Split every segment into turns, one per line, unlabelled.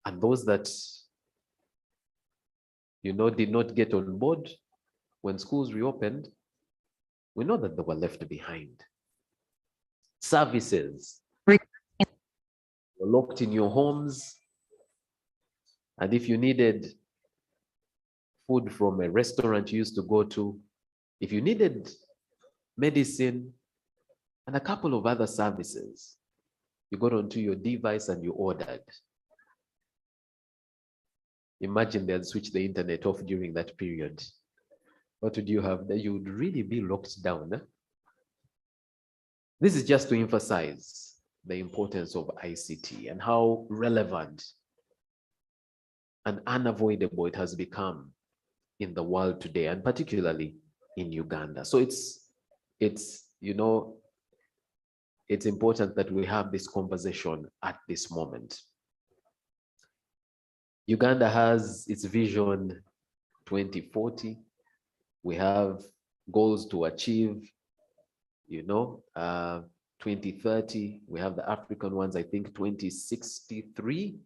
And those that, did not get on board when schools reopened, we know that they were left behind. Services were locked in your homes. And if you needed food from a restaurant you used to go to, if you needed medicine and a couple of other services, you got onto your device and you ordered. Imagine they had switched the internet off during that period. What would you have? That you would really be locked down. Eh? This is just to emphasize the importance of ICT and how relevant and unavoidable it has become in the world today, and particularly in Uganda. So it's important that we have this conversation at this moment. Uganda has its vision 2040. We have goals to achieve, 2030. We have the African ones, I think 2063.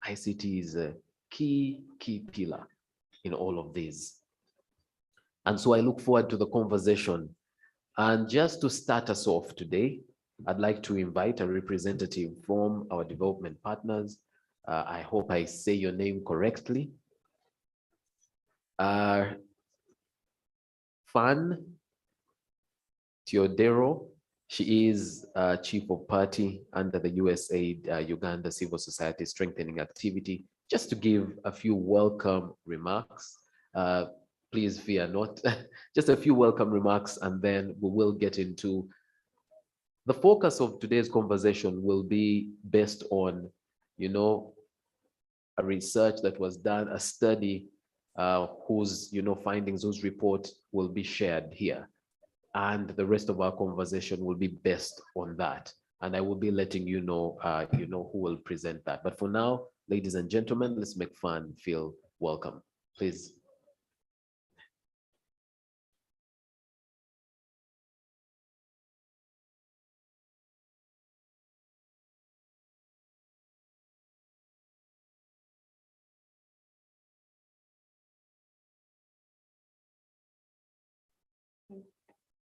ICT is a key pillar in all of these. And so I look forward to the conversation. And just to start us off today, I'd like to invite a representative from our development partners. I hope I say your name correctly. Fan Teodoro. She is Chief of Party under the USAID Uganda Civil Society Strengthening Activity. Just to give a few welcome remarks. Please fear not. Just a few welcome remarks, and then we will get into the focus of today's conversation. Will be based on, a research that was done, a study whose, findings, whose report will be shared here. And the rest of our conversation will be based on that. And I will be letting you know, who will present that. But for now, ladies and gentlemen, let's make Fan feel welcome, please.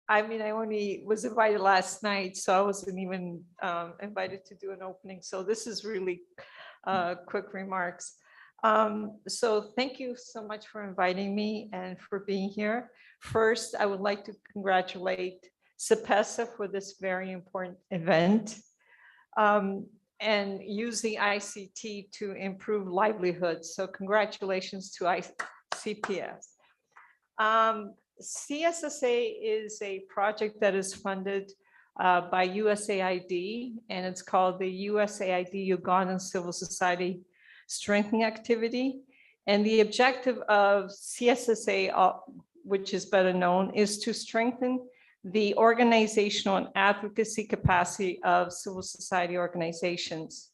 I mean, I only was invited last night, so I wasn't even invited to do an opening. So this is really quick remarks. So thank you so much for inviting me and for being here. First, I would like to congratulate CPESA for this very important event and using ICT to improve livelihoods. So congratulations to CPS. CSSA is a project that is funded by USAID, and it's called the USAID Ugandan Civil Society Strengthening Activity. And the objective of CSSA, which is better known, is to strengthen the organizational and advocacy capacity of civil society organizations,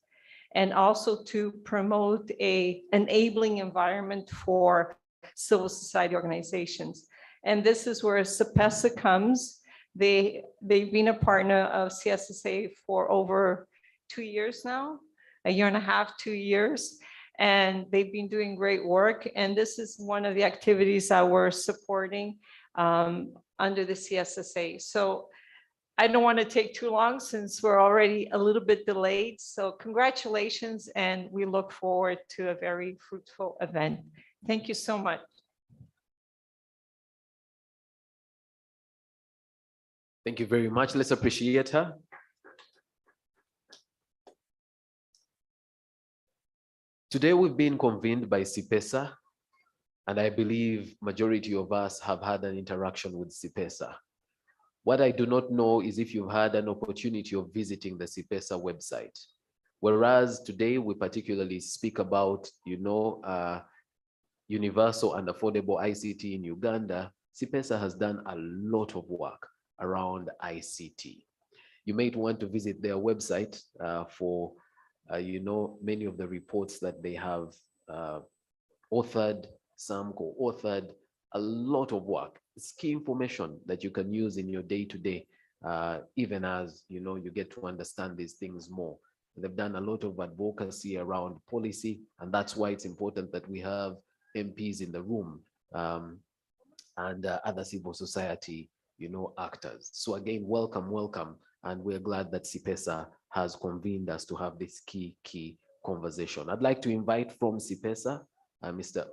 and also to promote an enabling environment for civil society organizations. And this is where CPESA comes. They've been a partner of CSSA for over 2 years now, a year and a half, 2 years. And they've been doing great work. And this is one of the activities that we're supporting under the CSSA. So I don't want to take too long since we're already a little bit delayed. So congratulations, and we look forward to a very fruitful event. Thank you so much.
Thank you very much. Let's appreciate her. Today we've been convened by CPESA, and I believe majority of us have had an interaction with CPESA. What I do not know is if you've had an opportunity of visiting the CPESA website. Whereas today we particularly speak about, universal and affordable ICT in Uganda, CPESA has done a lot of work around ICT. You might want to visit their website for, many of the reports that they have authored, some co-authored, a lot of work. It's key information that you can use in your day-to-day, even as, you get to understand these things more. They've done a lot of advocacy around policy, and that's why it's important that we have MPs in the room and other civil society, actors. So again, welcome, welcome. And we're glad that CIPESA has convened us to have this key conversation. I'd like to invite from CIPESA, Mr.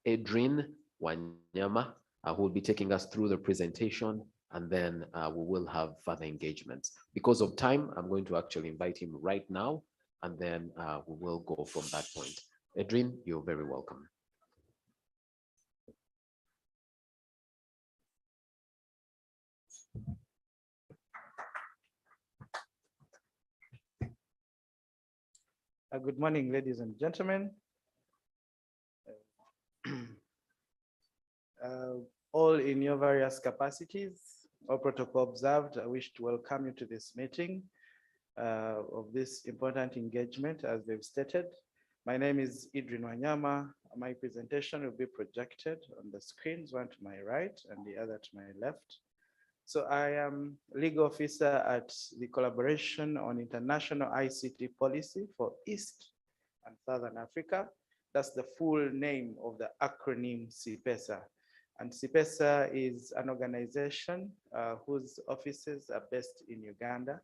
Adrian Wanyama, who will be taking us through the presentation, and then we will have further engagements. Because of time, I'm going to actually invite him right now, and then we will go from that point. Adrian, you're very welcome.
Good morning, ladies and gentlemen. All in your various capacities, all protocol observed, I wish to welcome you to this meeting of this important engagement, as they've stated. My name is Adrian Wanyama. My presentation will be projected on the screens, one to my right and the other to my left. So I am legal officer at the Collaboration on International ICT Policy for East and Southern Africa. That's the full name of the acronym CIPESA. And CIPESA is an organization whose offices are based in Uganda,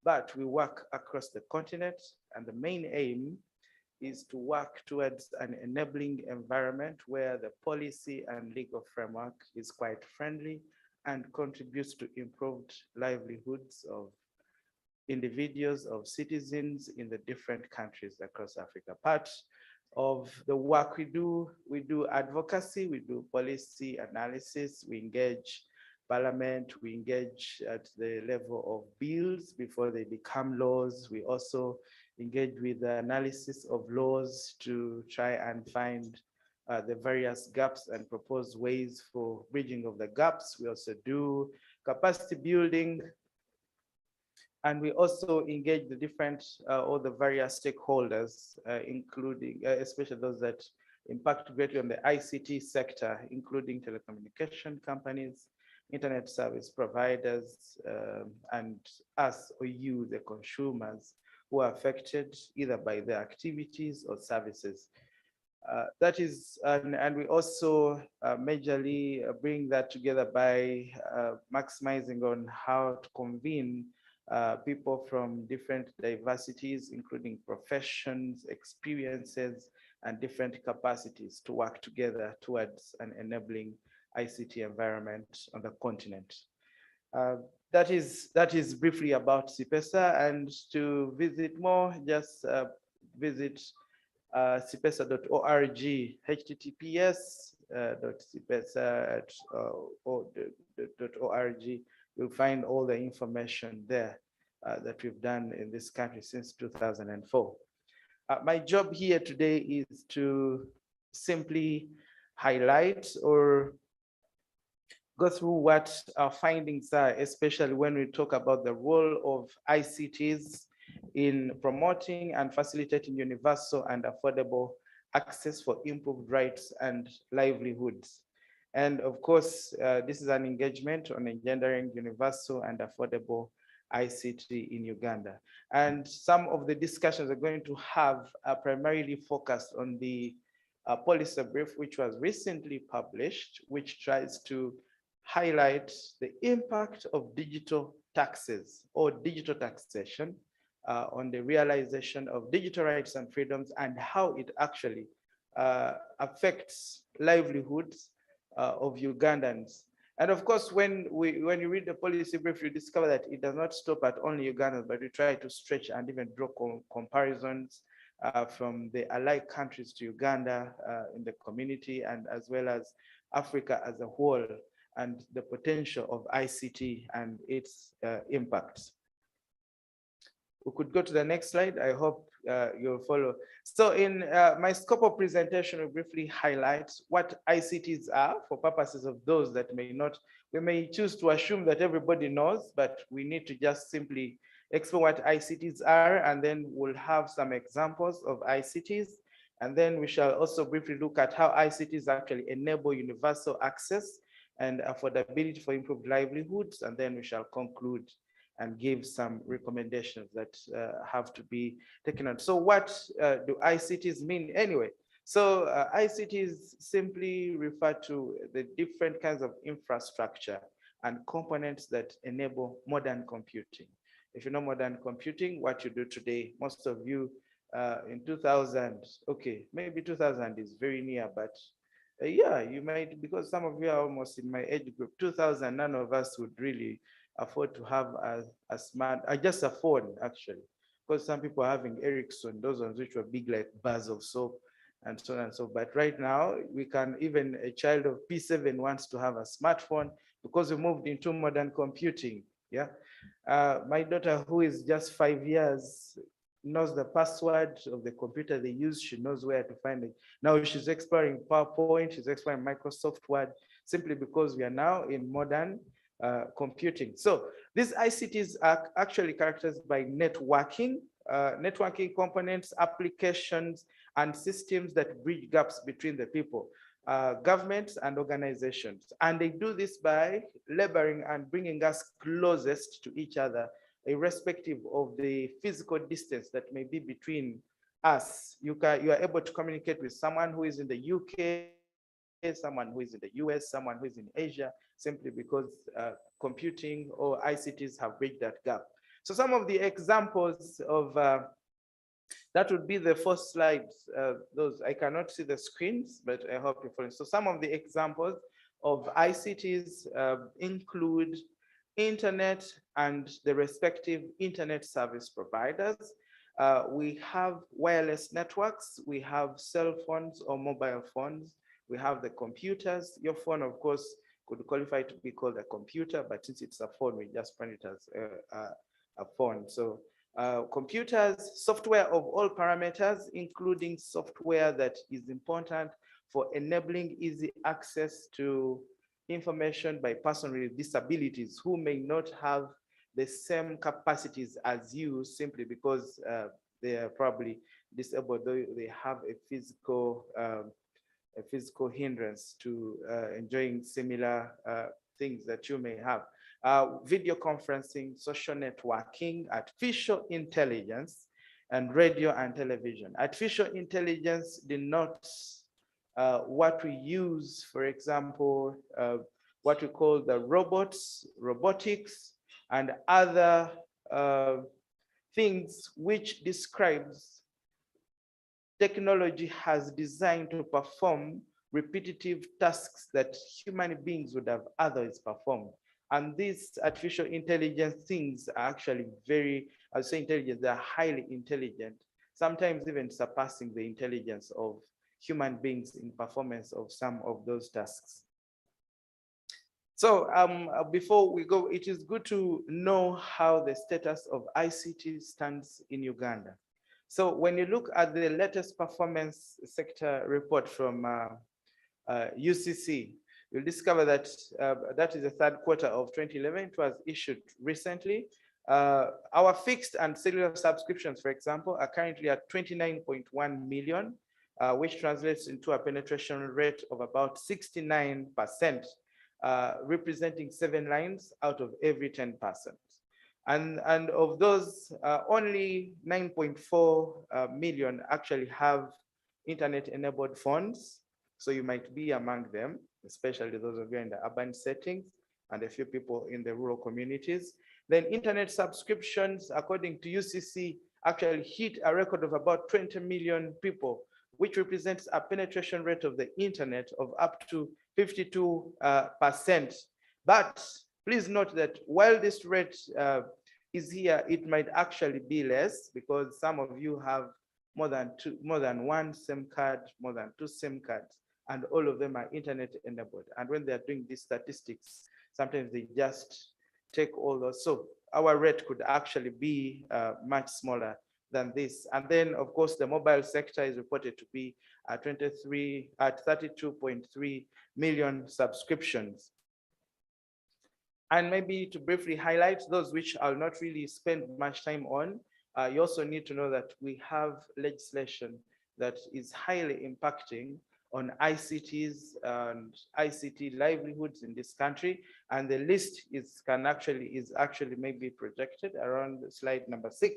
but we work across the continent, and the main aim is to work towards an enabling environment where the policy and legal framework is quite friendly and contributes to improved livelihoods of individuals, of citizens in the different countries across Africa. Part of the work we do advocacy, we do policy analysis, we engage Parliament, we engage at the level of bills before they become laws. We also engage with the analysis of laws to try and find the various gaps and propose ways for bridging of the gaps. We also do capacity building, and we also engage the different all the various stakeholders, including especially those that impact greatly on the ICT sector, including telecommunication companies, internet service providers, and us or you, the consumers, who are affected either by the activities or services. That is, and we also majorly bring that together by maximizing on how to convene people from different diversities, including professions, experiences, and different capacities to work together towards an enabling ICT environment on the continent. That is briefly about CIPESA, and to visit more, just visit cipesa.org, https://cipesa.org. You'll find all the information there that we've done in this country since 2004. My job here today is to simply highlight or go through what our findings are, especially when we talk about the role of ICTs in promoting and facilitating universal and affordable access for improved rights and livelihoods. And of course, this is an engagement on engendering universal and affordable ICT in Uganda. And some of the discussions we're going to have are primarily focused on the policy brief, which was recently published, which tries to highlight the impact of digital taxes or digital taxation on the realization of digital rights and freedoms, and how it actually affects livelihoods of Ugandans. And of course, when you read the policy brief, you discover that it does not stop at only Ugandans, but we try to stretch and even draw comparisons from the allied countries to Uganda in the community, and as well as Africa as a whole, and the potential of ICT and its impacts. We could go to the next slide. I hope you'll follow. So in my scope of presentation, will briefly highlight what ICTs are for purposes of those that may not, we may choose to assume that everybody knows, but we need to just simply explain what ICTs are, and then we'll have some examples of ICTs. And then we shall also briefly look at how ICTs actually enable universal access and affordability for improved livelihoods. And then we shall conclude and give some recommendations that have to be taken on. So what do ICTs mean anyway? So ICTs simply refer to the different kinds of infrastructure and components that enable modern computing. If you know modern computing, what you do today, most of you in 2000, okay, maybe 2000 is very near, but yeah, you might, because some of you are almost in my age group, 2000, none of us would really afford to have a smart, just a phone actually, because some people are having Ericsson, those ones which were big like bars of soap and so on and so. But right now, we can, even a child of P7 wants to have a smartphone because we moved into modern computing. Yeah. My daughter, who is just 5 years, knows the password of the computer they use. She knows where to find it. Now she's exploring PowerPoint, she's exploring Microsoft Word, simply because we are now in modern computing. So these ICTs are actually characterized by networking, networking components, applications, and systems that bridge gaps between the people, governments and organizations. And they do this by laboring and bringing us closest to each other, irrespective of the physical distance that may be between us. You are able to communicate with someone who is in the UK, someone who is in the US, someone who is in Asia, simply because computing or ICTs have bridged that gap. So some of the examples of that would be the first slides. Those, I cannot see the screens, but I hope you're following. So some of the examples of ICTs include internet and the respective internet service providers. We have wireless networks, we have cell phones or mobile phones, we have the computers. Your phone, of course, could qualify to be called a computer, but since it's a phone, we just brand it as a phone. So computers, software of all parameters, including software that is important for enabling easy access to information by person with disabilities who may not have the same capacities as you, simply because they are probably disabled, though they have a physical hindrance to enjoying similar things that you may have. Video conferencing, social networking, artificial intelligence, and radio and television. Artificial intelligence denotes what we use, for example, what we call the robotics, and other things which describes technology has designed to perform repetitive tasks that human beings would have otherwise performed. And these artificial intelligence things are actually very, I would say intelligent, they're highly intelligent, sometimes even surpassing the intelligence of human beings in performance of some of those tasks. So before we go, it is good to know how the status of ICT stands in Uganda. So when you look at the latest performance sector report from UCC, you'll discover that that is the third quarter of 2011. It was issued recently. Our fixed and cellular subscriptions, for example, are currently at 29.1 million, which translates into a penetration rate of about 69%, representing 7 lines out of every 10 persons. And of those, only 9.4 million actually have internet-enabled phones. So you might be among them, especially those of you in the urban settings and a few people in the rural communities. Then internet subscriptions, according to UCC, actually hit a record of about 20 million people, which represents a penetration rate of the internet of up to 52%. But please note that while this rate is here, it might actually be less, because some of you have more than one SIM card, more than 2 SIM cards, and all of them are internet enabled. And when they're doing these statistics, sometimes they just take all those. So our rate could actually be much smaller than this. And then, of course, the mobile sector is reported to be at 32.3 million subscriptions. And maybe to briefly highlight those which I'll not really spend much time on, you also need to know that we have legislation that is highly impacting on ICTs and ICT livelihoods in this country. And the list is actually maybe projected around slide number 6,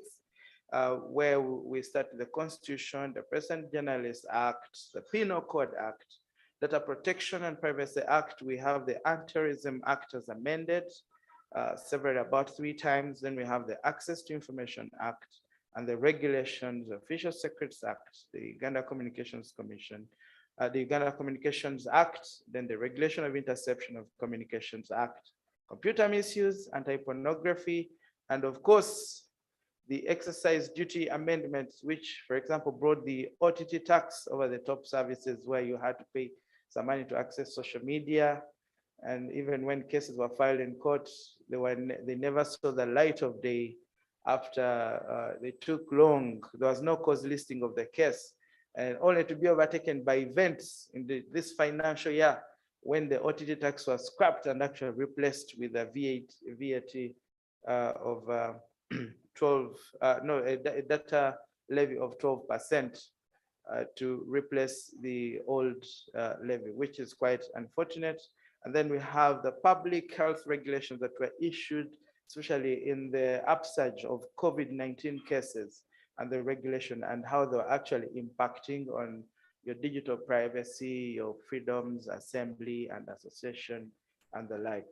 where we start the Constitution, the President Journalist Act, the Penal Code Act, Data Protection and Privacy Act. We have the Anti-Terrorism Act as amended, several about 3 times. Then we have the Access to Information Act and the Regulations, Official Secrets Act, the Uganda Communications Commission, the Uganda Communications Act, then the Regulation of Interception of Communications Act, Computer Misuse, Anti-Pornography, and of course, the Exercise Duty Amendments, which, for example, brought the OTT tax over the top services where you had to pay some money to access social media. And even when cases were filed in court, they never saw the light of day after they took long. There was no cause listing of the case, and only to be overtaken by events in this financial year when the OTT tax was scrapped and actually replaced with a VAT of 12, a data levy of 12% to replace the old levy, which is quite unfortunate. And then we have the public health regulations that were issued, especially in the upsurge of COVID-19 cases, and the regulation and how they're actually impacting on your digital privacy, your freedoms, assembly and association, and the like.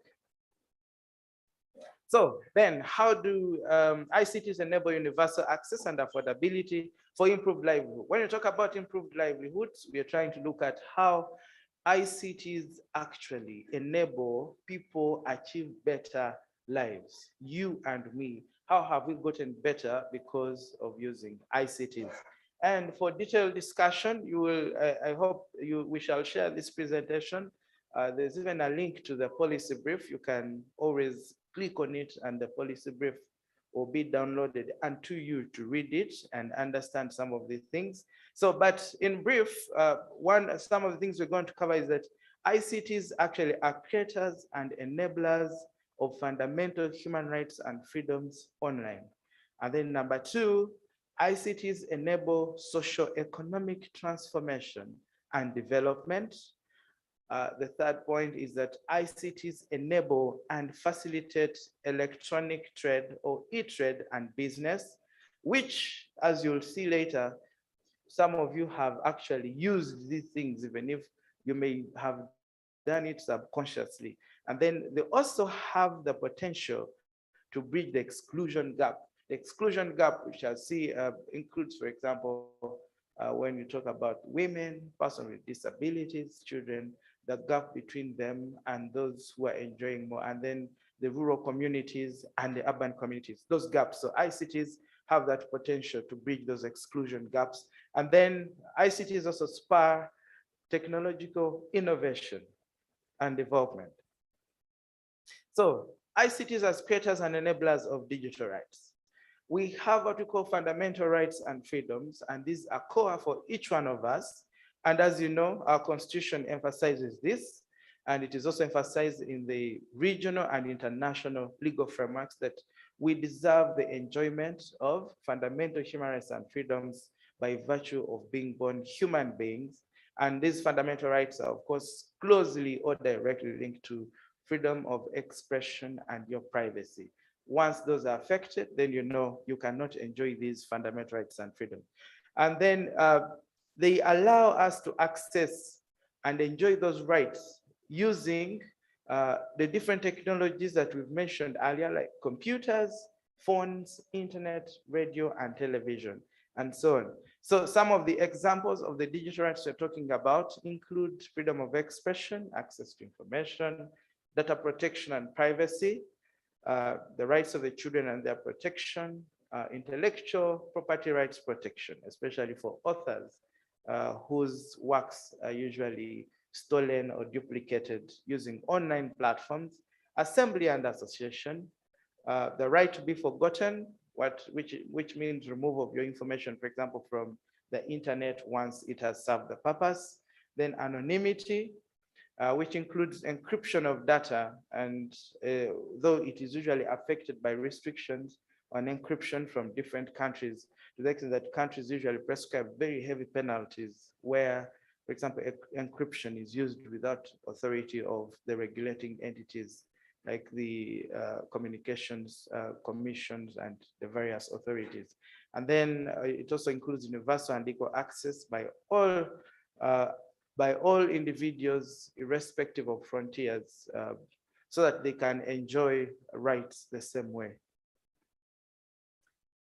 So then how do ICTs enable universal access and affordability for improved livelihood? When you talk about improved livelihoods, we are trying to look at how ICTs actually enable people achieve better lives, you and me. How have we gotten better because of using ICTs? And for detailed discussion, you will, I hope we shall share this presentation. There's even a link to the policy brief. You can always click on it and the policy brief will be downloaded unto you to read it and understand some of the things. So, but in brief, some of the things we're going to cover is that ICTs actually are creators and enablers of fundamental human rights and freedoms online. And then number 2, ICTs enable socio-economic transformation and development. The third point is that ICTs enable and facilitate electronic trade or e-trade and business, which, as you'll see later, some of you have actually used these things, even if you may have done it subconsciously. And then they also have the potential to bridge the exclusion gap. The exclusion gap, which I see includes, for example, when you talk about women, persons with disabilities, children, the gap between them and those who are enjoying more, and then the rural communities and the urban communities, those gaps. So ICTs have that potential to bridge those exclusion gaps. And then ICTs also spur technological innovation and development. So ICTs as creators and enablers of digital rights. We have what we call fundamental rights and freedoms, and these are core for each one of us. And as you know, our constitution emphasizes this, and it is also emphasized in the regional and international legal frameworks that we deserve the enjoyment of fundamental human rights and freedoms by virtue of being born human beings. And these fundamental rights are, of course, closely or directly linked to freedom of expression and your privacy. Once those are affected, then you know you cannot enjoy these fundamental rights and freedom. And then they allow us to access and enjoy those rights using the different technologies that we've mentioned earlier, like computers, phones, internet, radio, and television, and so on. So some of the examples of the digital rights we're talking about include freedom of expression, access to information, data protection and privacy, the rights of the children and their protection, intellectual property rights protection, especially for authors whose works are usually stolen or duplicated using online platforms, assembly and association, the right to be forgotten, which means removal of your information, for example, from the internet once it has served the purpose, then anonymity, which includes encryption of data, and though it is usually affected by restrictions on encryption from different countries, to the extent that countries usually prescribe very heavy penalties where For example, encryption is used without authority of the regulating entities like the communications commissions and the various authorities. And then it also includes universal and equal access by all individuals, irrespective of frontiers, so that they can enjoy rights the same way.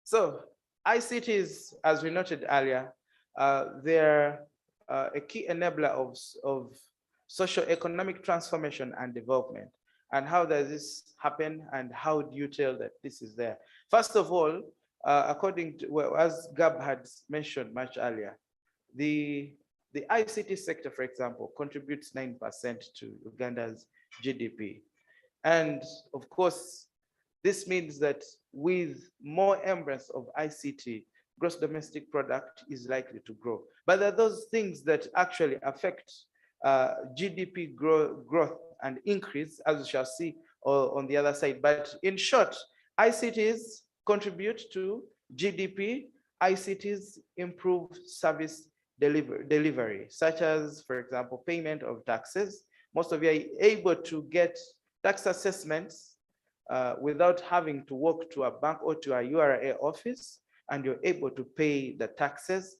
So ICTs, as we noted earlier, they're a key enabler of socio-economic transformation and development. And how does this happen, and how do you tell that this is there? First of all, according to, well, as Gab had mentioned much earlier, the ICT sector, for example, contributes 9% to Uganda's GDP. And of course, this means that with more embrace of ICT, gross domestic product is likely to grow. But there are those things that actually affect GDP growth and increase, as we shall see on the other side. But in short, ICTs contribute to GDP. ICTs improve service delivery, such as, for example, payment of taxes. Most of you are able to get tax assessments without having to walk to a bank or to a URA office, and you're able to pay the taxes.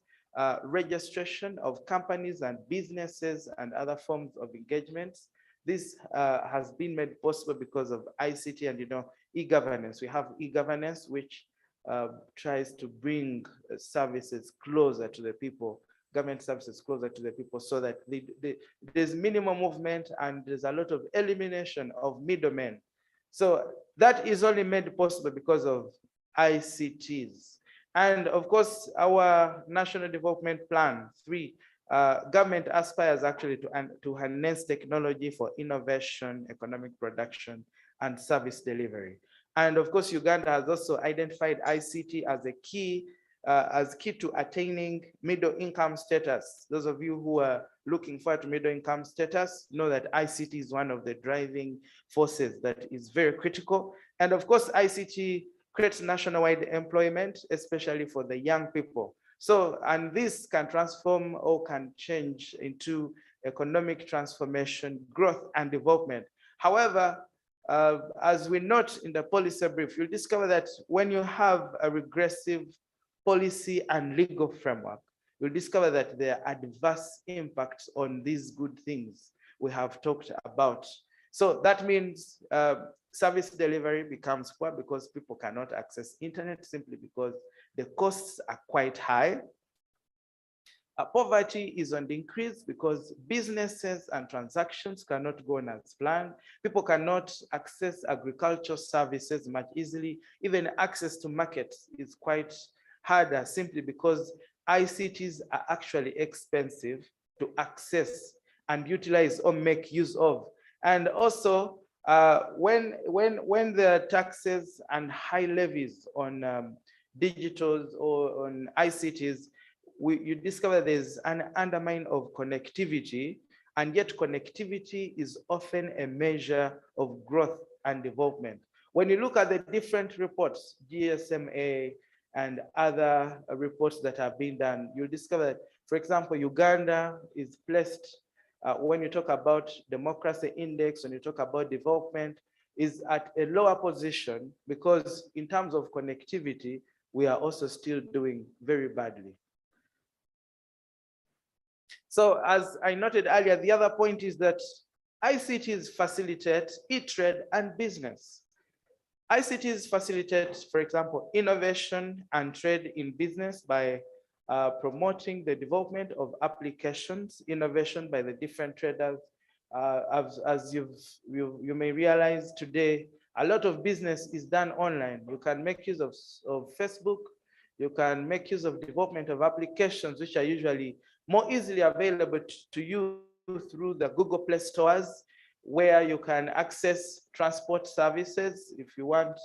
Registration of companies and businesses and other forms of engagements. This has been made possible because of ICT and, e-governance. We have e-governance, which tries to bring services closer to the people, government services closer to the people, so that there's minimum movement and there's a lot of elimination of middlemen. So that is only made possible because of ICTs. And of course, our National Development Plan 3, government aspires actually to harness technology for innovation, economic production, and service delivery. And of course, Uganda has also identified ICT as a key to attaining middle income status. Those of you who are looking forward to middle income status know that ICT is one of the driving forces that is very critical. And of course, ICT creates nationwide employment, especially for the young people. So, and this can transform or can change into economic transformation, growth, and development. However, as we note in the policy brief, you'll discover that when you have a regressive policy and legal framework, you'll discover that there are adverse impacts on these good things we have talked about. So that means service delivery becomes poor because people cannot access internet simply because the costs are quite high. Poverty is on the increase because businesses and transactions cannot go on as planned. People cannot access agricultural services much easily. Even access to markets is quite harder simply because ICTs are actually expensive to access and utilize or make use of. And also, when there are taxes and high levies on digitals or on ICTs, you discover there's an undermine of connectivity, and yet connectivity is often a measure of growth and development. When you look at the different reports, GSMA and other reports that have been done, you'll discover that, for example, Uganda is placed, when you talk about democracy index, when you talk about development, is at a lower position because in terms of connectivity, we are also still doing very badly. So as I noted earlier, the other point is that ICTs facilitate e-trade and business. ICTs facilitate, for example, innovation and trade in business by promoting the development of applications, innovation by the different traders. As you may realize today, a lot of business is done online. You can make use of Facebook. You can make use of development of applications, which are usually more easily available to you through the Google Play stores, where you can access transport services. If you want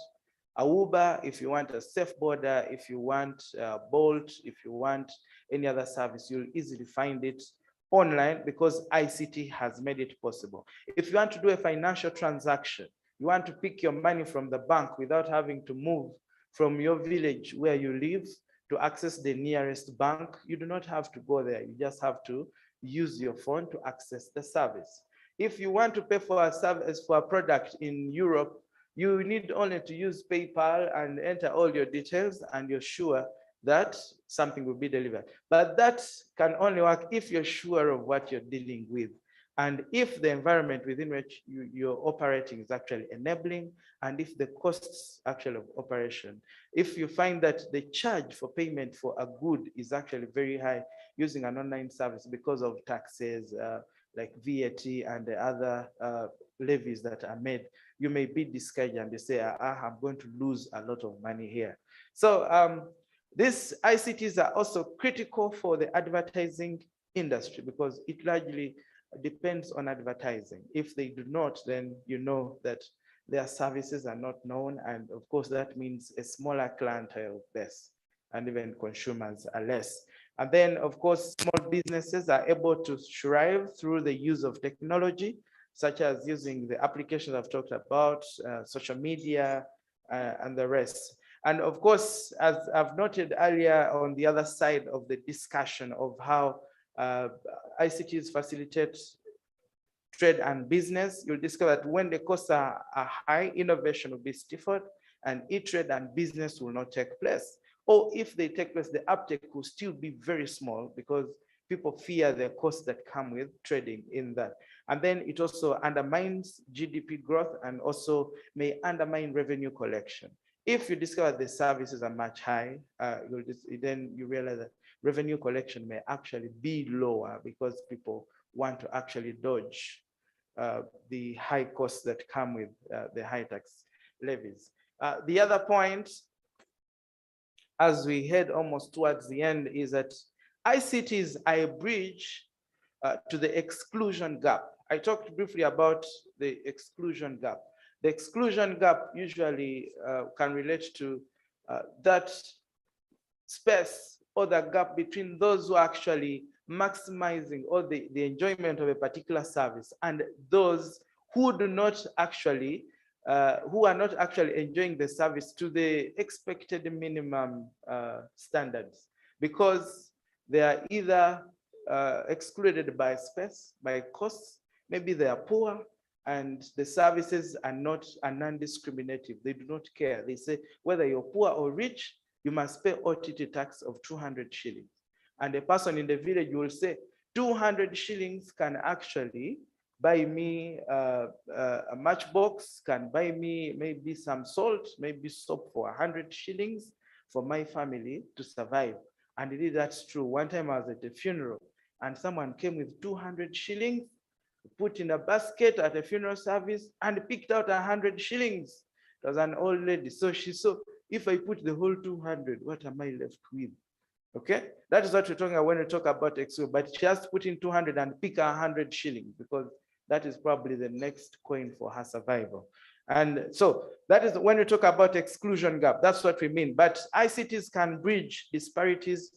a Uber, if you want a Safe Border, if you want Bolt, if you want any other service, you'll easily find it online because ICT has made it possible. If you want to do a financial transaction, you want to pick your money from the bank without having to move from your village where you live to access the nearest bank, you do not have to go there. You just have to use your phone to access the service. If you want to pay for a service, for a product in Europe, you need only to use PayPal and enter all your details, and you're sure that something will be delivered. But that can only work if you're sure of what you're dealing with, and if the environment within which you're operating is actually enabling, and if the costs actually of operation, if you find that the charge for payment for a good is actually very high using an online service because of taxes, like VAT and the other levies that are made, you may be discouraged and you say, I'm going to lose a lot of money here. So these ICTs are also critical for the advertising industry because it largely depends on advertising. If they do not, then you know that their services are not known. And of course, that means a smaller clientele base, and even consumers are less. And then, of course, small businesses are able to thrive through the use of technology, such as using the applications I've talked about, social media, and the rest. And of course, as I've noted earlier on the other side of the discussion of how ICTs facilitate trade and business, you'll discover that when the costs are high, innovation will be stifled, and e-trade and business will not take place. Or if they take place, the uptake will still be very small because people fear the costs that come with trading in that. And then it also undermines GDP growth and also may undermine revenue collection. If you discover the services are much high, then you realize that revenue collection may actually be lower because people want to actually dodge the high costs that come with the high tax levies. The other point, as we head almost towards the end, is that ICTs are a bridge to the exclusion gap. I talked briefly about the exclusion gap. The exclusion gap usually can relate to that space or the gap between those who are actually maximizing or the enjoyment of a particular service and those who do not actually, who are not actually enjoying the service to the expected minimum standards, because they are either excluded by space, by costs, maybe they are poor, and the services are non-discriminative. They do not care. They say whether you're poor or rich, you must pay OTT tax of 200 shillings. And a person in the village will say 200 shillings can actually buy me a matchbox, can buy me maybe some salt, maybe soap for 100 shillings for my family to survive. And indeed, that's true. One time I was at a funeral and someone came with 200 shillings, put in a basket at a funeral service and picked out 100 shillings. It was an old lady. So she saw, if I put the whole 200, what am I left with? Okay, that is what we're talking about when we talk about exclusion, but she has to put in 200 and pick 100 shillings because that is probably the next coin for her survival. And so that is when we talk about exclusion gap, that's what we mean. But ICTs can bridge disparities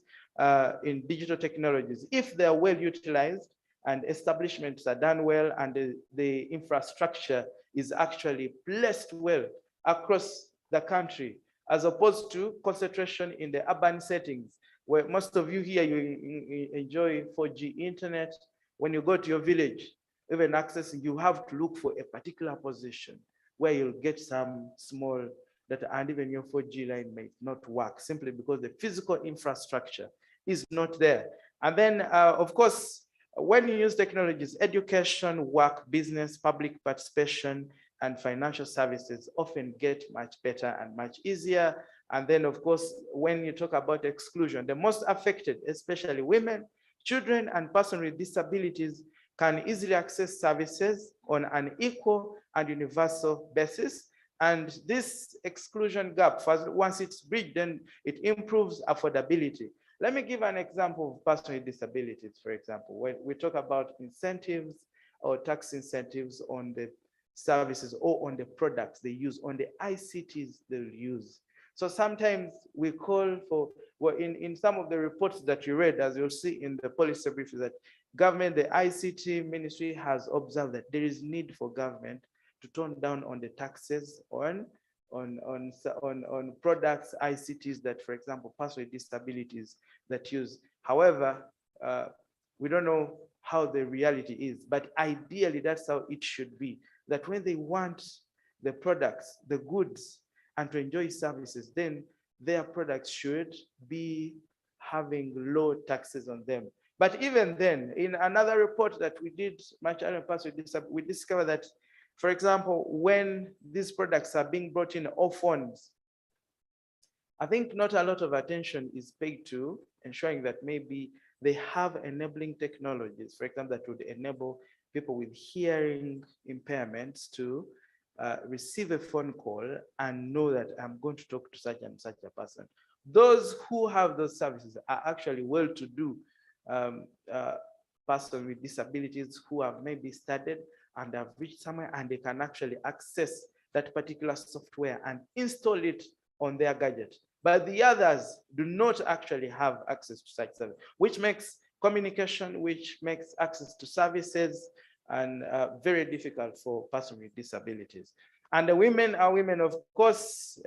in digital technologies if they are well utilized and establishments are done well and the infrastructure is actually placed well across the country, as opposed to concentration in the urban settings, where most of you here, you enjoy 4G internet. When you go to your village, even accessing, you have to look for a particular position where you'll get some small data, and even your 4G line may not work simply because the physical infrastructure is not there. And then, of course, when you use technologies, education, work, business, public participation, and financial services often get much better and much easier. And then, of course, when you talk about exclusion, the most affected, especially women, children, and persons with disabilities, can easily access services on an equal and universal basis. And this exclusion gap, once it's bridged, then it improves affordability. Let me give an example of persons with disabilities, for example. When we talk about incentives or tax incentives on the services or on the products they use, on the ICTs they'll use. So sometimes we call for, well, in some of the reports that you read, as you'll see in the policy brief, that government, the ICT ministry has observed that there is need for government to tone down on the taxes on products, ICTs that, for example, persons with disabilities that use. However, We don't know how the reality is, but ideally that's how it should be. That when they want the products, the goods, and to enjoy services, then their products should be having low taxes on them. But even then, in another report that we did, we discovered that, for example, when these products are being brought in off funds, I think not a lot of attention is paid to ensuring that maybe they have enabling technologies, for example, that would enable people with hearing impairments to receive a phone call and know that I'm going to talk to such and such a person. Those who have those services are actually well-to-do persons with disabilities who have maybe studied and have reached somewhere, and they can actually access that particular software and install it on their gadget. But the others do not actually have access to such service, which makes communication, which makes access to services and very difficult for persons with disabilities. And the women are women, of course.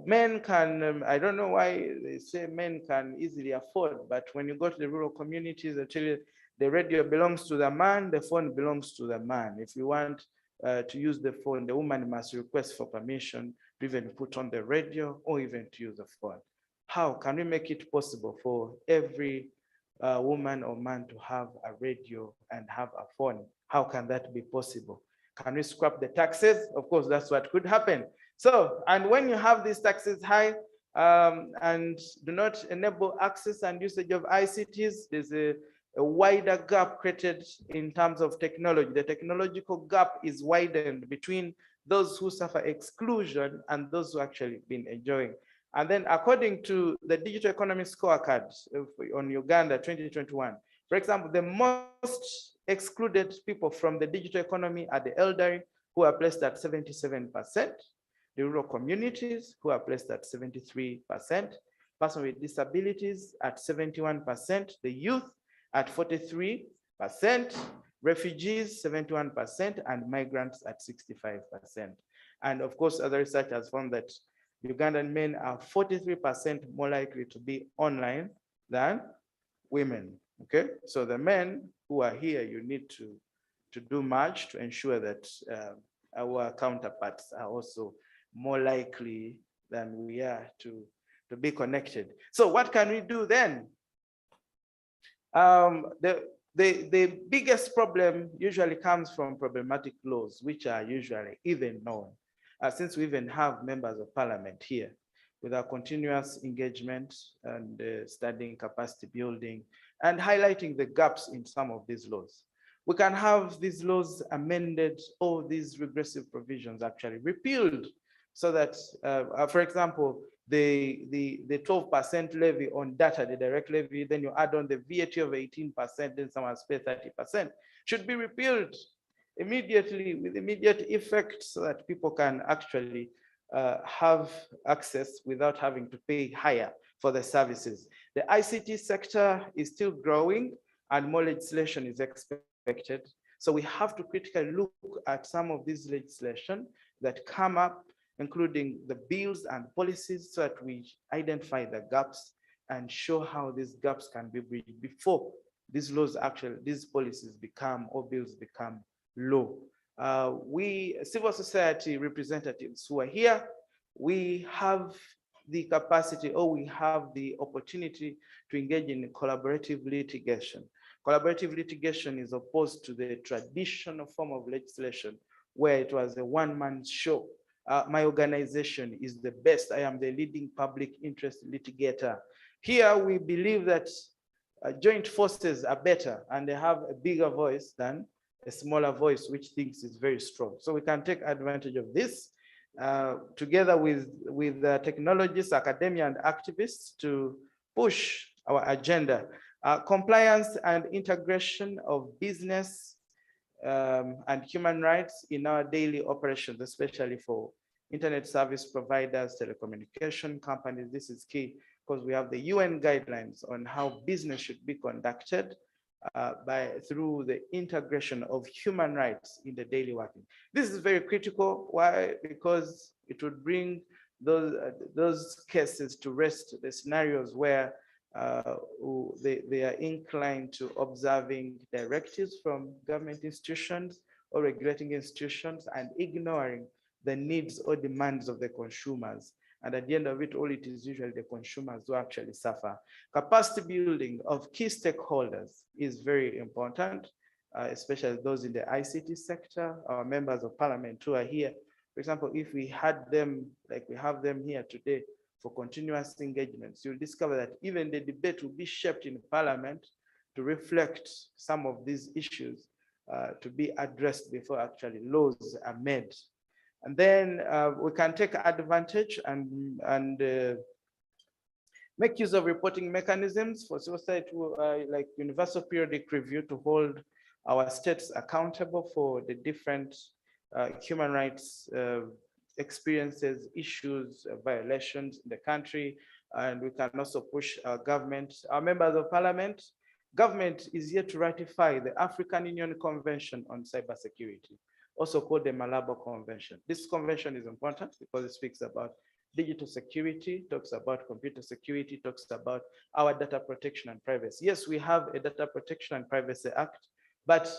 Men can, I don't know why they say men can easily afford, but when you go to the rural communities, they tell you the radio belongs to the man, the phone belongs to the man. If you want to use the phone, the woman must request for permission to even put on the radio or even to use the phone. How can we make it possible for every woman or man to have a radio and have a phone? How can that be possible? Can we scrap the taxes? Of course, that's what could happen. So, and when you have these taxes high and do not enable access and usage of ICTs, there's a wider gap created in terms of technology. The technological gap is widened between those who suffer exclusion and those who actually been enjoying. And then according to the Digital Economy Scorecard on Uganda 2021, for example, the most excluded people from the digital economy are the elderly, who are placed at 77%, the rural communities, who are placed at 73%, persons with disabilities at 71%, the youth at 43%, refugees 71%, and migrants at 65%. And of course, other research has found that Ugandan men are 43% more likely to be online than women. Okay, so the men who are here, you need to do much to ensure that our counterparts are also more likely than we are to be connected. So what can we do then? The biggest problem usually comes from problematic laws, which are usually even known. Since we even have members of parliament here, with our continuous engagement and studying capacity building and highlighting the gaps in some of these laws. We can have these laws amended, or these regressive provisions actually repealed, so that, for example, the 12% levy on data, the direct levy, then you add on the VAT of 18%, then someone pays 30%, should be repealed immediately with immediate effect, so that people can actually have access without having to pay higher for the services. The ICT sector is still growing and more legislation is expected. So we have to critically look at some of these legislation that come up, including the bills and policies, so that we identify the gaps and show how these gaps can be bridged before these laws actually, these policies become, or bills become law. We, civil society representatives who are here, we have the capacity, or we have the opportunity to engage in collaborative litigation. Collaborative litigation is opposed to the traditional form of legislation where it was a one-man show. My organization is the best. I am the leading public interest litigator. Here we believe that joint forces are better and they have a bigger voice than a smaller voice, which thinks is very strong. So we can take advantage of this together with technologists, academia, and activists to push our agenda. Compliance and integration of business and human rights in our daily operations, especially for internet service providers, telecommunication companies. This is key because we have the UN guidelines on how business should be conducted through the integration of human rights in the daily working. This is very critical. Why? Because it would bring those cases to rest, the scenarios where they are inclined to observing directives from government institutions or regulating institutions and ignoring the needs or demands of the consumers. And at the end of it all, it is usually the consumers who actually suffer. Capacity building of key stakeholders is very important, especially those in the ICT sector, our members of parliament who are here. For example, if we had them, like we have them here today for continuous engagements, you'll discover that even the debate will be shaped in parliament to reflect some of these issues to be addressed before actually laws are made. And then we can take advantage and make use of reporting mechanisms for society, like universal periodic review, to hold our states accountable for the different human rights experiences, issues, violations in the country. And we can also push our government, our members of parliament. Government is yet to ratify the African Union Convention on Cybersecurity, also called the Malabo Convention. This convention is important because it speaks about digital security, talks about computer security, talks about our data protection and privacy. Yes, we have a Data Protection and Privacy Act, but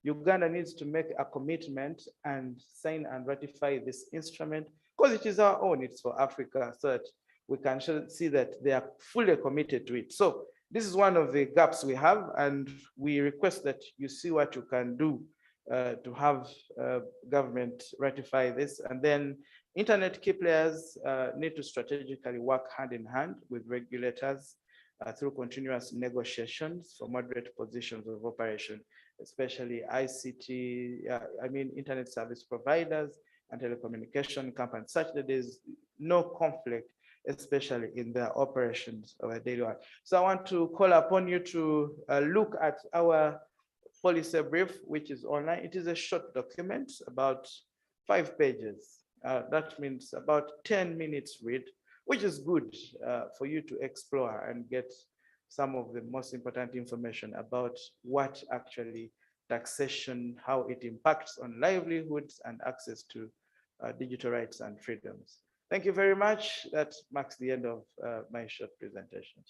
Uganda needs to make a commitment and sign and ratify this instrument because it is our own, it's for Africa, so that we can see that they are fully committed to it. So this is one of the gaps we have, and we request that you see what you can do to have government ratify this. And then internet key players need to strategically work hand in hand with regulators through continuous negotiations for moderate positions of operation, especially ICT, internet service providers and telecommunication companies, such that there's no conflict, especially in their operations of a daily life. So I want to call upon you to look at our policy brief, which is online. It is a short document, about 5 pages. That means about 10 minutes read, which is good for you to explore and get some of the most important information about what actually taxation, how it impacts on livelihoods and access to digital rights and freedoms. Thank you very much. That marks the end of my short presentation.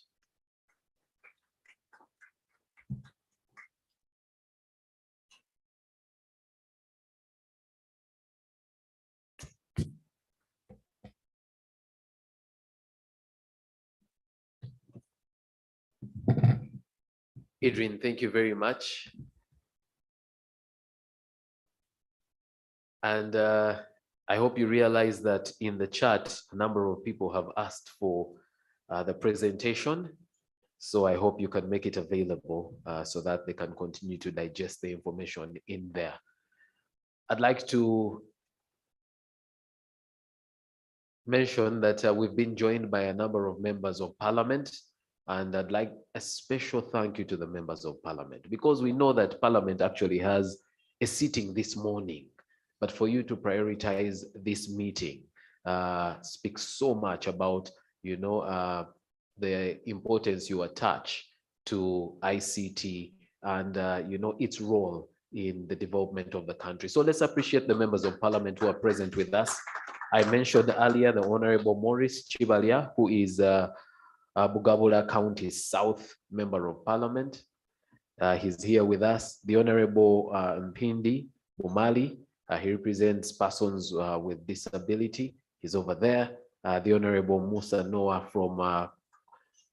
Adrian, thank you very much. And I hope you realize that in the chat, a number of people have asked for the presentation. So I hope you can make it available so that they can continue to digest the information in there. I'd like to mention that we've been joined by a number of members of parliament, and I'd like a special thank you to the members of parliament, because we know that parliament actually has a sitting this morning, but for you to prioritize this meeting speaks so much about, the importance you attach to ICT and, its role in the development of the country. So let's appreciate the members of parliament who are present with us. I mentioned earlier the Honorable Maurice Chibalia, who is Bugabula County South Member of Parliament. He's here with us. The Honorable Mpindi Bumali, he represents persons with disability. He's over there. The Honorable Musa Noah from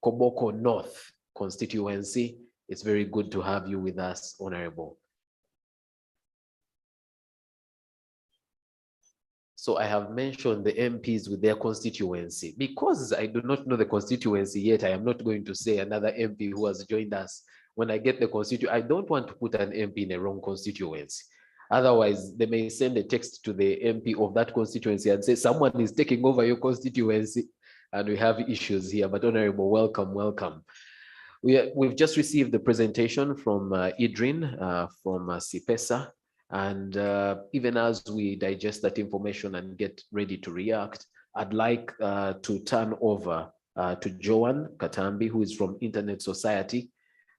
Koboko North constituency. It's very good to have you with us, Honorable. So I have mentioned the MPs with their constituency. Because I do not know the constituency yet, I am not going to say another MP who has joined us. When I get the constituency, I don't want to put an MP in a wrong constituency. Otherwise, they may send a text to the MP of that constituency and say, someone is taking over your constituency, and we have issues here. But Honorable, welcome, welcome. We've just received the presentation from Adrian from CPESA. And even as we digest that information and get ready to react, I'd like to turn over to Joan Katambi, who is from Internet Society,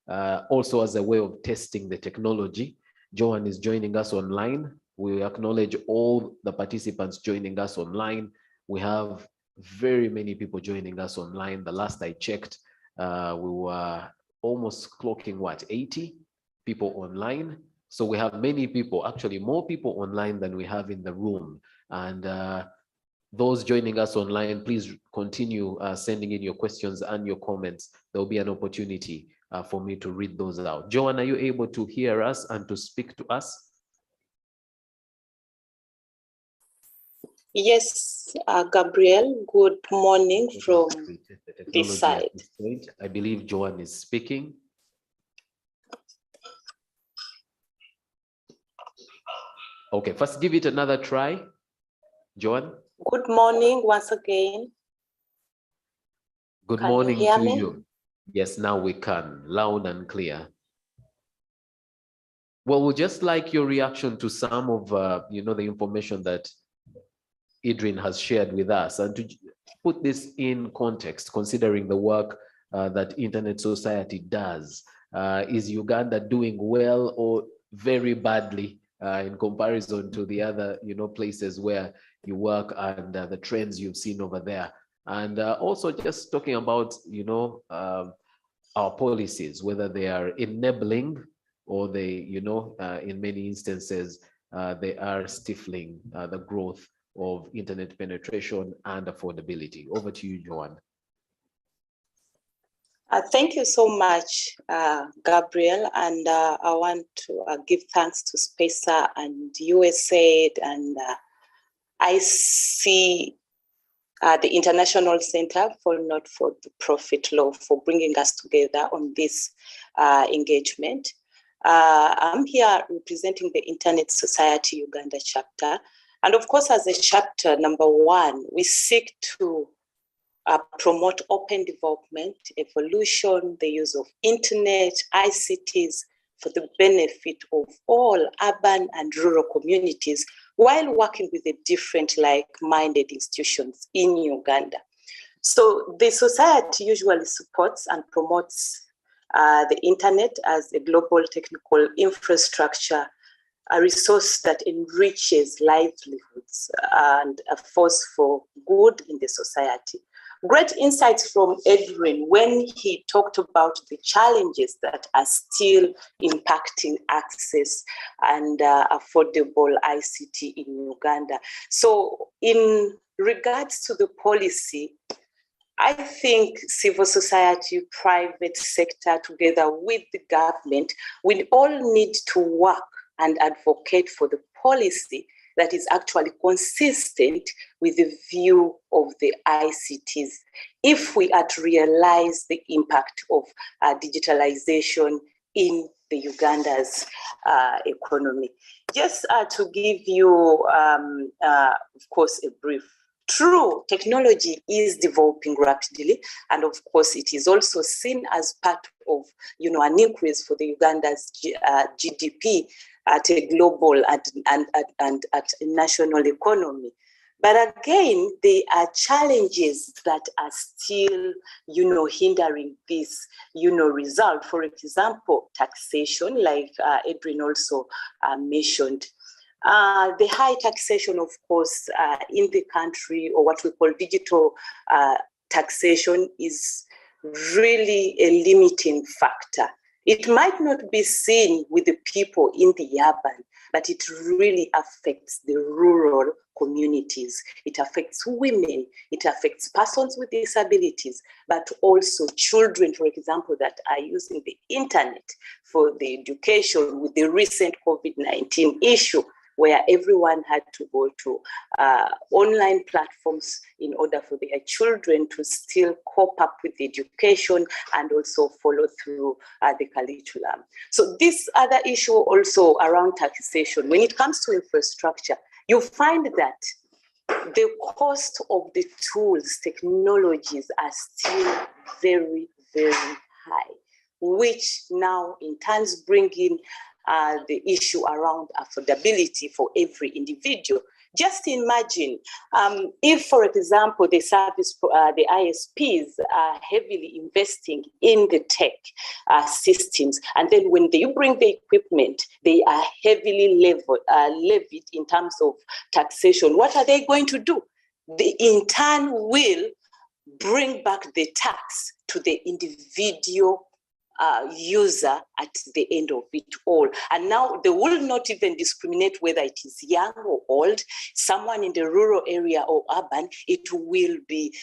also as a way of testing the technology. Joan is joining us online. We acknowledge all the participants joining us online. We have very many people joining us online. The last I checked, we were almost clocking what, 80 people online. So we have many people, actually more people online than we have in the room. And those joining us online, please continue sending in your questions and your comments. There'll be an opportunity for me to read those out. Joanne, are you able to hear us and to speak to us?
Yes, Gabriel, good morning from this side.
I believe Joanne is speaking. Okay, first give it another try, Joanne.
Good morning once again.
Good morning to you. Yes, now we can, loud and clear. Well, we'd just like your reaction to some of the information that Adrian has shared with us, and to put this in context, considering the work that Internet Society does. Is Uganda doing well or very badly in comparison to the other places where you work, and the trends you've seen over there? And also just talking about our policies, whether they are enabling or they in many instances they are stifling the growth of internet penetration and affordability. Over to you, Joanne.
Thank you so much, Gabriel. And I want to give thanks to Spacer and USAID and IC, the International Center for Not-for-Profit Law, for bringing us together on this engagement. I'm here representing the Internet Society Uganda chapter. And of course, as a chapter, number one, we seek to promote open development, evolution, the use of internet, ICTs for the benefit of all urban and rural communities, while working with the different like-minded institutions in Uganda. So the society usually supports and promotes the internet as a global technical infrastructure, a resource that enriches livelihoods and a force for good in the society. Great insights from Edwin when he talked about the challenges that are still impacting access and affordable ICT in Uganda. So in regards to the policy, I think civil society, private sector, together with the government, we all need to work and advocate for the policy that is actually consistent with the view of the ICTs, if we are to realize the impact of digitalization in the Uganda's economy. Just to give you, of course, a brief. True, technology is developing rapidly, and of course, it is also seen as part of, an increase for the Uganda's GDP at a global and at a national economy. But again, there are challenges that are still, hindering this, result. For example, taxation, like Adrian also mentioned. The high taxation, of course, in the country, or what we call digital taxation, is really a limiting factor. It might not be seen with the people in the urban, but it really affects the rural communities. It affects women, it affects persons with disabilities, but also children, for example, that are using the internet for the education with the recent COVID-19 issue, where everyone had to go to online platforms in order for their children to still cope up with the education and also follow through the curriculum. So this other issue also around taxation, when it comes to infrastructure, you find that the cost of the tools, technologies are still very, very high, which now in turn bring in the issue around affordability for every individual. Just imagine if, for example, the ISPs are heavily investing in the tech systems, and then when they bring the equipment, they are heavily levied in terms of taxation. What are they going to do? They in turn will bring back the tax to the individual user at the end of it all. And now they will not even discriminate whether it is young or old, someone in the rural area or urban. It will be,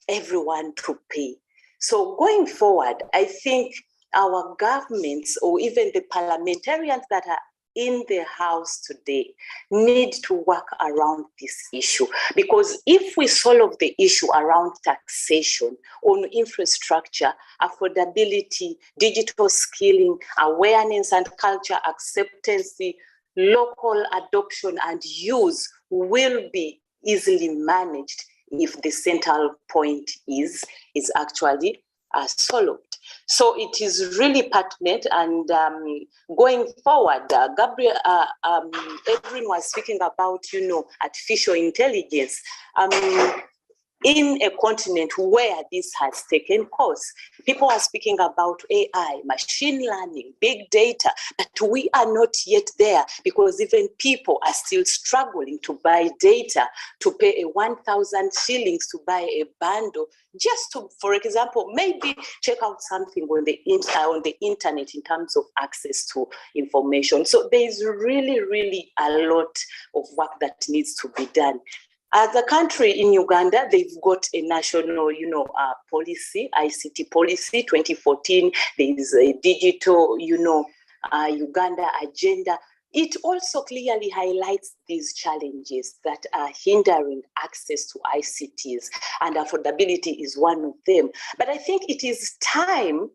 everyone to pay. So going forward, I think our governments or even the parliamentarians that are in the House today need to work around this issue, because if we solve the issue around taxation, on infrastructure, affordability, digital skilling, awareness and culture acceptance, local adoption and use will be easily managed if the central point is actually solved. So it is really pertinent, and going forward, Gabriel, Edwin was speaking about, artificial intelligence. In a continent where this has taken course, people are speaking about AI, machine learning, big data, but we are not yet there, because even people are still struggling to buy data, to pay 1,000 shillings to buy a bundle, just to, for example, maybe check out something on the internet in terms of access to information. So there is really, really a lot of work that needs to be done. As a country in Uganda, they've got a national, policy, ICT policy, 2014. There is a digital, Uganda agenda. It also clearly highlights these challenges that are hindering access to ICTs, and affordability is one of them. But I think it is time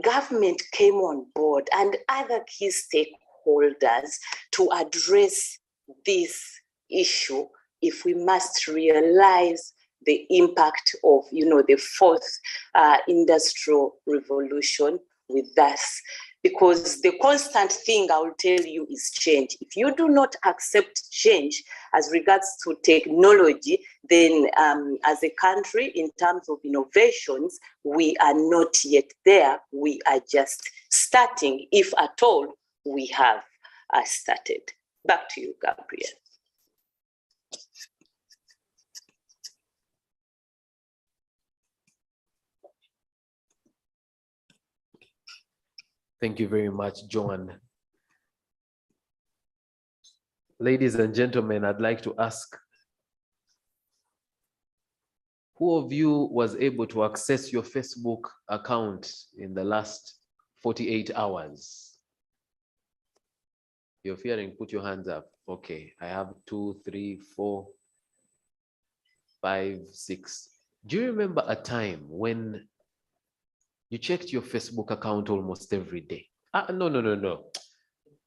government came on board and other key stakeholders to address this issue, if we must realize the impact of, the fourth industrial revolution with us. Because the constant thing I will tell you is change. If you do not accept change as regards to technology, then as a country, in terms of innovations, we are not yet there. We are just starting, if at all we have started. Back to you, Gabriel.
Thank you very much, Joan. Ladies and gentlemen, I'd like to ask, who of you was able to access your Facebook account in the last 48 hours? You're fearing, put your hands up. Okay, I have 2, 3, 4, 5, 6. Do you remember a time when you checked your Facebook account almost every day? No.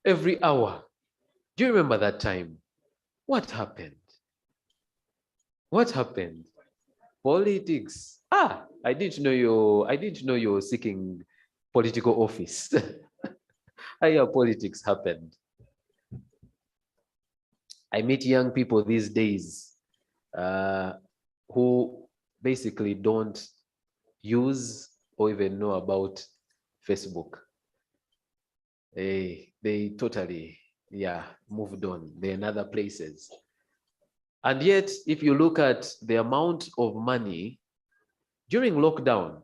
Every hour. Do you remember that time? What happened? What happened? Politics. I didn't know you were seeking political office. How politics happened? I meet young people these days who basically don't use or even know about Facebook. They totally, moved on. They're in other places. And yet, if you look at the amount of money during lockdown,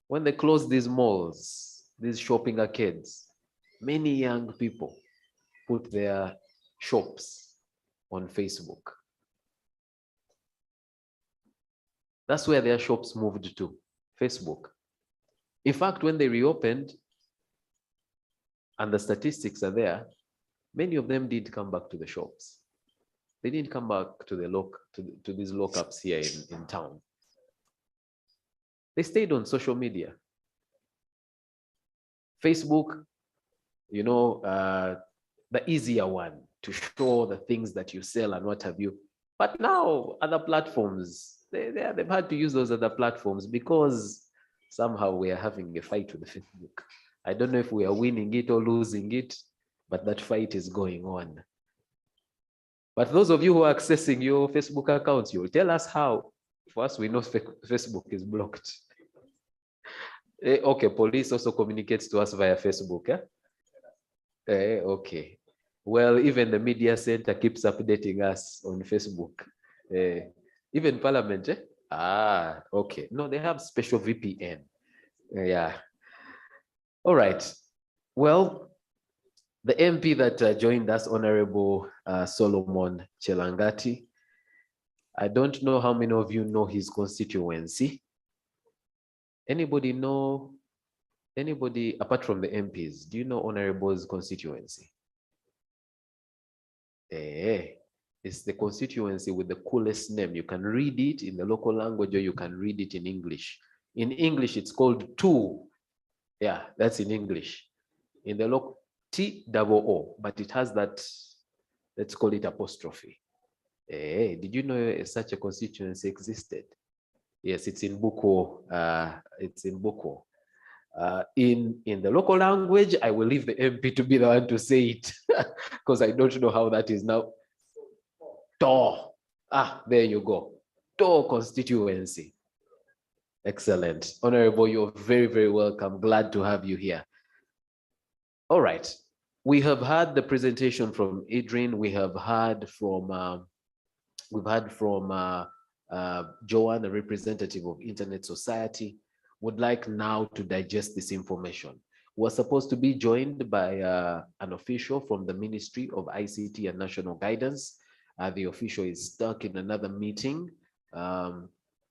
when they closed these malls, these shopping arcades, many young people put their shops on Facebook. That's where their shops moved to, Facebook. In fact, when they reopened, and the statistics are there, many of them did come back to the shops. They didn't come back to the these lockups here in town. They stayed on social media. Facebook, the easier one to show the things that you sell and what have you. But now other platforms, they've had to use those other platforms because somehow we are having a fight with Facebook. I don't know if we are winning it or losing it, but that fight is going on. But those of you who are accessing your Facebook accounts, you will tell us how. For us, we know Facebook is blocked. Okay, police also communicates to us via Facebook. Okay. Well, even the media center keeps updating us on Facebook. Even Parliament, Ah, okay. No, they have special VPN. Yeah. All right. Well, the MP that joined us, Honorable Solomon Chelangati, I don't know how many of you know his constituency. Anybody know, anybody apart from the MPs, do you know Honorable's constituency? It's the constituency with the coolest name. You can read it in the local language or you can read it in English. In English, it's called two. Yeah, that's in English. In the local, T-O-O, but it has that, let's call it apostrophe. Did you know such a constituency existed? Yes, it's in Buko. It's in Buko. In the local language, I will leave the MP to be the one to say it because I don't know how that is now. To. There you go. To constituency. Excellent. Honorable, you're very, very welcome. Glad to have you here. All right. We have had the presentation from Adrian. We have heard from Joanne, a representative of Internet Society. Would like now to digest this information. We're supposed to be joined by an official from the Ministry of ICT and National Guidance. The official is stuck in another meeting.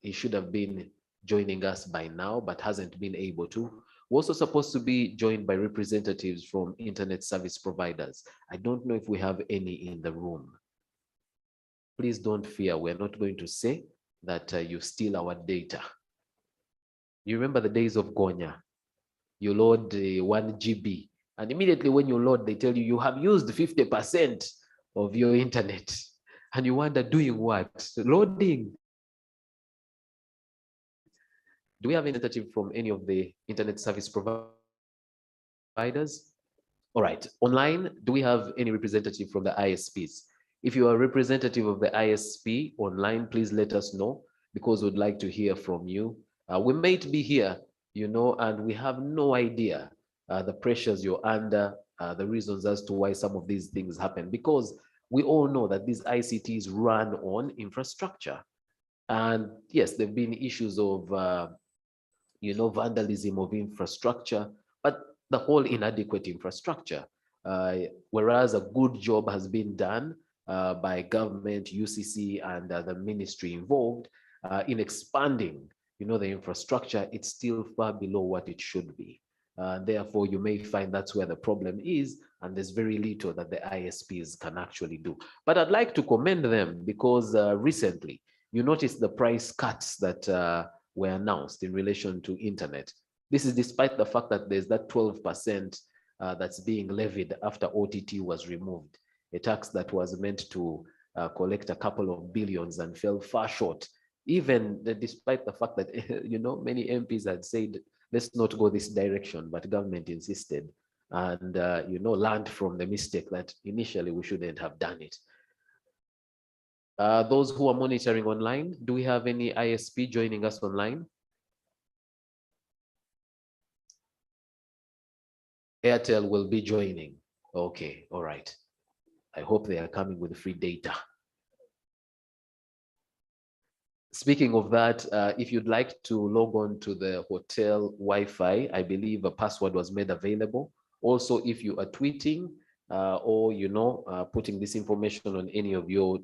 He should have been joining us by now, but hasn't been able to. We're also supposed to be joined by representatives from internet service providers. I don't know if we have any in the room. Please don't fear. We're not going to say that you steal our data. You remember the days of Gonya? You load 1 GB, and immediately when you load, they tell you you have used 50% of your internet. And you wonder, doing what? Loading. Do we have any representative from any of the internet service providers? All right, online, do we have any representative from the ISPs? If you are a representative of the ISP online, please let us know because we'd like to hear from you. We might be here, you know, and we have no idea the pressures you're under, the reasons as to why some of these things happen, because we all know that these ICTs run on infrastructure. And yes, there've been issues of, you know, vandalism of infrastructure, but the whole inadequate infrastructure. Whereas a good job has been done by government, UCC, and the ministry involved in expanding, you know, the infrastructure, it's still far below what it should be. Therefore, you may find that's where the problem is, and there's very little that the ISPs can actually do. But I'd like to commend them because recently, you notice the price cuts that were announced in relation to internet. This is despite the fact that there's that 12% that's being levied after OTT was removed, a tax that was meant to collect a couple of billions and fell far short, even despite the fact that, you know, many MPs had said, let's not go this direction, but government insisted and, you know, learned from the mistake that initially we shouldn't have done it. Those who are monitoring online, do we have any ISP joining us online? Airtel will be joining. Okay, all right. I hope they are coming with free data. Speaking of that, if you'd like to log on to the hotel Wi-Fi, I believe a password was made available. Also, if you are tweeting or, you know, putting this information on any of your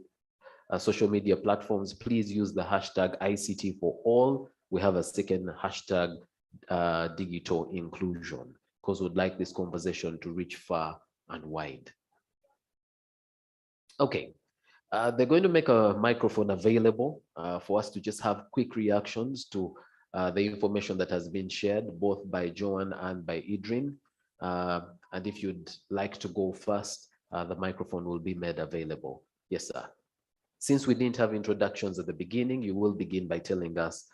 social media platforms, please use the hashtag ICT for all. We have a second hashtag digital inclusion because we'd like this conversation to reach far and wide. Okay. They're going to make a microphone available for us to just have quick reactions to the information that has been shared both by Joanne and by Adrian. And if you'd like to go first, the microphone will be made available. Yes, sir. Since we didn't have introductions at the beginning, you will begin by telling us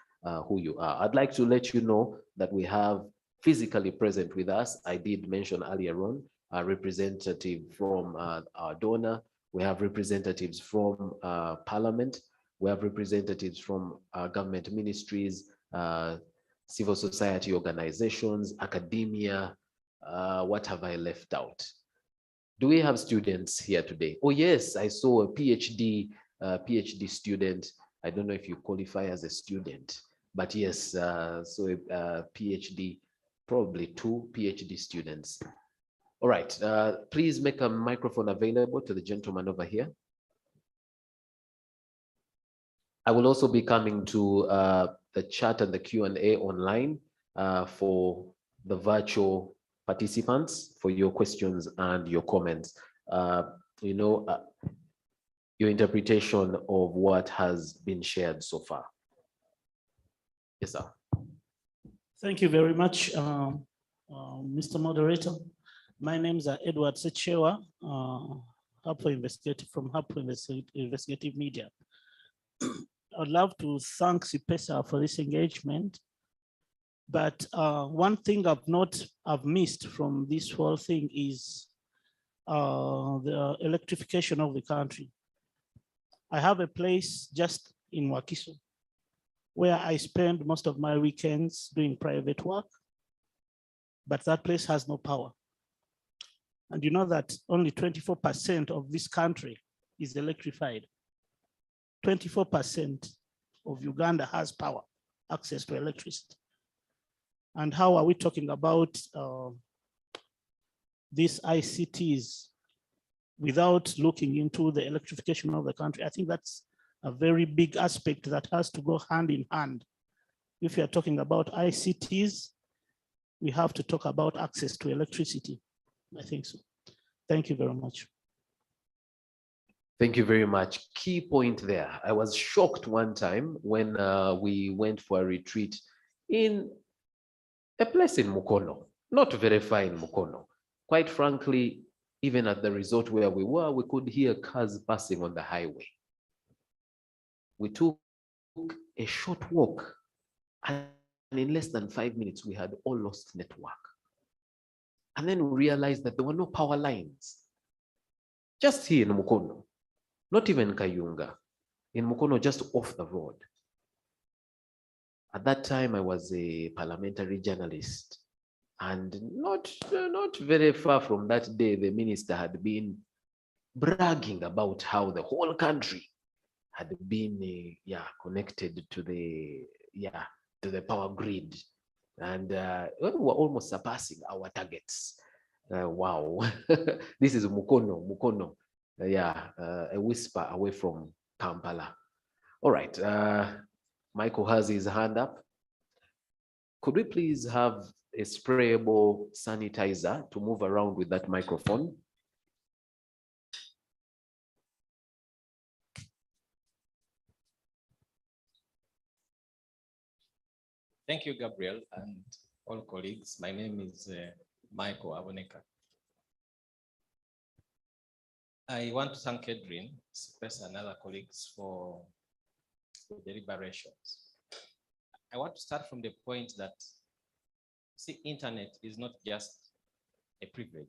who you are. I'd like to let you know that we have physically present with us, I did mention earlier on, a representative from our donor. We have representatives from Parliament. We have representatives from government ministries, civil society organizations, academia. What have I left out? Do we have students here today? Oh yes, I saw a PhD student. I don't know if you qualify as a student, but yes, so a PhD, probably 2 PhD students. All right, please make a microphone available to the gentleman over here. I will also be coming to the chat and the Q&A online for the virtual participants for your questions and your comments. Your interpretation of what has been shared so far. Yes, sir.
Thank you very much, Mr. Moderator. My name is Edward Sechewa, from Hapo Investigative Media. I'd love to thank CIPESA for this engagement, but one thing I've missed from this whole thing is the electrification of the country. I have a place just in Wakiso where I spend most of my weekends doing private work, but that place has no power. And you know that only 24% of this country is electrified. 24% of Uganda has power, access to electricity. And how are we talking about these ICTs without looking into the electrification of the country? I think that's a very big aspect that has to go hand in hand. If we are talking about ICTs, we have to talk about access to electricity. I think so. Thank you very much.
Thank you very much. Key point there. I was shocked one time when we went for a retreat in a place in Mukono, not very far in Mukono. Quite frankly, even at the resort where we were, we could hear cars passing on the highway. We took a short walk, and in less than 5 minutes, we had all lost network. And then we realized that there were no power lines. Just here in Mukono, not even Kayunga, in Mukono, just off the road. At that time, I was a parliamentary journalist, and not very far from that day, the minister had been bragging about how the whole country had been connected to the power grid, and we were almost surpassing our targets. Wow, this is Mukono, a whisper away from Kampala. All right, Michael has his hand up. Could we please have a sprayable sanitizer to move around with that microphone?
Thank you, Gabriel, and all colleagues. My name is Michael Aboneka. I want to thank Edwin, CIPESA, and other colleagues for the deliberations. I want to start from the point that, see, internet is not just a privilege,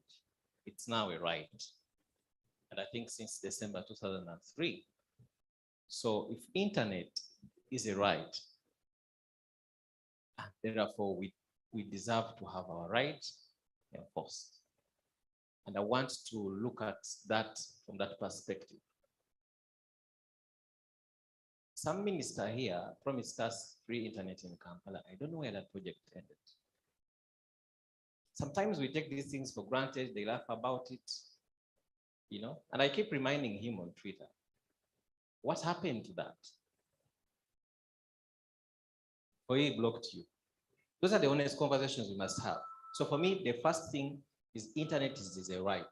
it's now a right. And I think since December 2003. So if internet is a right, therefore we deserve to have our rights enforced. And I want to look at that from that perspective. Some minister here promised us free internet in Kampala. I don't know where that project ended. Sometimes we take these things for granted, they laugh about it, and I keep reminding him on Twitter, what happened to that? Or he blocked you. Those are the honest conversations we must have. So for me, the first thing is internet is a right.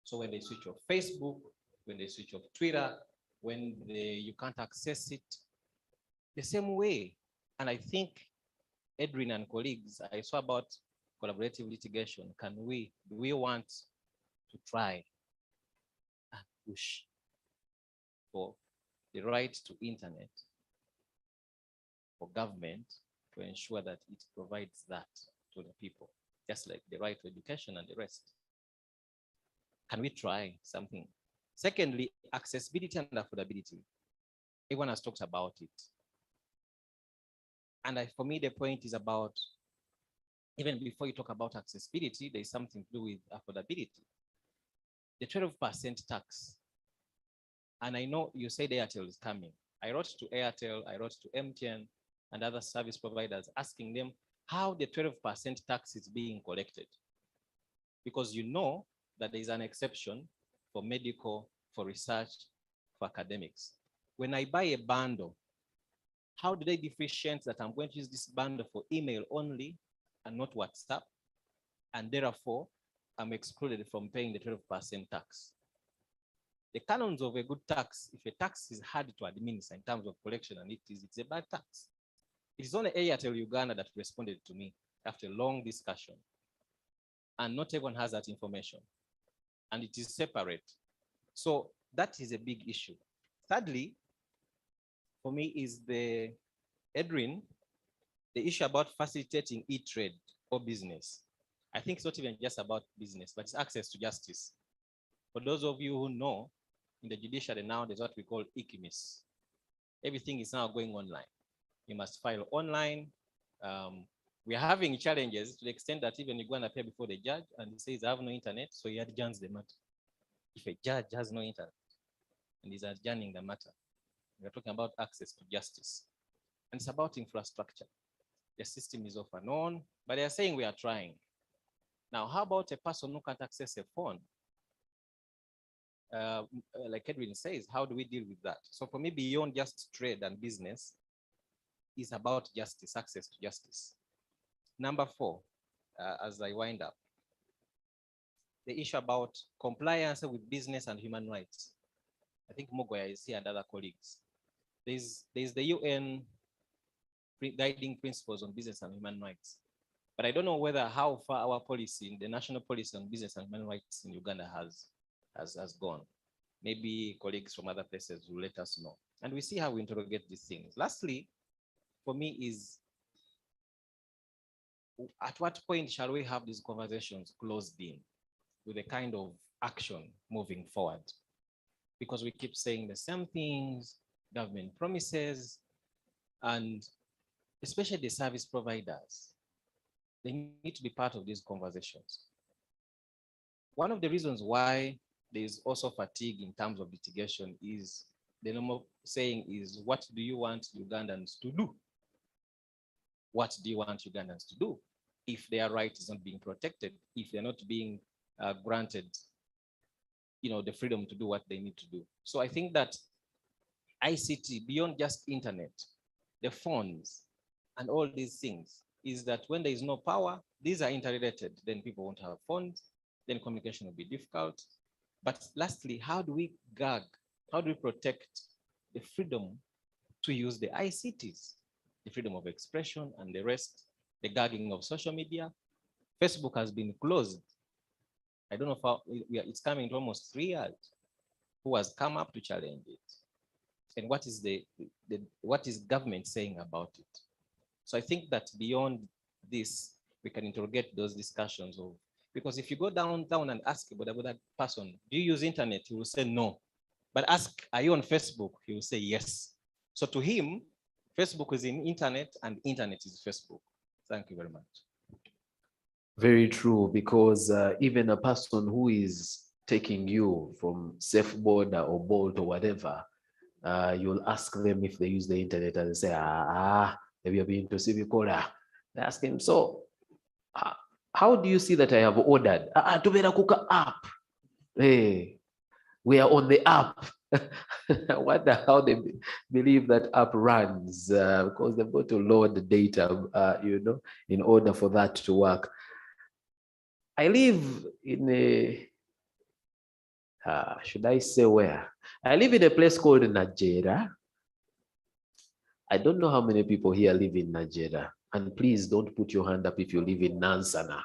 So when they switch off Facebook, when they switch off Twitter, when you can't access it, the same way. And I think Edwin and colleagues, I saw about collaborative litigation. Do we want to try and push for the right to internet for government to ensure that it provides that to the people, just like the right to education and the rest? Can we try something? Secondly, accessibility and affordability. Everyone has talked about it. And for me, the point is about, even before you talk about accessibility, there's something to do with affordability. The 12% tax. And I know you said Airtel is coming. I wrote to Airtel, I wrote to MTN and other service providers asking them how the 12% tax is being collected. Because you know that there is an exception for medical, for research, for academics. When I buy a bundle, how do they differentiate that I'm going to use this bundle for email only and not WhatsApp? And therefore, I'm excluded from paying the 12% tax. The canons of a good tax, if a tax is hard to administer in terms of collection and it's a bad tax. It is only Airtel Uganda that responded to me after a long discussion. And not everyone has that information. And it is separate. So that is a big issue. Thirdly, for me is Edwin, the issue about facilitating e-trade or business. I think it's not even just about business, but it's access to justice. For those of you who know, in the judiciary now, there's what we call Icts. Everything is now going online. You must file online. We are having challenges to the extent that even you go and appear before the judge and he says, I have no internet, so he adjourns the matter. If a judge has no internet and he's adjourning the matter, we're talking about access to justice. And it's about infrastructure. The system is off and on, but they are saying we are trying. Now, how about a person who can't access a phone? Like Edwin says, how do we deal with that? So for me, beyond just trade and business, is about justice, access to justice. Number 4, as I wind up, the issue about compliance with business and human rights. I think Mogoya is here and other colleagues. There's the UN guiding principles on business and human rights. But I don't know how far our policy, the national policy on business and human rights in Uganda has gone. Maybe colleagues from other places will let us know. And we see how we interrogate these things. Lastly, for me is, at what point shall we have these conversations closed in with a kind of action moving forward? Because we keep saying the same things, government promises, and especially the service providers, they need to be part of these conversations. One of the reasons why there is also fatigue in terms of litigation is the normal saying is, what do you want Ugandans to do? What do you want Ugandans to do if their right is not being protected, if they're not being granted, the freedom to do what they need to do? So I think that ICT, beyond just internet, the phones and all these things, is that when there is no power, these are interrelated, then people won't have phones, then communication will be difficult. But lastly, how do we protect the freedom to use the ICTs, the freedom of expression and the rest, the gagging of social media? Facebook has been closed. I don't know if it's coming to almost 3 years. Who has come up to challenge it? And what is government saying about it? So I think that beyond this, we can interrogate those discussions of, because if you go downtown and ask about that person, do you use internet? He will say no. But ask, are you on Facebook? He will say yes. So to him, Facebook is in internet and internet is Facebook. Thank you very much.
Very true, because even a person who is taking you from Safe Border or Bolt or whatever, you'll ask them if they use the internet and they say, maybe you're being to civic order. They ask him, so how do you see that I have ordered? To be a app. Hey, we are on the app. I wonder how they believe that app runs, because they've got to load the data, in order for that to work. I live in a, should I say where? I live in a place called Nigeria. I don't know how many people here live in Nigeria. And please don't put your hand up if you live in Nansana.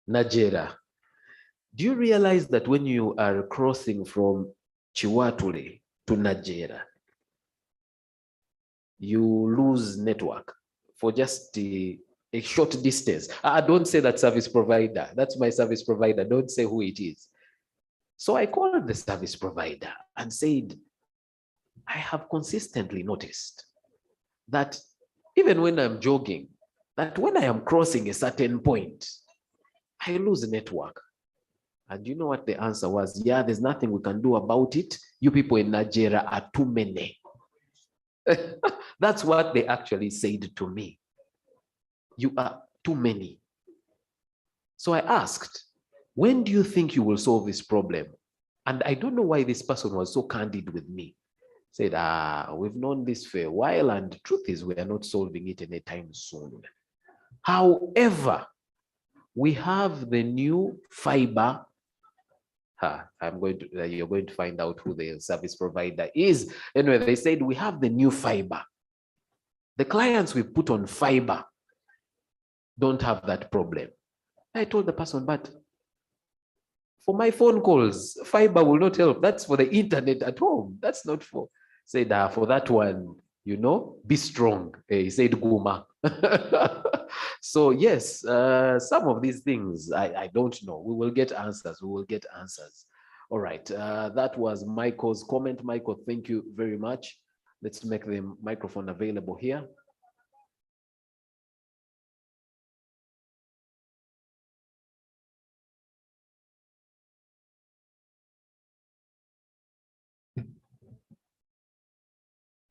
Nigeria. Do you realize that when you are crossing from Chiwatule to Nigeria, you lose network for just a short distance? Don't say that service provider. That's my service provider. Don't say who it is. So I called the service provider and said, I have consistently noticed that even when I'm jogging, that when I am crossing a certain point, I lose network. And you know what the answer was? Yeah, there's nothing we can do about it. You people in Nigeria are too many. That's what they actually said to me. You are too many. So I asked, when do you think you will solve this problem? And I don't know why this person was so candid with me. Said, we've known this for a while, and the truth is we are not solving it anytime soon. However, we have the new fiber. You're going to find out who the service provider is. Anyway, they said we have the new fiber. The clients we put on fiber don't have that problem. I told the person, but for my phone calls, fiber will not help. That's for the internet at home. That's not for, said, for that one, be strong. He said, Guma. So yes, some of these things, I don't know. We will get answers. We will get answers. All right. That was Michael's comment. Michael, thank you very much. Let's make the microphone available here.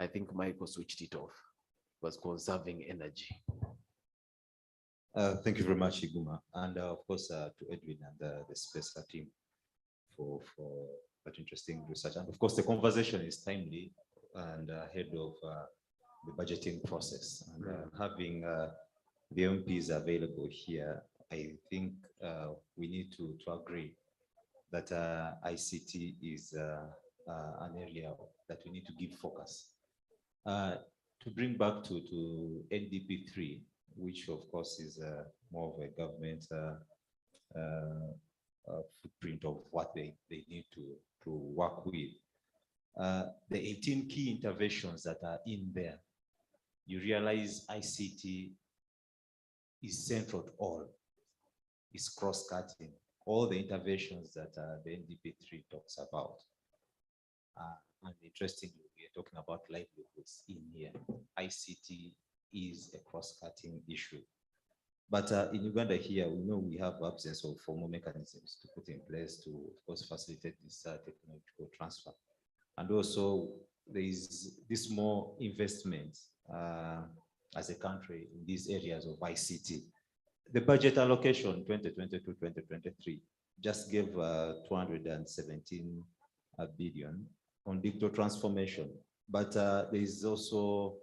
I think Michael switched it off. It was conserving energy.
Thank you very much, Iguma. And of course, to Edwin and the SPESA team for that interesting research. And of course, the conversation is timely and ahead of the budgeting process. And having the MPs available here, I think we need to agree that ICT is an area that we need to give focus. To bring back to NDP3, which of course is more of a government footprint of what they need to work with. The 18 key interventions that are in there, you realize ICT is central to all. It's cross-cutting. All the interventions that the NDP3 talks about. And interestingly, we are talking about livelihoods in here. ICT is a cross-cutting issue. But in Uganda here, we know we have absence of formal mechanisms to put in place to, of course, facilitate this technological transfer. And also, there is this more investment as a country in these areas of ICT. The budget allocation 2022-2023 just gave 217 billion on digital transformation, but there is also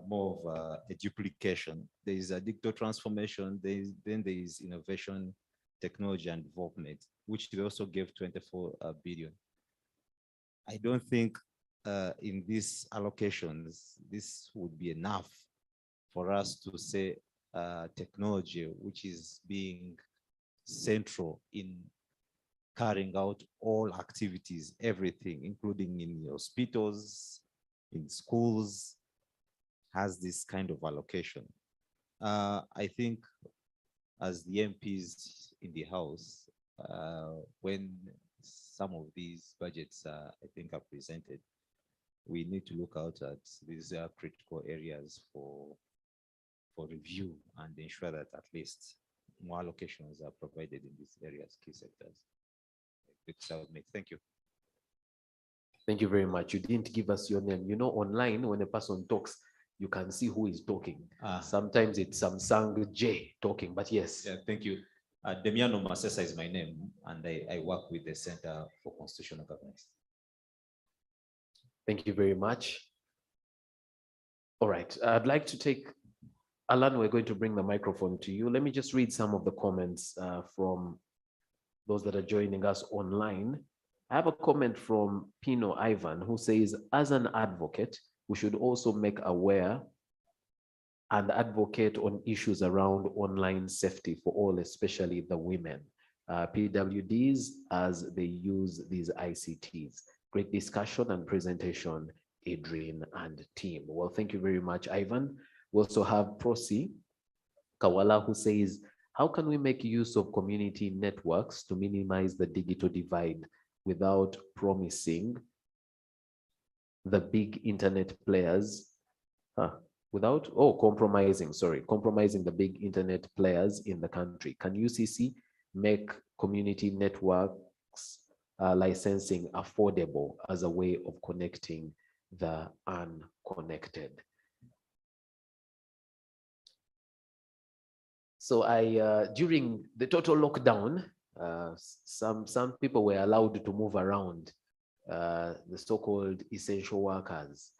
more of a duplication. There is a digital transformation, then there is innovation, technology and development, which they also gave 24 billion. I don't think in these allocations, this would be enough for us to say technology, which is being central in carrying out all activities, everything, including in hospitals, in schools, has this kind of allocation. I think as the MPs in the House, when some of these budgets, I think, are presented, we need to look out at these critical areas for review and ensure that at least more allocations are provided in these areas, key sectors. Thank you.
Thank you very much. You didn't give us your name. You know, online, when a person talks, you can see who is talking. Sometimes it's Samsung J talking, but yes.
Yeah, thank you. Demiano Masesa is my name, and I work with the Center for Constitutional Governance.
Thank you very much. All right, I'd like to take, Alan, we're going to bring the microphone to you. Let me just read some of the comments from those that are joining us online. I have a comment from Pino Ivan, who says, as an advocate, we should also make aware and advocate on issues around online safety for all, especially the women, PWDs, as they use these ICTs. Great discussion and presentation, Adrian and team. Well, thank you very much, Ivan. We also have Prosi Kawala, who says, how can we make use of community networks to minimize the digital divide without promising the big internet players, compromising the big internet players in the country? Can UCC make community networks licensing affordable as a way of connecting the unconnected. So during the total lockdown, some people were allowed to move around, the so-called essential workers.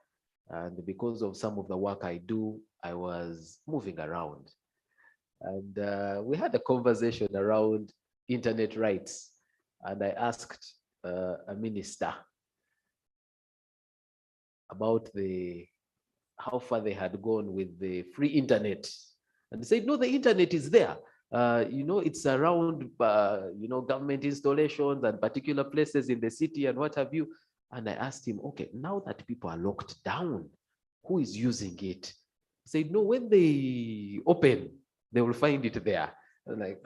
And because of some of the work I do, I was moving around. And we had a conversation around internet rights. And I asked a minister about how far they had gone with the free internet. And they said, no, the internet is there. It's around, government installations and particular places in the city and what have you. And I asked him, okay, now that people are locked down, who is using it? He said, no, when they open, they will find it there. I'm like,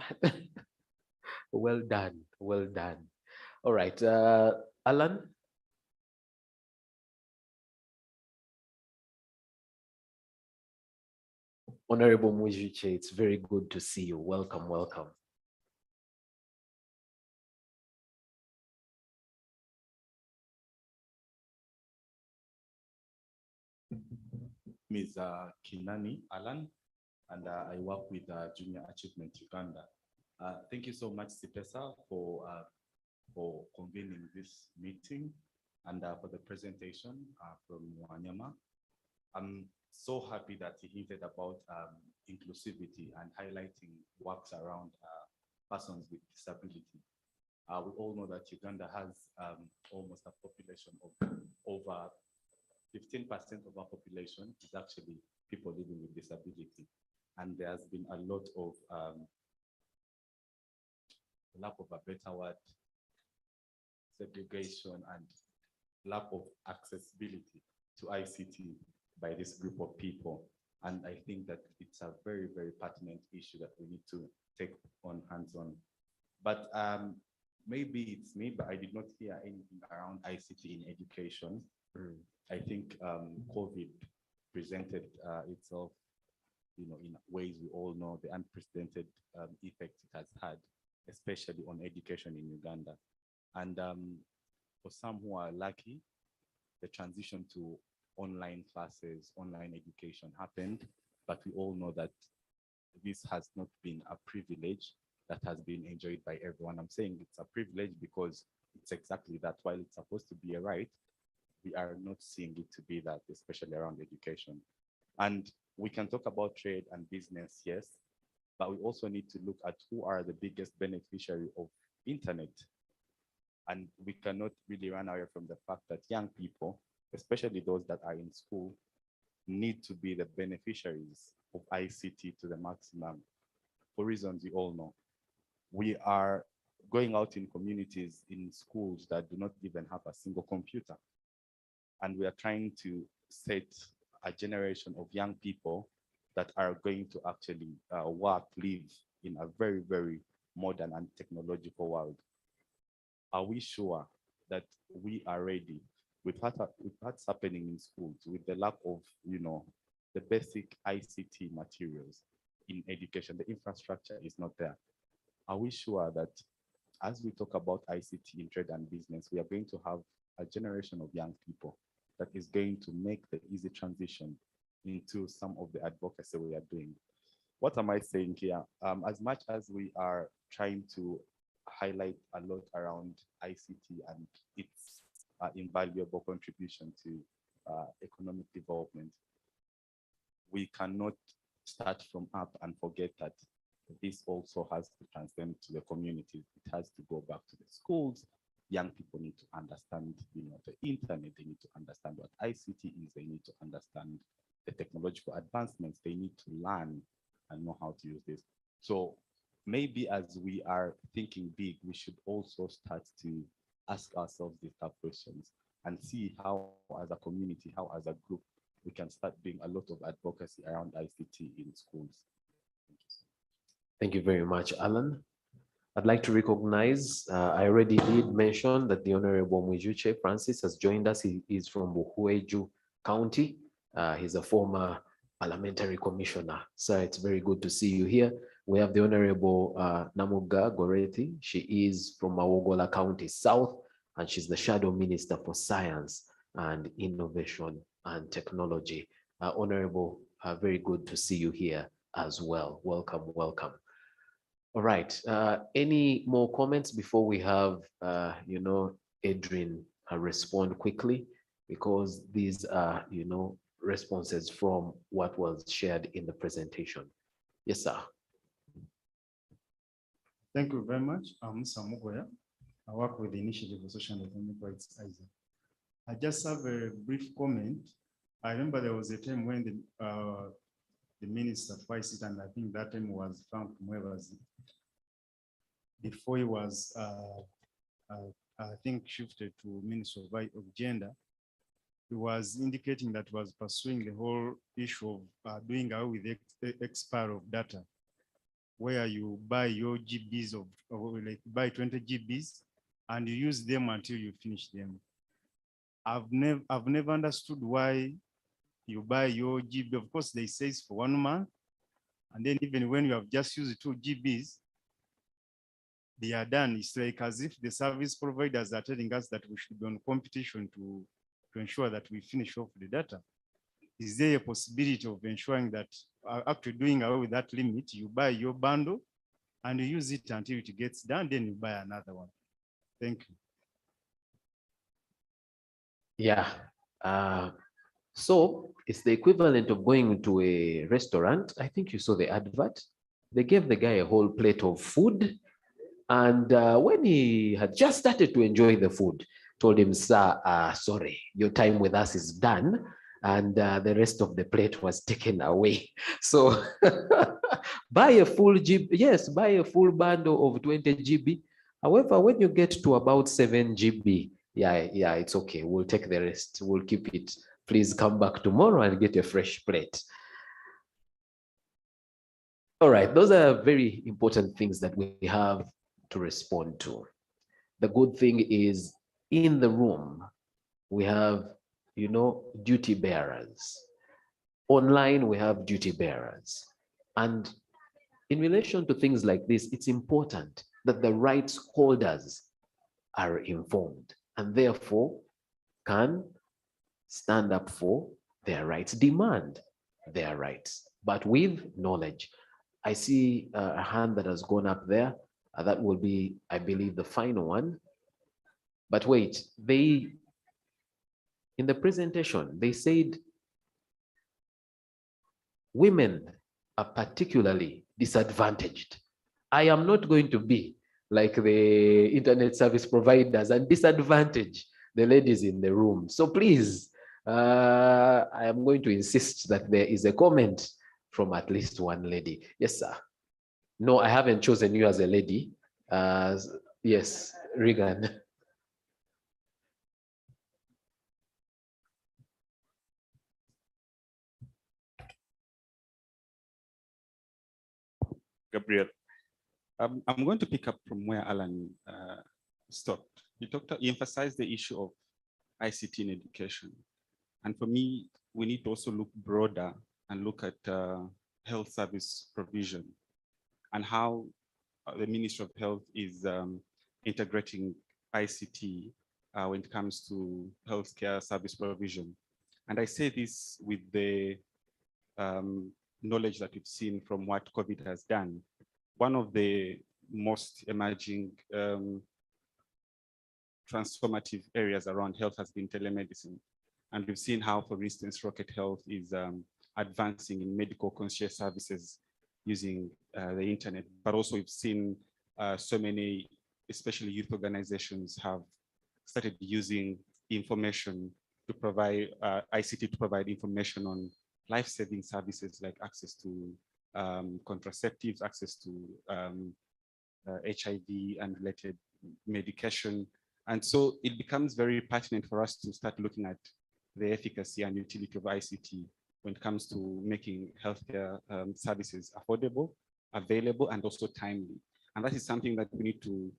well done, well done. All right, Alan. Honorable Mujiche, it's very good to see you. Welcome, welcome.
Ms. Kinani Alan, and I work with Junior Achievement Uganda. Thank you so much, Sipesa, for convening this meeting and for the presentation from Wanyama. I'm so happy that he hinted about inclusivity and highlighting works around persons with disability. We all know that Uganda has almost a population of over 15% of our population is actually people living with disability. And there has been a lot of, lack of a better word, segregation and lack of accessibility to ICT by this group of people. And I think that it's a very, very pertinent issue that we need to take on hands-on. But maybe it's me, but I did not hear anything around ICT in education. I think COVID presented itself, in ways we all know, the unprecedented effect it has had, especially on education in Uganda. And for some who are lucky, the transition to online classes, online education happened, but we all know that this has not been a privilege that has been enjoyed by everyone. I'm saying it's a privilege because it's exactly that. While it's supposed to be a right, we are not seeing it to be that, especially around education. And we can talk about trade and business, yes, but we also need to look at who are the biggest beneficiary of internet. And we cannot really run away from the fact that young people, especially those that are in school, need to be the beneficiaries of ICT to the maximum, for reasons you all know. We are going out in communities, in schools that do not even have a single computer. And we are trying to set a generation of young people that are going to actually live in a very, very modern and technological world. Are we sure that we are ready with what's happening in schools, with the lack of, the basic ICT materials in education? The infrastructure is not there. Are we sure that as we talk about ICT in trade and business, we are going to have a generation of young people that is going to make the easy transition into some of the advocacy we are doing? What am I saying here? As much as we are trying to highlight a lot around ICT and its invaluable contribution to economic development, we cannot start from up and forget that this also has to transcend to the communities. It has to go back to the schools. Young people need to understand, the internet. They need to understand what ICT is. They need to understand the technological advancements. They need to learn and know how to use this. So maybe as we are thinking big, we should also start to ask ourselves these tough questions and see how, as a community, how as a group, we can start doing a lot of advocacy around ICT in schools.
Thank you very much, Alan. I'd like to recognize, I already did mention that the Honorable Mwijuche Francis has joined us. He is from Buhueju County. He's a former parliamentary commissioner. Sir, it's very good to see you here. We have the Honorable Namuga Gorethi. She is from Mawogola County South. and she's the Shadow Minister for Science and Innovation and Technology. Honorable, very good to see you here as well. Welcome, welcome. All right, any more comments before we have, Adrian respond quickly, because these are, responses from what was shared in the presentation. Yes, sir.
Thank you very much. I'm Musa Mugoya. I work with the Initiative for Social and Economic Rights, ICT. I just have a brief comment. I remember there was a time when the Minister for ICT, and I think that time was Frank Mwebazi, before he was, I think, shifted to Minister of Gender. He was indicating that he was pursuing the whole issue of doing away with the expire of data, where you buy your GBs like buy 20 GBs and you use them until you finish them. I've never understood why you buy your GB. Of course, they say it's for 1 month, and then even when you have just used 2 GBs, they are done. It's like as if the service providers are telling us that we should be on competition to ensure that we finish off the data. Is there a possibility of ensuring that after doing away with that limit, you buy your bundle and you use it until it gets done, then you buy another one? Thank you.
Yeah. So it's the equivalent of going to a restaurant. I think you saw the advert. They gave the guy a whole plate of food. And when he had just started to enjoy the food, told him, sir, sorry, your time with us is done. And the rest of the plate was taken away. So buy a full GB, yes, buy a full bundle of 20 GB. However, when you get to about 7 GB, yeah, it's okay. We'll take the rest. We'll keep it. Please come back tomorrow and get a fresh plate. All right, those are very important things that we have to respond to. The good thing is in the room, we have, duty bearers. Online, we have duty bearers. And in relation to things like this, it's important that the rights holders are informed and therefore can stand up for their rights, demand their rights, but with knowledge. I see a hand that has gone up there. That will be, I believe, the final one. But wait, in the presentation, they said women are particularly disadvantaged. I am not going to be like the internet service providers and disadvantage the ladies in the room. So please, I am going to insist that there is a comment from at least one lady. Yes, sir. No, I haven't chosen you as a lady. Yes, Regan.
Gabriel, I'm going to pick up from where Alan stopped. He emphasized the issue of ICT in education. And for me, we need to also look broader and look at health service provision and how the Ministry of Health is integrating ICT when it comes to healthcare service provision. And I say this with the knowledge that we've seen from what COVID has done. One of the most emerging transformative areas around health has been telemedicine. And we've seen how, for instance, Rocket Health is advancing in medical concierge services using the internet, but also we've seen so many, especially youth organizations, have started using information to provide ICT to provide information on life-saving services like access to contraceptives, access to HIV and related medication. And so it becomes very pertinent for us to start looking at the efficacy and utility of ICT when it comes to making healthcare services affordable, available, and also timely. And that is something that we need to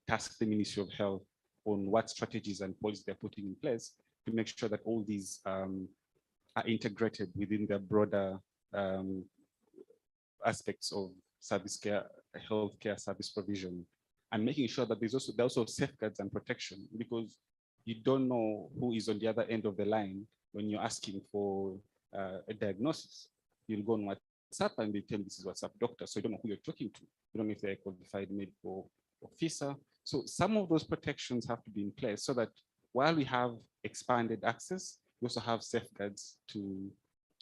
task the Ministry of Health on what strategies and policies they're putting in place to make sure that all these are integrated within the broader aspects of service care, healthcare service provision
and making sure that there are also safeguards and protection, because you don't know who is on the other end of the line when you're asking for a diagnosis. You'll go on WhatsApp and they tell you this is WhatsApp doctor, so you don't know who you're talking to. You don't know if they're a qualified medical officer. So some of those protections have to be in place so that while we have expanded access, we also have safeguards to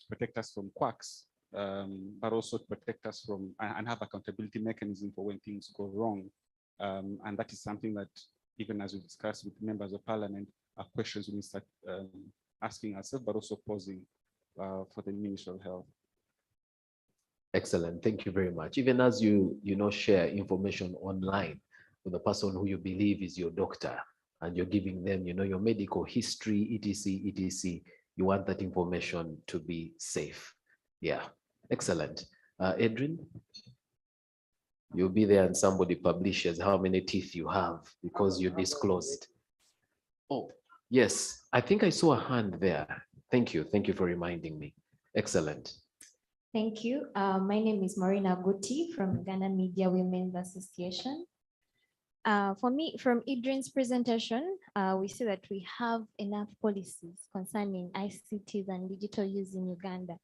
protect us from quacks, but also to protect us from and have accountability mechanism for when things go wrong. And that is something that, even as we discuss with members of parliament, are questions we need to start asking ourselves, but also posing for the Ministry of Health.
Excellent. Thank you very much. Even as you share information online with the person who you believe is your doctor, and you're giving them, your medical history, etc., you want that information to be safe. Yeah, excellent. Adrian, you'll be there and somebody publishes how many teeth you have because you disclosed. Oh, yes, I think I saw a hand there. Thank you. Thank you for reminding me. Excellent.
Thank you. My name is Marina Guti from Uganda Media Women's Association. For me, from Adrian's presentation, we see that we have enough policies concerning ICTs and digital use in Uganda.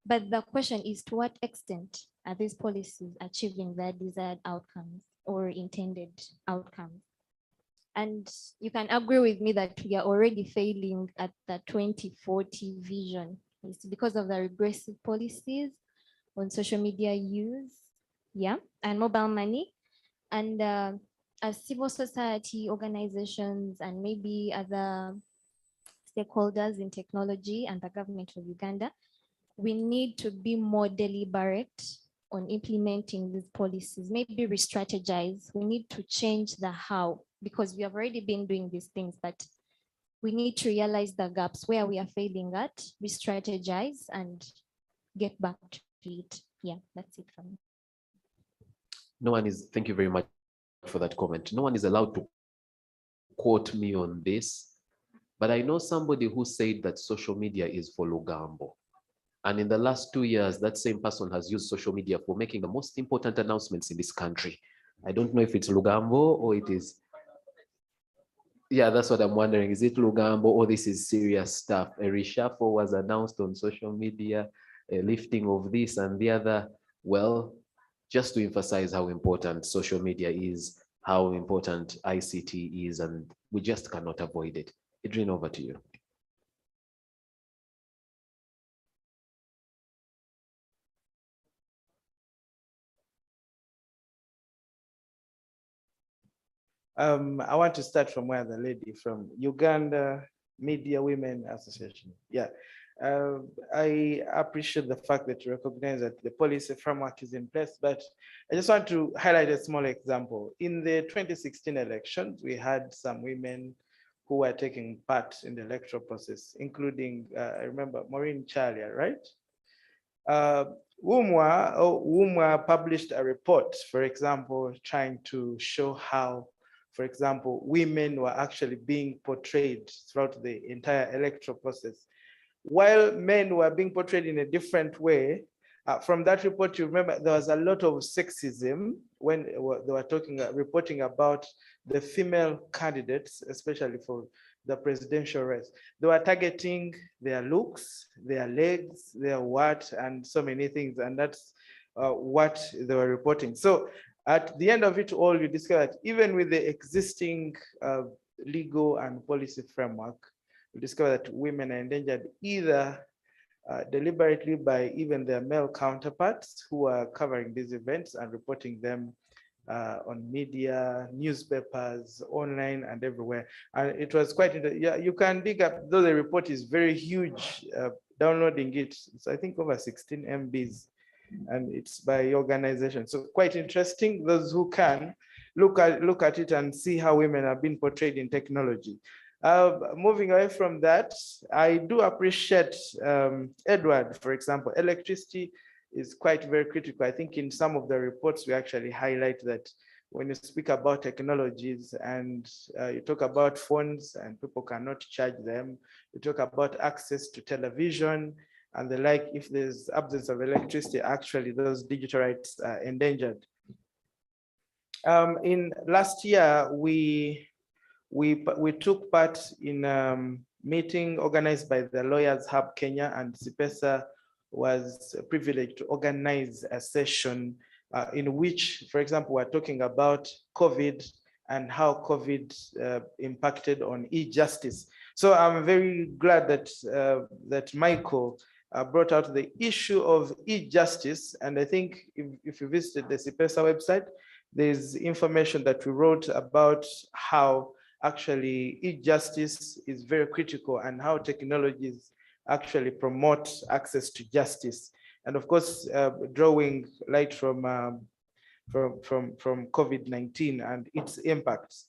But the question is, to what extent are these policies achieving their desired outcomes or intended outcomes? And you can agree with me that we are already failing at the 2040 vision. It's because of the regressive policies on social media use, and mobile money. And as civil society organizations and maybe other stakeholders in technology and the government of Uganda, we need to be more deliberate on implementing these policies, maybe re-strategize. We need to change the how, because we have already been doing these things, but we need to realize the gaps where we are failing at, re-strategize and get back to it. Yeah, that's it from me.
Thank you very much for that comment. No one is allowed to quote me on this, but I know somebody who said that social media is for Lugambo. And in the last 2 years, that same person has used social media for making the most important announcements in this country. I don't know if it's Lugambo or it is. Yeah, that's what I'm wondering. Is it Lugambo or this is serious stuff? A reshuffle was announced on social media, a lifting of this and the other. Well, just to emphasize how important social media is, how important ICT is, and we just cannot avoid it. Adrian, over to you.
I want to start from where the lady from Uganda Media Women Association. Yeah, I appreciate the fact that you recognize that the policy framework is in place, but I just want to highlight a small example. In the 2016 elections, we had some women who were taking part in the electoral process, including, I remember Maureen Chalia, right? WUMWA published a report, for example, trying to show how, for example, women were actually being portrayed throughout the entire electoral process, while men were being portrayed in a different way. From that report, you remember there was a lot of sexism when they were reporting about the female candidates, especially for the presidential race. They were targeting their looks, their legs, their what, and so many things, and that's what they were reporting. So at the end of it all, you discover that even with the existing legal and policy framework, we discover that women are endangered either deliberately by even their male counterparts who are covering these events and reporting them on media, newspapers, online, and everywhere. And it was quite interesting. Yeah, you can dig up, though the report is very huge, downloading it, it's I think over 16 MBs, and it's by organization. So quite interesting. Those who can look at it and see how women are being portrayed in technology. Moving away from that, I do appreciate Edward, for example. Electricity is quite very critical. I think in some of the reports, we actually highlight that when you speak about technologies and you talk about phones and people cannot charge them, you talk about access to television and the like. If there's absence of electricity, actually those digital rights are endangered. In last year, we took part in meeting organized by the Lawyers Hub Kenya, and CIPESA was privileged to organize a session in which, for example, we're talking about COVID and how COVID impacted on e-justice. So I'm very glad that that Michael brought out the issue of e-justice. And I think if you visited the CIPESA website, there's information that we wrote about how actually e-justice is very critical and how technologies actually promote access to justice. And of course, drawing light from COVID-19 and its impacts.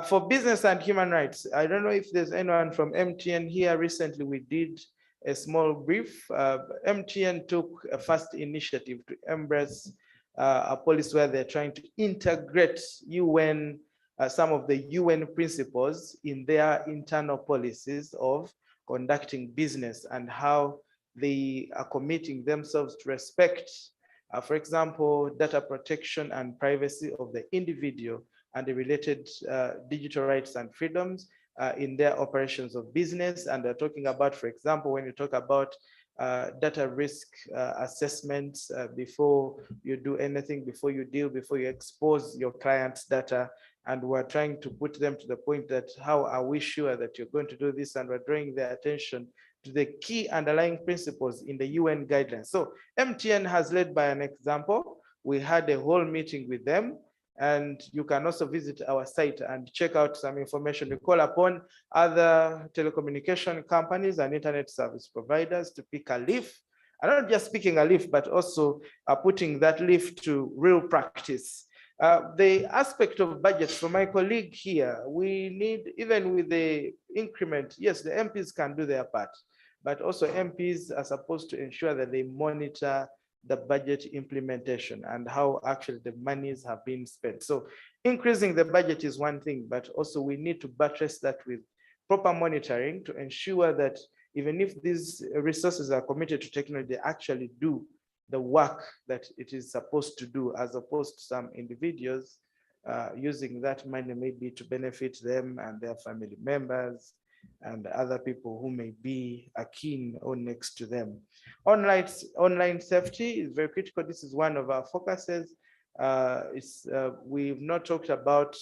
For business and human rights, I don't know if there's anyone from MTN here. Recently, we did a small brief. MTN took a first initiative to embrace a policy where they're trying to integrate UN, some of the UN principles in their internal policies of conducting business and how they are committing themselves to respect, for example, data protection and privacy of the individual and the related digital rights and freedoms in their operations of business. And they're talking about, for example, when you talk about data risk assessments before you do anything, before you deal, before you expose your client's data. And we're trying to put them to the point that how are we sure that you're going to do this? And we're drawing their attention to the key underlying principles in the UN guidelines. So MTN has led by an example. We had a whole meeting with them, and you can also visit our site and check out some information. We call upon other telecommunication companies and internet service providers to pick a leaf, and not just picking a leaf, but also putting that leaf to real practice. The aspect of budgets for my colleague here, we need, even with the increment, yes, the MPs can do their part, but also MPs are supposed to ensure that they monitor the budget implementation and how actually the monies have been spent. So increasing the budget is one thing, but also we need to buttress that with proper monitoring to ensure that even if these resources are committed to technology, they actually do the work that it is supposed to do, as opposed to some individuals using that money maybe to benefit them and their family members and other people who may be akin or next to them. Online safety is very critical. This is one of our focuses. We've not talked about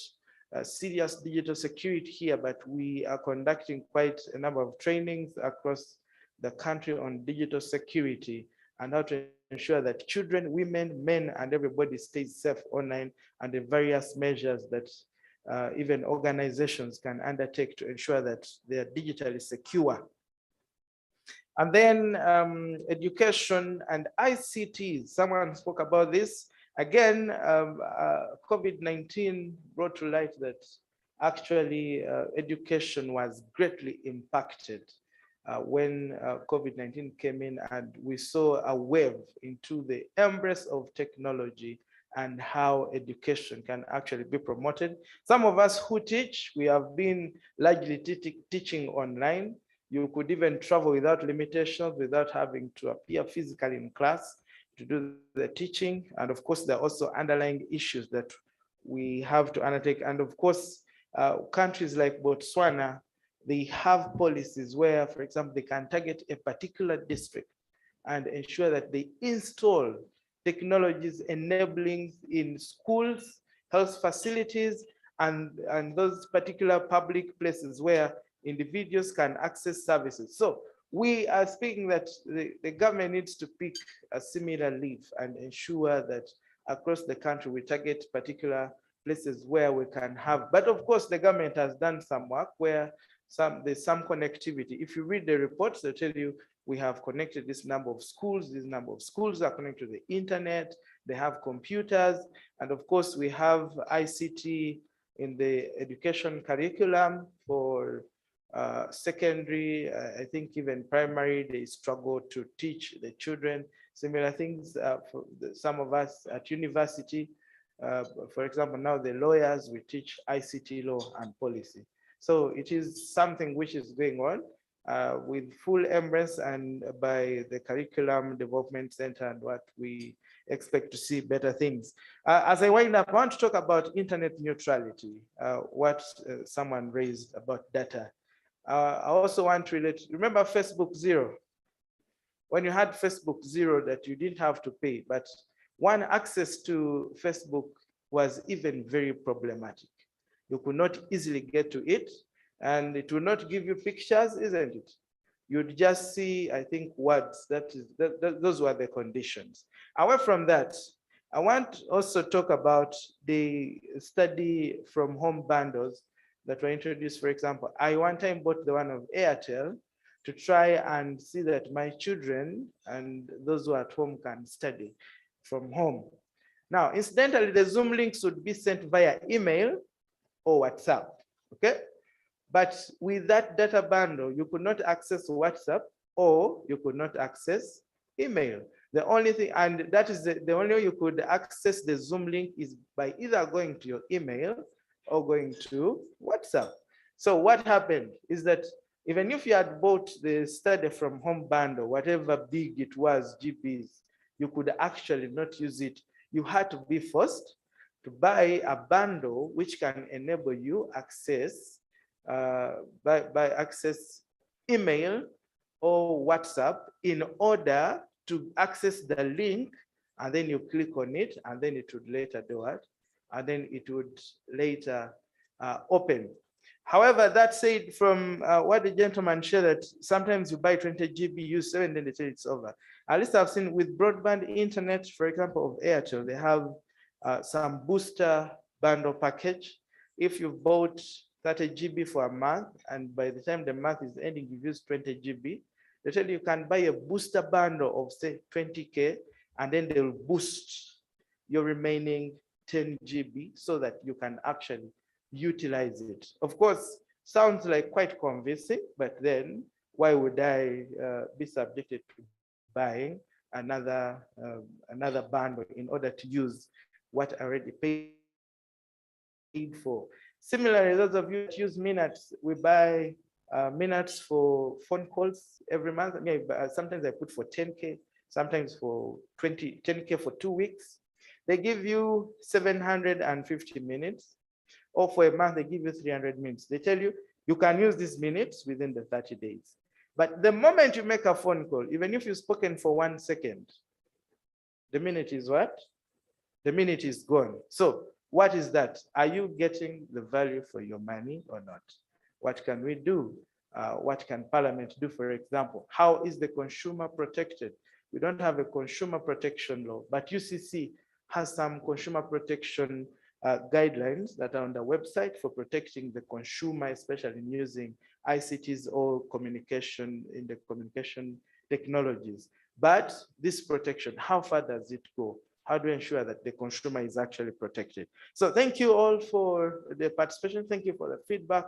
serious digital security here, but we are conducting quite a number of trainings across the country on digital security and how to ensure that children, women, men, and everybody stays safe online, and the various measures that even organizations can undertake to ensure that they are digitally secure. And then education and ICT, someone spoke about this. Again, COVID-19 brought to light that actually education was greatly impacted when COVID-19 came in, and we saw a wave into the embrace of technology and how education can actually be promoted. Some of us who teach, we have been largely teaching online. You could even travel without limitations, without having to appear physically in class to do the teaching. And of course, there are also underlying issues that we have to undertake. And of course, countries like Botswana, they have policies where, for example, they can target a particular district and ensure that they install technologies enabling in schools, health facilities, and those particular public places where individuals can access services. So we are speaking that the government needs to pick a similar leaf and ensure that across the country we target particular places where we can have, but of course the government has done some work where there's some connectivity. If you read the reports, they tell you we have connected this number of schools. This number of schools are connected to the internet. They have computers. And of course, we have ICT in the education curriculum for secondary. I think even primary, they struggle to teach the children similar things. For some of us at university, for example, now the lawyers, we teach ICT law and policy. So it is something which is going on. with full embrace and by the Curriculum Development Center and what we expect to see better things. As I wind up, I want to talk about internet neutrality, what someone raised about data. I also want to relate, remember Facebook Zero? When you had Facebook Zero that you didn't have to pay, but one access to Facebook was even very problematic. You could not easily get to it, and it will not give you pictures, isn't it? You'd just see, I think, words. Those were the conditions. Away from that, I want also talk about the study from home bundles that were introduced. For example, I one time bought the one of Airtel to try and see that my children and those who are at home can study from home. Now, incidentally, the Zoom links would be sent via email or WhatsApp, okay? But with that data bundle, you could not access WhatsApp or you could not access email. The only thing, and that is the only way you could access the Zoom link is by either going to your email or going to WhatsApp. So what happened is that even if you had bought the study from home bundle, whatever big it was, GBs, you could actually not use it. You had to be forced to buy a bundle which can enable you access by access email or WhatsApp in order to access the link, and then you click on it, and then it would later do it, and then it would later open. However, that said, from what the gentleman shared, that sometimes you buy 20 GB, use 7, then they tell it's over. At least I've seen with broadband internet, for example, of Airtel, they have some booster bundle package. If you bought 30 GB for a month, and by the time the month is ending, you've used 20 GB, they tell you can buy a booster bundle of say 20K, and then they'll boost your remaining 10 GB so that you can actually utilize it. Of course, sounds like quite convincing, but then why would I be subjected to buying another bundle in order to use what I already paid for? Similarly, those of you that use minutes, we buy minutes for phone calls every month. I mean, sometimes I put for 10K, sometimes for 10K for 2 weeks. They give you 750 minutes, or for a month, they give you 300 minutes. They tell you, you can use these minutes within the 30 days. But the moment you make a phone call, even if you've spoken for 1 second, the minute is what? The minute is gone. So what is that? Are you getting the value for your money or not? What can we do? What can Parliament do, for example? How is the consumer protected? We don't have a consumer protection law, but UCC has some consumer protection guidelines that are on the website for protecting the consumer, especially in using ICTs or communication in the communication technologies. But this protection, how far does it go? How do we ensure that the consumer is actually protected? So thank you all for the participation. Thank you for the feedback.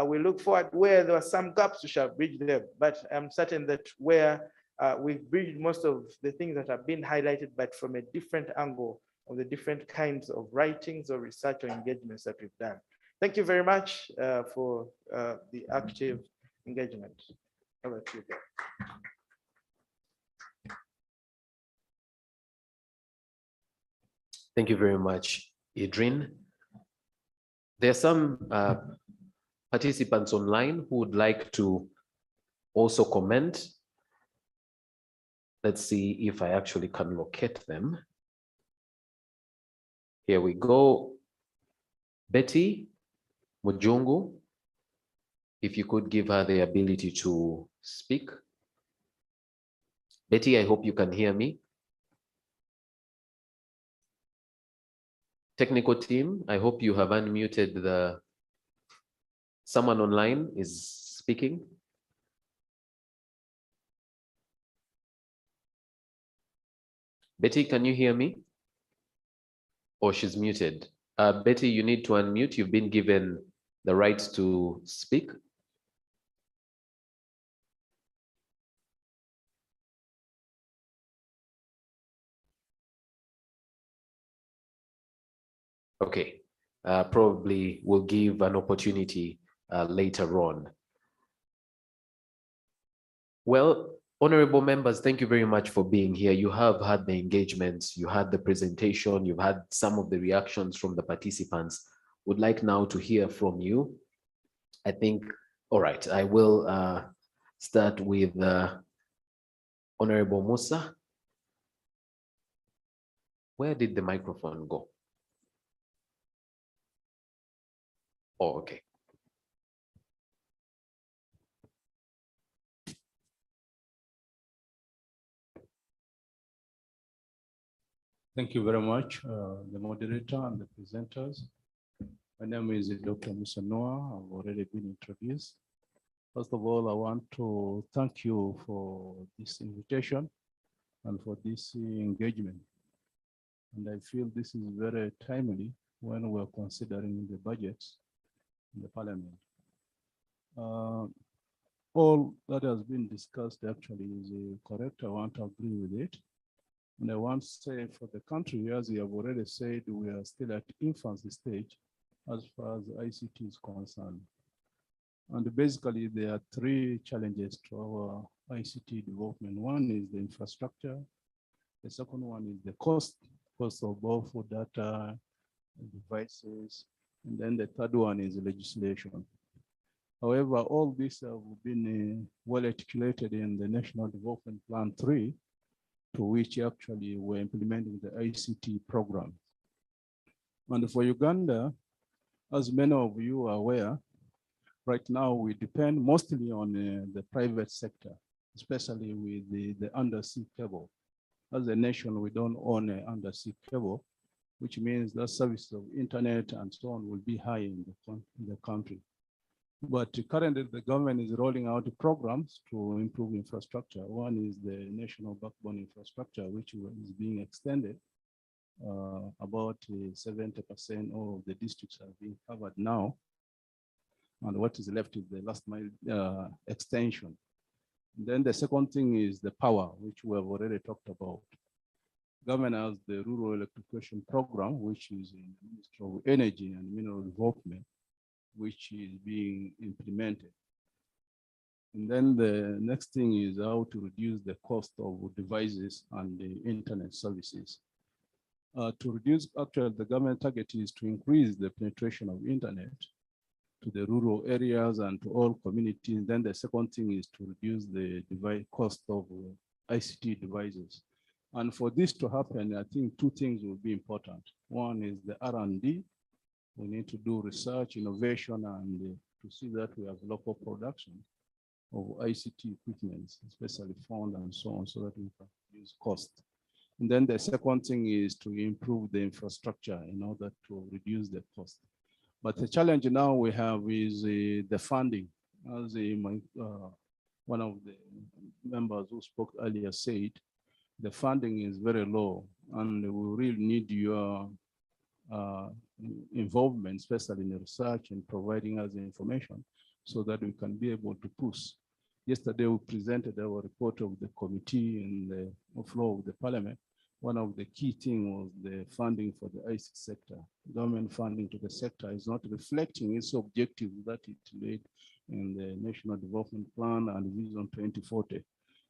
We look forward where there are some gaps, we shall bridge them. But I'm certain that where we've bridged most of the things that have been highlighted, but from a different angle of the different kinds of writings or research or engagements that we've done. Thank you very much for the active engagement. Over to you.
Thank you very much, Adrian. There are some participants online who would like to also comment. Let's see if I actually can locate them. Here we go. Betty Mujungu, if you could give her the ability to speak. Betty, I hope you can hear me. Technical team, I hope you have unmuted the, someone online is speaking. Betty, can you hear me? Or she's muted. Betty, you need to unmute. You've been given the right to speak. Okay, probably we'll give an opportunity later on. Well, honorable members, thank you very much for being here. You have had the engagements, you had the presentation, you've had some of the reactions from the participants. Would like now to hear from you. I think, all right, I will start with Honorable Musa. Where did the microphone go? Oh, okay.
Thank you very much, the moderator and the presenters. My name is Dr. Musa Noah. I've already been introduced. First of all, I want to thank you for this invitation and for this engagement. And I feel this is very timely when we're considering the budgets in the parliament. All that has been discussed actually is correct. I want to agree with it. And I want to say for the country, as you have already said, we are still at infancy stage as far as ICT is concerned. And basically, there are three challenges to our ICT development. One is the infrastructure. The second one is the cost of both for data devices. And then the third one is legislation. However, all these have been well articulated in the National Development Plan 3, to which actually we're implementing the ICT program. And for Uganda, as many of you are aware, right now we depend mostly on the private sector, especially with the undersea cable. As a nation, we don't own an undersea cable, which means the service of internet and so on will be high in the country. But currently, the government is rolling out programs to improve infrastructure. One is the national backbone infrastructure, which is being extended. About 70% of the districts are being covered now. And what is left is the last mile extension. And then the second thing is the power, which we have already talked about. Government has the rural electrification program, which is in the Ministry of Energy and Mineral Development, which is being implemented. And then the next thing is how to reduce the cost of devices and the internet services. To reduce, actually, the government target is to increase the penetration of internet to the rural areas and to all communities. Then the second thing is to reduce the cost of ICT devices. And for this to happen, I think two things will be important. One is the R&D. We need to do research, innovation, and to see that we have local production of ICT equipment, especially phone and so on, so that we can reduce cost. And then the second thing is to improve the infrastructure in order to reduce the cost. But the challenge now we have is the funding. As one of the members who spoke earlier said, the funding is very low, and we really need your involvement, especially in the research and providing us the information so that we can be able to push. Yesterday, we presented our report of the committee and the floor of the parliament. One of the key things was the funding for the ICT sector. Government funding to the sector is not reflecting its objectives that it laid in the National Development Plan and Vision 2040.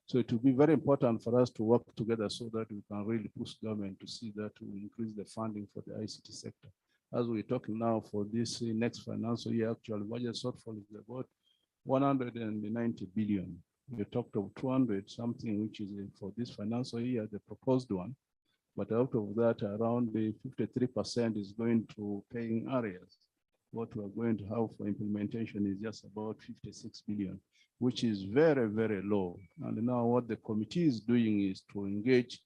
So it will be very important for us to work together so that we can really push government to see that we increase the funding for the ICT sector. As we're talking now for this next financial year, actual budget shortfall is about 190 billion. We talked of 200 something, which is for this financial year, the proposed one. But out of that, around the 53% is going to paying areas. What we're going to have for implementation is just about 56 billion, which is very, very low. And now what the committee is doing is to engage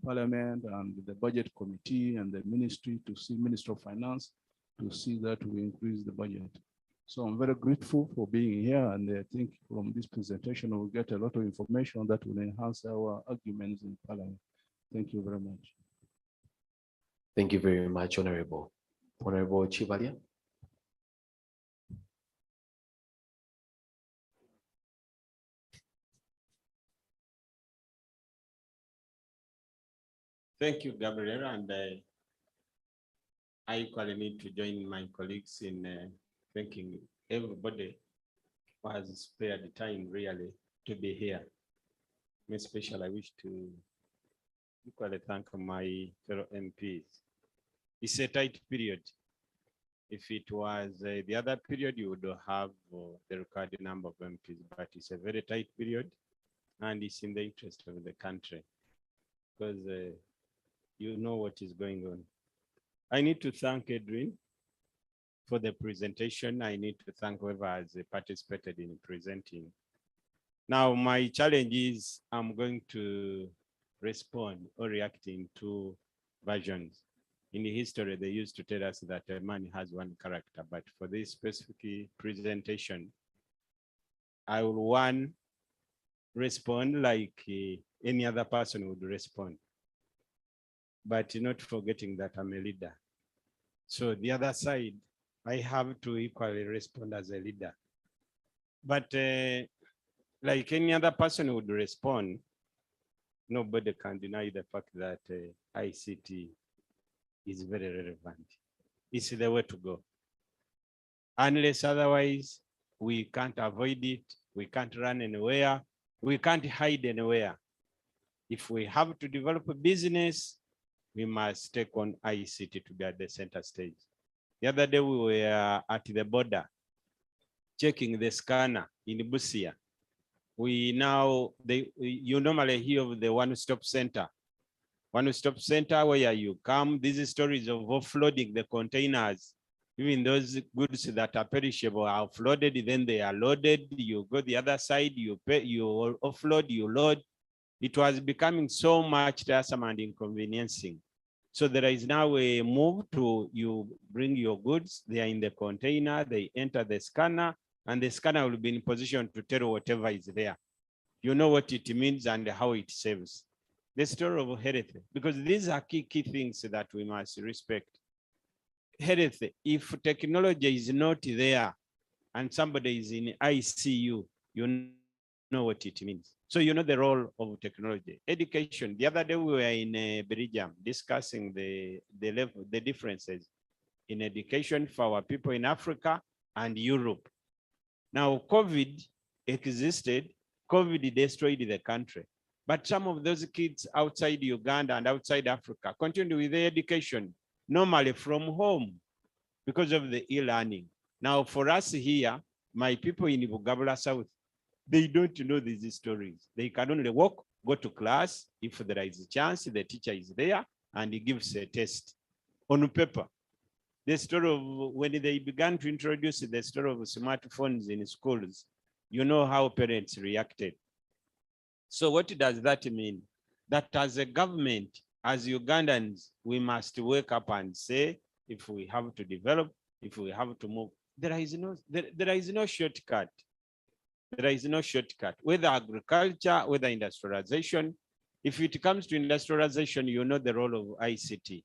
Parliament and the Budget Committee and the Ministry to see Minister of Finance to see that we increase the budget. So I'm very grateful for being here, and I think from this presentation we'll get a lot of information that will enhance our arguments in Parliament. Thank you very much.
Thank you very much, Honorable. Honorable Chivalia.
Thank you, Gabriel, and I equally need to join my colleagues in thanking everybody who has spared the time really to be here. Especially, I wish to equally thank my fellow MPs. It's a tight period. If it was the other period, you would have the required number of MPs, but it's a very tight period, and it's in the interest of the country because you know what is going on. I need to thank Edwin for the presentation. I need to thank whoever has participated in presenting. Now, my challenge is I'm going to respond or react in two versions. In the history, they used to tell us that a man has one character, but for this specific presentation, I will respond like any other person would respond, but not forgetting that I'm a leader. So the other side, I have to equally respond as a leader. But like any other person would respond, nobody can deny the fact that ICT is very relevant. It's the way to go. Unless otherwise, we can't avoid it. We can't run anywhere. We can't hide anywhere. If we have to develop a business, we must take on ICT to be at the center stage. The other day we were at the border checking the scanner in Busia. You normally hear of the one-stop center. One-stop center where you come, these stories of offloading the containers, even those goods that are perishable are offloaded, then they are loaded, you go the other side, you pay, you offload, you load. It was becoming so much tiresome and inconveniencing. So there is now a move to you bring your goods, they are in the container, they enter the scanner, and the scanner will be in position to tell whatever is there. You know what it means and how it saves. The story of health, because these are key things that we must respect. Health, if technology is not there and somebody is in ICU, you know what it means. So you know the role of technology. Education, the other day we were in Belgium discussing the differences in education for our people in Africa and Europe. Now, COVID existed, COVID destroyed the country. But some of those kids outside Uganda and outside Africa continued with their education normally from home because of the e-learning. Now, for us here, my people in Bugabula South, they don't know these stories. They can only walk, go to class. If there is a chance, the teacher is there and he gives a test on paper. The story of when they began to introduce the story of smartphones in schools, you know how parents reacted. So what does that mean? That as a government, as Ugandans, we must wake up and say, if we have to develop, if we have to move, there is no shortcut. There is no shortcut, whether agriculture, whether industrialization. If it comes to industrialization, you know the role of ICT.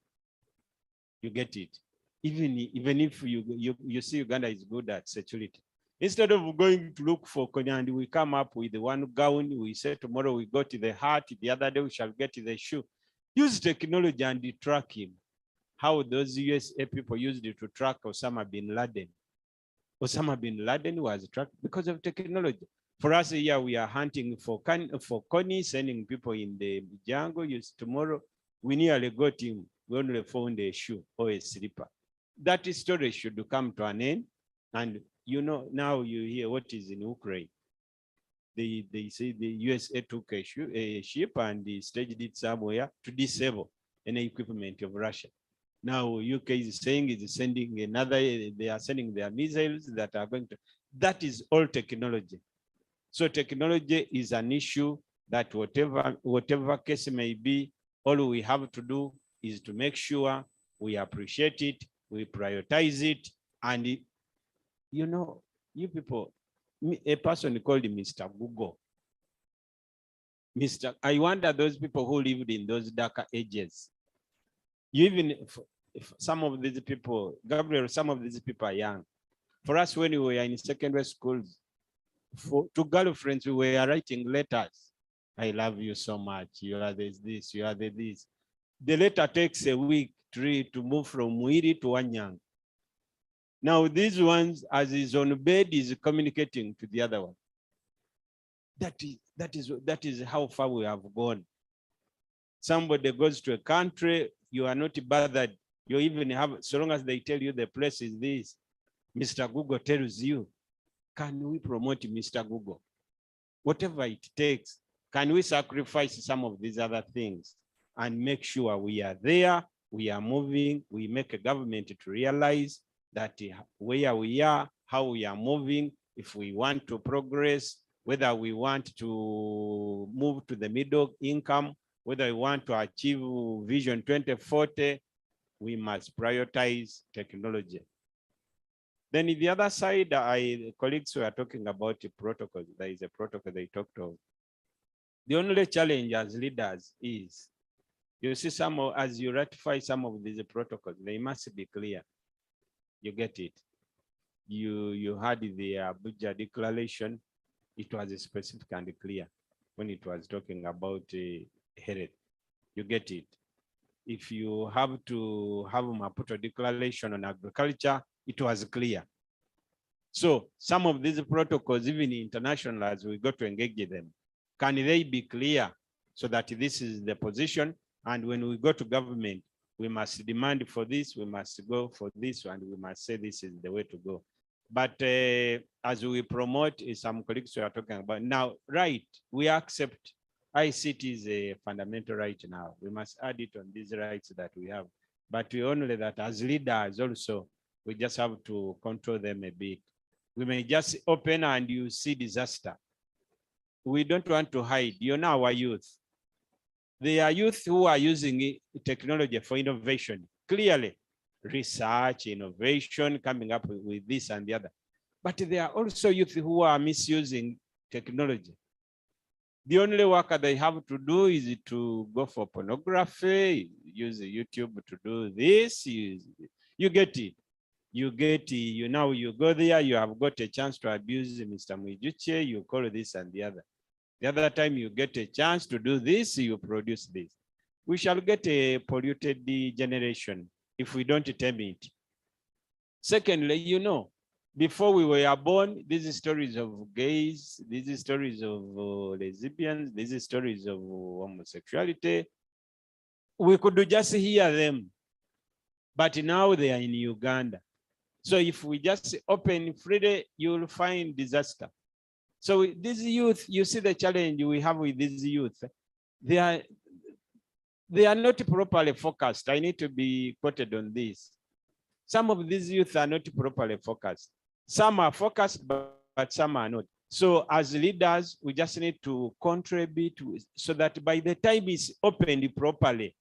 You get it. Even if you see Uganda is good at security. Instead of going to look for Konyandi, we come up with the one gown, we say tomorrow we go to the hat, the other day we shall get to the shoe. Use technology and track him. How those USA people used it to track Osama bin Laden. Osama bin Laden was tracked because of technology. For us here, we are hunting for Connie, sending people in the jungle. Tomorrow, we nearly got him. We only found a shoe or a slipper. That story should come to an end. And you know, now you hear what is in Ukraine. They say the USA took a ship and they staged it somewhere to disable any equipment of Russia. Now UK is saying is sending another, they are sending their missiles that are going to, that is all technology. So technology is an issue that whatever case may be, all we have to do is to make sure we appreciate it, we prioritize it, and you know, you people, a person called Mr. Google. I wonder those people who lived in those darker ages. You even, if some of these people, Gabriel, some of these people are young. For us, when we were in secondary schools, to girlfriends, we were writing letters. I love you so much. You are this, you are this. The letter takes a week to move from Muiri to Wanyang. Now, these ones, as is on bed, is communicating to the other one. That is how far we have gone. Somebody goes to a country, you are not bothered. You even have, so long as they tell you the place is this, Mr. Google tells you, can we promote Mr. Google? Whatever it takes, can we sacrifice some of these other things and make sure we are there, we are moving, we make a government to realize that where we are, how we are moving, if we want to progress, whether we want to move to the middle income, whether we want to achieve Vision 2040, we must prioritize technology. Then in the other side, colleagues were talking about the protocols. There is a protocol they talked of. The only challenge as leaders is, you see, as you ratify some of these protocols, they must be clear. You get it. You had the Abuja declaration. It was specific and clear when it was talking about health. You get it. If you have to have Maputo declaration on agriculture, it was clear. So some of these protocols, even international, as we go to engage them, can they be clear so that this is the position? And when we go to government, we must demand for this, we must go for this, and we must say this is the way to go. But as we promote, some colleagues we are talking about now, right, we accept ICT is a fundamental right now. We must add it on these rights that we have. But we only that as leaders also, we just have to control them a bit. We may just open and you see disaster. We don't want to hide. You know our youth. They are youth who are using technology for innovation. Clearly, research, innovation, coming up with this and the other. But there are also youth who are misusing technology. The only work that they have to do is to go for pornography, use YouTube to do this. You get it. You get it. Now you go there, you have got a chance to abuse Mr. Mwijuche, you call this and the other. The other time you get a chance to do this, you produce this. We shall get a polluted generation if we don't tame it. Secondly, before we were born, these stories of gays, these stories of lesbians, these stories of homosexuality, we could just hear them. But now they are in Uganda. So if we just open freely, you'll find disaster. So these youth, you see the challenge we have with these youth. They are not properly focused. I need to be quoted on this. Some of these youth are not properly focused. Some are focused, but some are not. So as leaders, we just need to contribute so that by the time it's opened properly,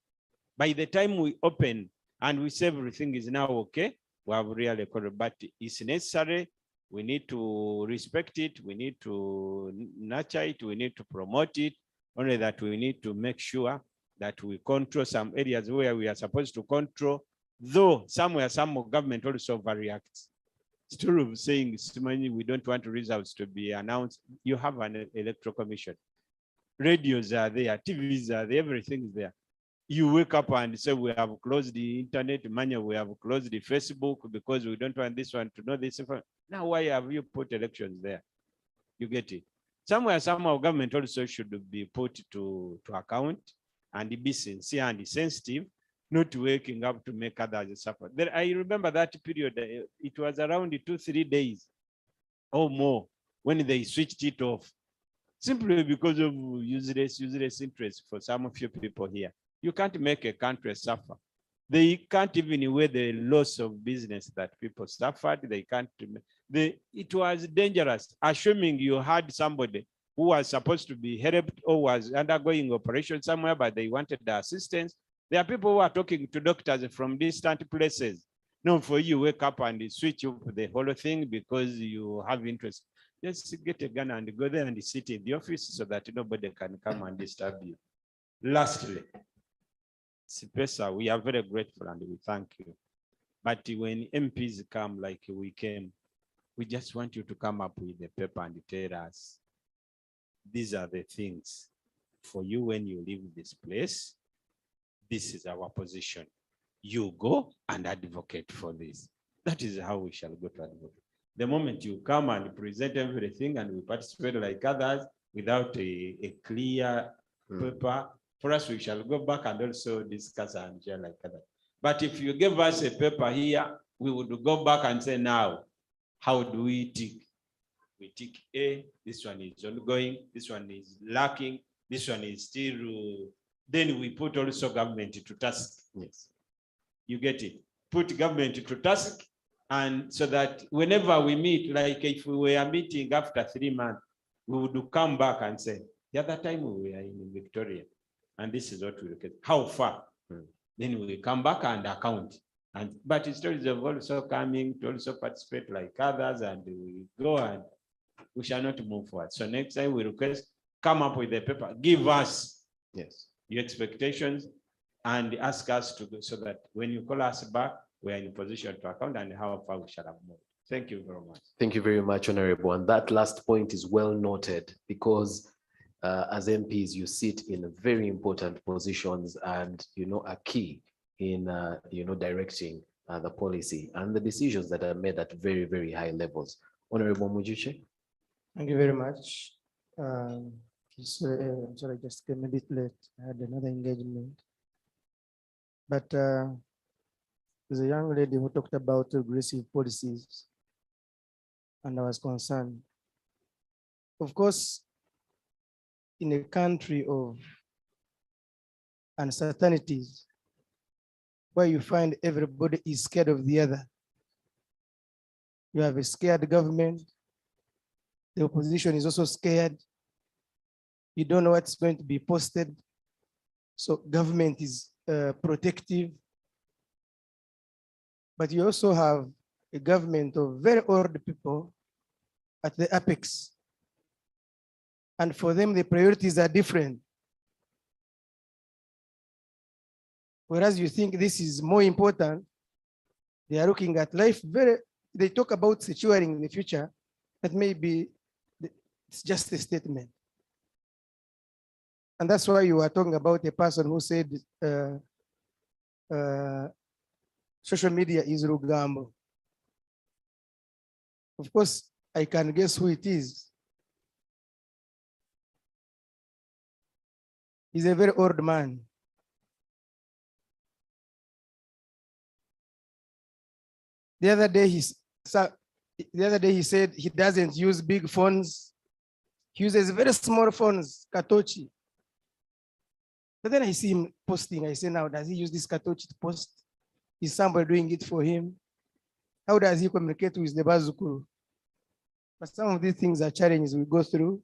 by the time we open and we say everything is now okay, we have really, but it's necessary. We need to respect it. We need to nurture it. We need to promote it. Only that we need to make sure that we control some areas where we are supposed to control, though somewhere some government also overreacts. Instead of saying we don't want results to be announced, you have an electoral commission. Radios are there, TVs are there, everything is there. You wake up and say we have closed the internet, we have closed the Facebook because we don't want this one to know this. Now, why have you put elections there? You get it. Somewhere, some of government also should be put to account and be sincere and sensitive, not waking up to make others suffer. Then I remember that period, it was around 2-3 days or more when they switched it off, simply because of useless interest for some few people here. You can't make a country suffer. They can't even weigh the loss of business that people suffered. They can't. It was dangerous, assuming you had somebody who was supposed to be helped or was undergoing operation somewhere, but they wanted the assistance. There are people who are talking to doctors from distant places. No, for you wake up and switch up the whole thing because you have interest. Just get a gun and go there and sit in the office so that nobody can come and disturb you. Lastly, Sipesa, we are very grateful and we thank you. But when MPs come like we came, we just want you to come up with the paper and tell us, these are the things for you when you leave this place. This is our position. You go and advocate for this. That is how we shall go to advocate. The moment you come and present everything and we participate like others, without a clear paper. For us, we shall go back and also discuss and share like that. But if you give us a paper here, we would go back and say, now, how do we tick? We tick A, this one is ongoing, this one is lacking, this one is still, then we put also government to task.
Yes.
You get it? Put government to task, and so that whenever we meet, like if we were meeting after 3 months, we would come back and say, the other time we were in Victoria, and this is what we look at. How far? Then we come back and account. But stories of also coming to also participate like others, and we go and we shall not move forward. So next time we request, come up with a paper, give us your expectations, and ask us to go, so that when you call us back, we are in a position to account and how far we shall have moved. Thank you very much.
Thank you very much, Honorable. And that last point is well noted, because as MPs, you sit in very important positions and, are key in, directing the policy and the decisions that are made at very, very high levels. Honorable Mujiche.
Thank you very much. Sorry, I just came a bit late. I had another engagement. But there's a young lady who talked about aggressive policies, and I was concerned. Of course, in a country of uncertainties, where you find everybody is scared of the other, you have a scared government, the opposition is also scared, you don't know what's going to be posted, so government is protective. But you also have a government of very old people at the apex. And for them, the priorities are different. Whereas you think this is more important, they are looking at life they talk about securing the future, but maybe it's just a statement. And that's why you are talking about a person who said social media is Rugambo. Of course, I can guess who it is. He's a very old man. The other day he said he doesn't use big phones. He uses very small phones, Katochi. But then I see him posting. I say, now, does he use this Katochi to post? Is somebody doing it for him? How does he communicate with the Bazukuru? But some of these things are challenges we go through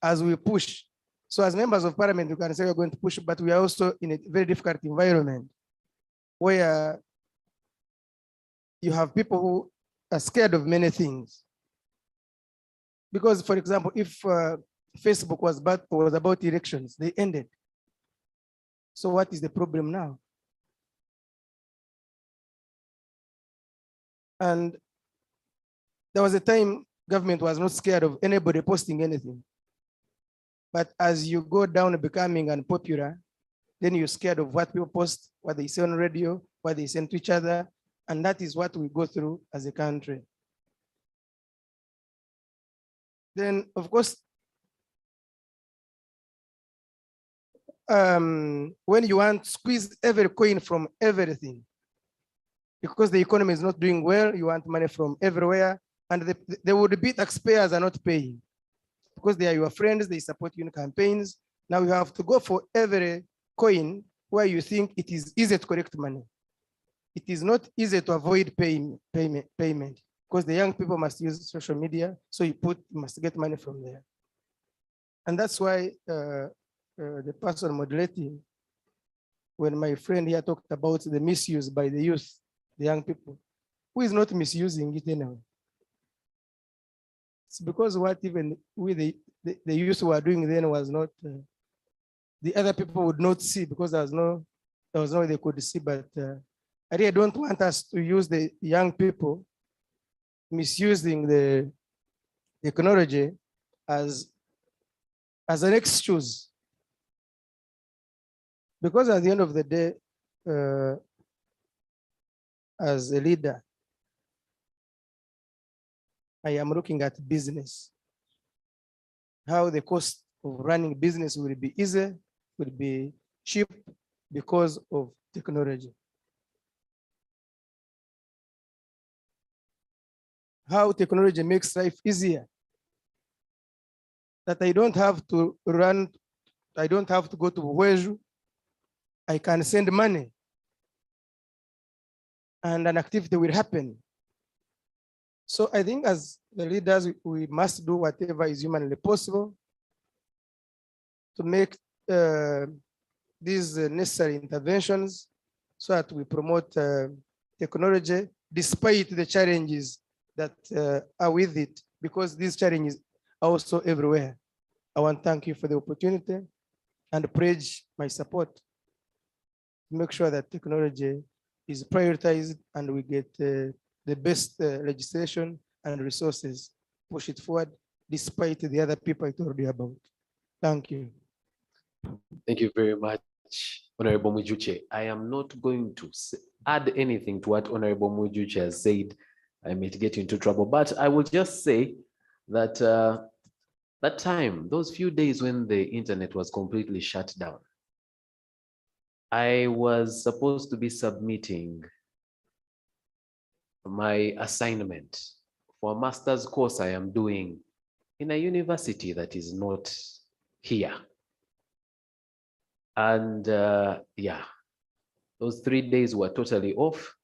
as we push. So as members of parliament, you can say we're going to push, but we are also in a very difficult environment where you have people who are scared of many things. Because, for example, if Facebook was about elections, they ended. So what is the problem now? And there was a time government was not scared of anybody posting anything. But as you go down becoming unpopular, then you're scared of what people post, what they say on radio, what they send to each other. And that is what we go through as a country. Then, of course, when you want to squeeze every coin from everything, because the economy is not doing well, you want money from everywhere, and they would be taxpayers are not paying because they are your friends, they support you in campaigns. Now you have to go for every coin where you think it is easy to collect money. It is not easy to avoid payment because the young people must use social media, so you must get money from there. And that's why the person moderating, when my friend here talked about the misuse by the youth, the young people, who is not misusing it anyway? It's because what even with the youth who are doing then was not, the other people would not see because there was no way they could see. But I really don't want us to use the young people misusing the technology as an excuse. Because at the end of the day, as a leader, I am looking at business, how the cost of running business will be easy, will be cheap because of technology. How technology makes life easier. That I don't have to run, I don't have to go to Weju. I can send money and an activity will happen. So I think as the leaders, we must do whatever is humanly possible to make these necessary interventions so that we promote technology despite the challenges that are with it, because these challenges are also everywhere. I want to thank you for the opportunity and pledge my support to make sure that technology is prioritized and we get the best legislation and resources, push it forward despite the other people I told you about. Thank you.
Thank you very much, Honorable Mujuche. I am not going to add anything to what Honorable Mujuche has said. I may get into trouble, but I will just say that that time, those few days when the internet was completely shut down, I was supposed to be submitting my assignment for a master's course I am doing in a university that is not here. And yeah, those 3 days were totally off.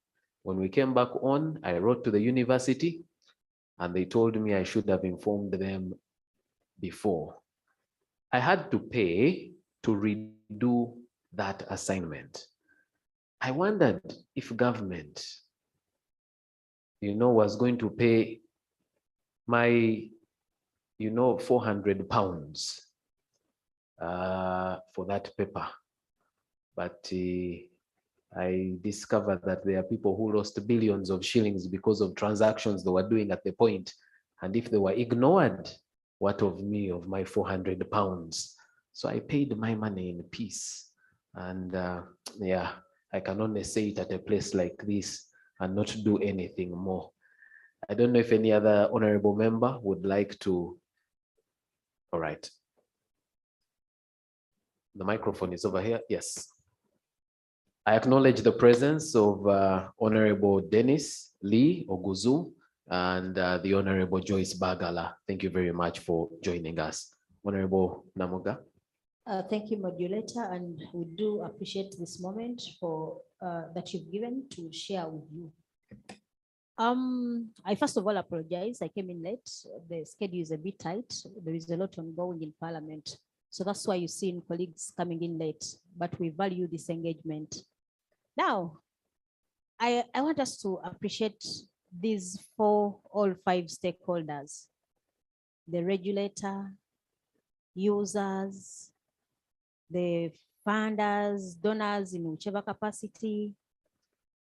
When we came back on, I wrote to the university and they told me I should have informed them before. I had to pay to redo that assignment. I wondered if government, was going to pay my, 400 pounds for that paper. But I discovered that there are people who lost billions of shillings because of transactions they were doing at the point. And if they were ignored, what of me, of my 400 pounds? So I paid my money in peace. And yeah, I can only say it at a place like this and not do anything more. I don't know if any other honorable member would like to. All right. The microphone is over here. Yes. I acknowledge the presence of Honorable Dennis Lee Oguzu and the Honorable Joyce Bagala. Thank you very much for joining us. Honorable Namuga.
Thank you, moderator, and we do appreciate this moment for that you've given to share with you. I first of all apologize. I came in late. The schedule is a bit tight. There is a lot ongoing in Parliament. So that's why you've seen colleagues coming in late, but we value this engagement. Now, I want us to appreciate these all five stakeholders: the regulator, users, the funders, donors in whichever capacity.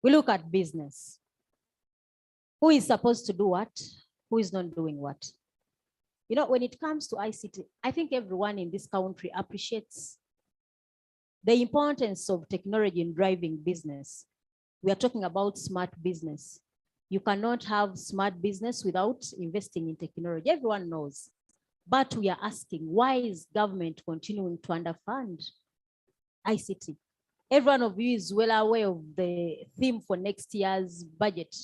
We look at business. Who is supposed to do what? Who is not doing what? When it comes to ICT, I think everyone in this country appreciates the importance of technology in driving business. We are talking about smart business. You cannot have smart business without investing in technology. Everyone knows. But we are asking, why is government continuing to underfund ICT? Every one of you is well aware of the theme for next year's budget: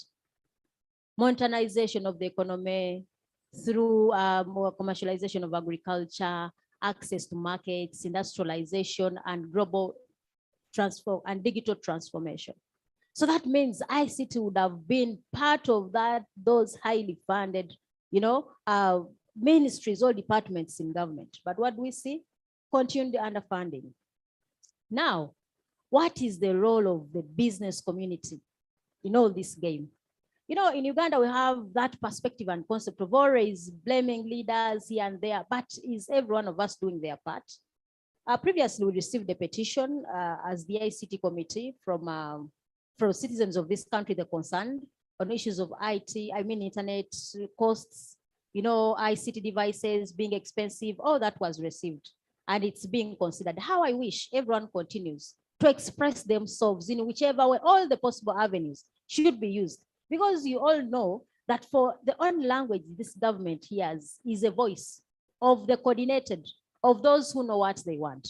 modernization of the economy through more commercialization of agriculture, access to markets, industrialization, and global transform and digital transformation. So that means ICT would have been part of those highly funded, ministries or departments in government. But what do we see? Continued underfunding. Now, what is the role of the business community in all this game? In Uganda, we have that perspective and concept of always blaming leaders here and there, but is every one of us doing their part? Previously, we received a petition as the ICT committee from citizens of this country that are concerned on issues of internet costs, ICT devices being expensive. All that was received and it's being considered. How I wish everyone continues to express themselves in whichever way, all the possible avenues should be used. Because you all know that for the only language this government hears is a voice of the coordinated of those who know what they want.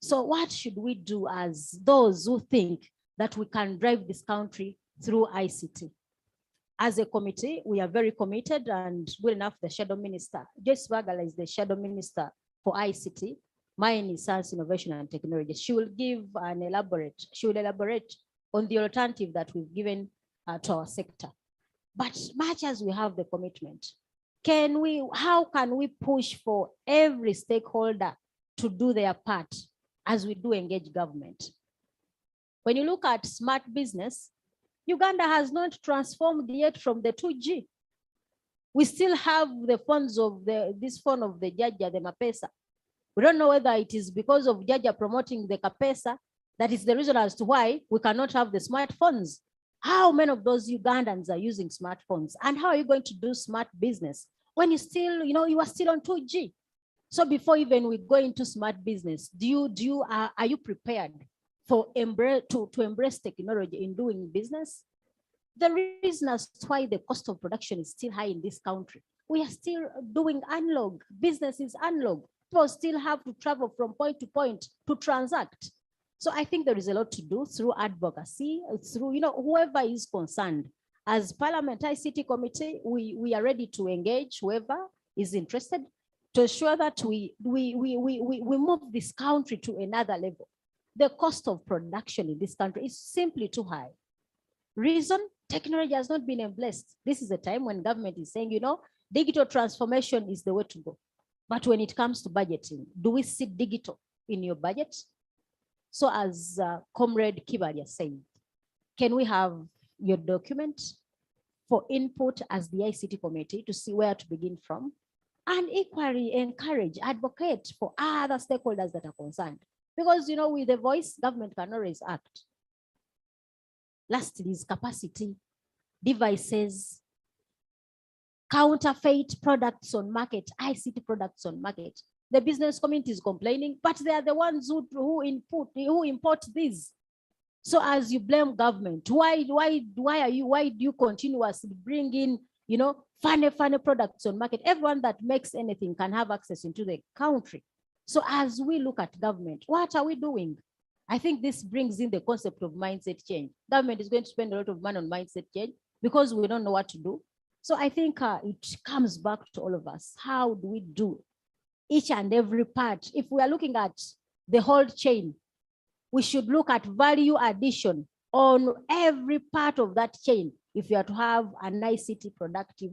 So what should we do as those who think that we can drive this country through ICT? As a committee, we are very committed, and good enough, the shadow minister, Joyce Bagala is the shadow minister for ICT. Mine is Science, Innovation and Technology. She will elaborate on the alternative that we've given to our sector. But much as we have the commitment, how can we push for every stakeholder to do their part as we do engage government? When you look at smart business, Uganda has not transformed yet from the 2G. We still have the phones of this phone of the Jaja, the Mapesa. We don't know whether it is because of Jaja promoting the Kapesa that is the reason as to why we cannot have the smartphones. How many of those Ugandans are using smartphones? And how are you going to do smart business when you still, you are still on 2G? So before even we go into smart business, are you prepared to embrace technology in doing business? The reason as to why the cost of production is still high in this country, we are still doing analog. Business is analog. People still have to travel from point to point to transact. So I think there is a lot to do through advocacy, through whoever is concerned. As Parliament ICT Committee, we are ready to engage whoever is interested to ensure that we move this country to another level. The cost of production in this country is simply too high. Reason, technology has not been embraced. This is a time when government is saying, digital transformation is the way to go. But when it comes to budgeting, do we see digital in your budget? So as Comrade Kibalia said, can we have your document for input as the ICT committee to see where to begin from? And equally encourage, advocate for other stakeholders that are concerned. Because, with the voice, government can always act. Lastly is capacity, devices, counterfeit products on market, ICT products on market. The business community is complaining, but they are the ones who import these. So as you blame government, why do you continuously bring in, funny products on market? Everyone that makes anything can have access into the country. So as we look at government, what are we doing? I think this brings in the concept of mindset change. Government is going to spend a lot of money on mindset change because we don't know what to do. So I think it comes back to all of us. How do we do each and every part? If we are looking at the whole chain, we should look at value addition on every part of that chain if you are to have an ICT productive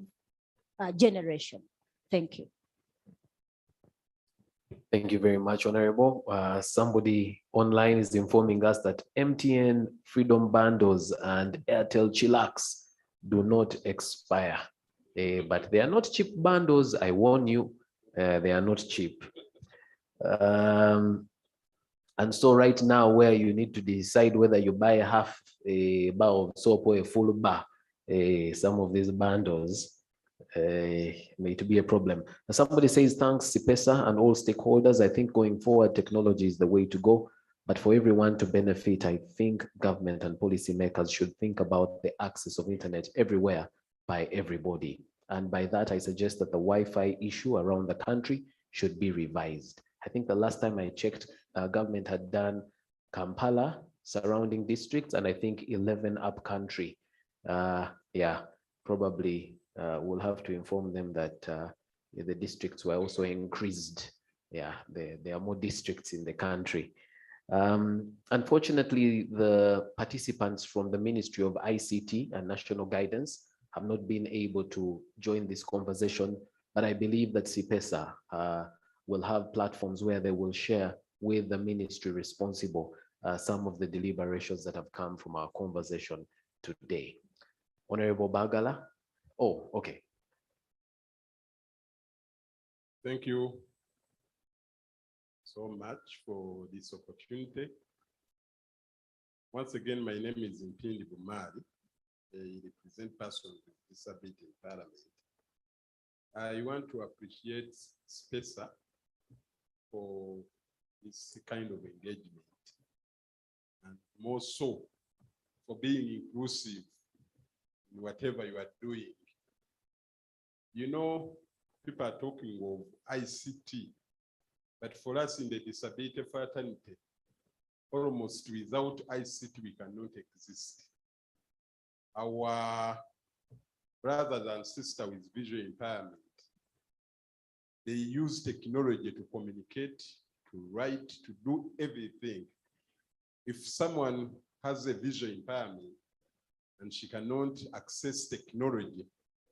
generation. Thank you.
Thank you very much, Honorable. Somebody online is informing us that MTN Freedom Bundles and Airtel Chillax do not expire. But they are not cheap bundles, I warn you, they are not cheap. And so right now, where you need to decide whether you buy half a bar of soap or a full bar, some of these bundles may to be a problem. Somebody says, thanks, CIPESA and all stakeholders. I think going forward, technology is the way to go. But for everyone to benefit, I think government and policymakers should think about the access of internet everywhere by everybody. And by that, I suggest that the Wi-Fi issue around the country should be revised. I think the last time I checked, government had done Kampala, surrounding districts, and I think 11 up country. Yeah, probably we'll have to inform them that the districts were also increased. Yeah, there are more districts in the country. Unfortunately, the participants from the Ministry of ICT and National Guidance have not been able to join this conversation, but I believe that CIPESA will have platforms where they will share with the ministry responsible some of the deliberations that have come from our conversation today. Honorable Bagala. Oh, okay.
Thank you so much for this opportunity. Once again, my name is Mpindi Bumari, a represent person with disability in Parliament. I want to appreciate SPESA for this kind of engagement, and more so for being inclusive in whatever you are doing. You know, people are talking of ICT But for us in the disability fraternity, almost without ICT, we cannot exist. Our brothers and sisters with visual impairment, they use technology to communicate, to write, to do everything. If someone has a visual impairment and she cannot access technology,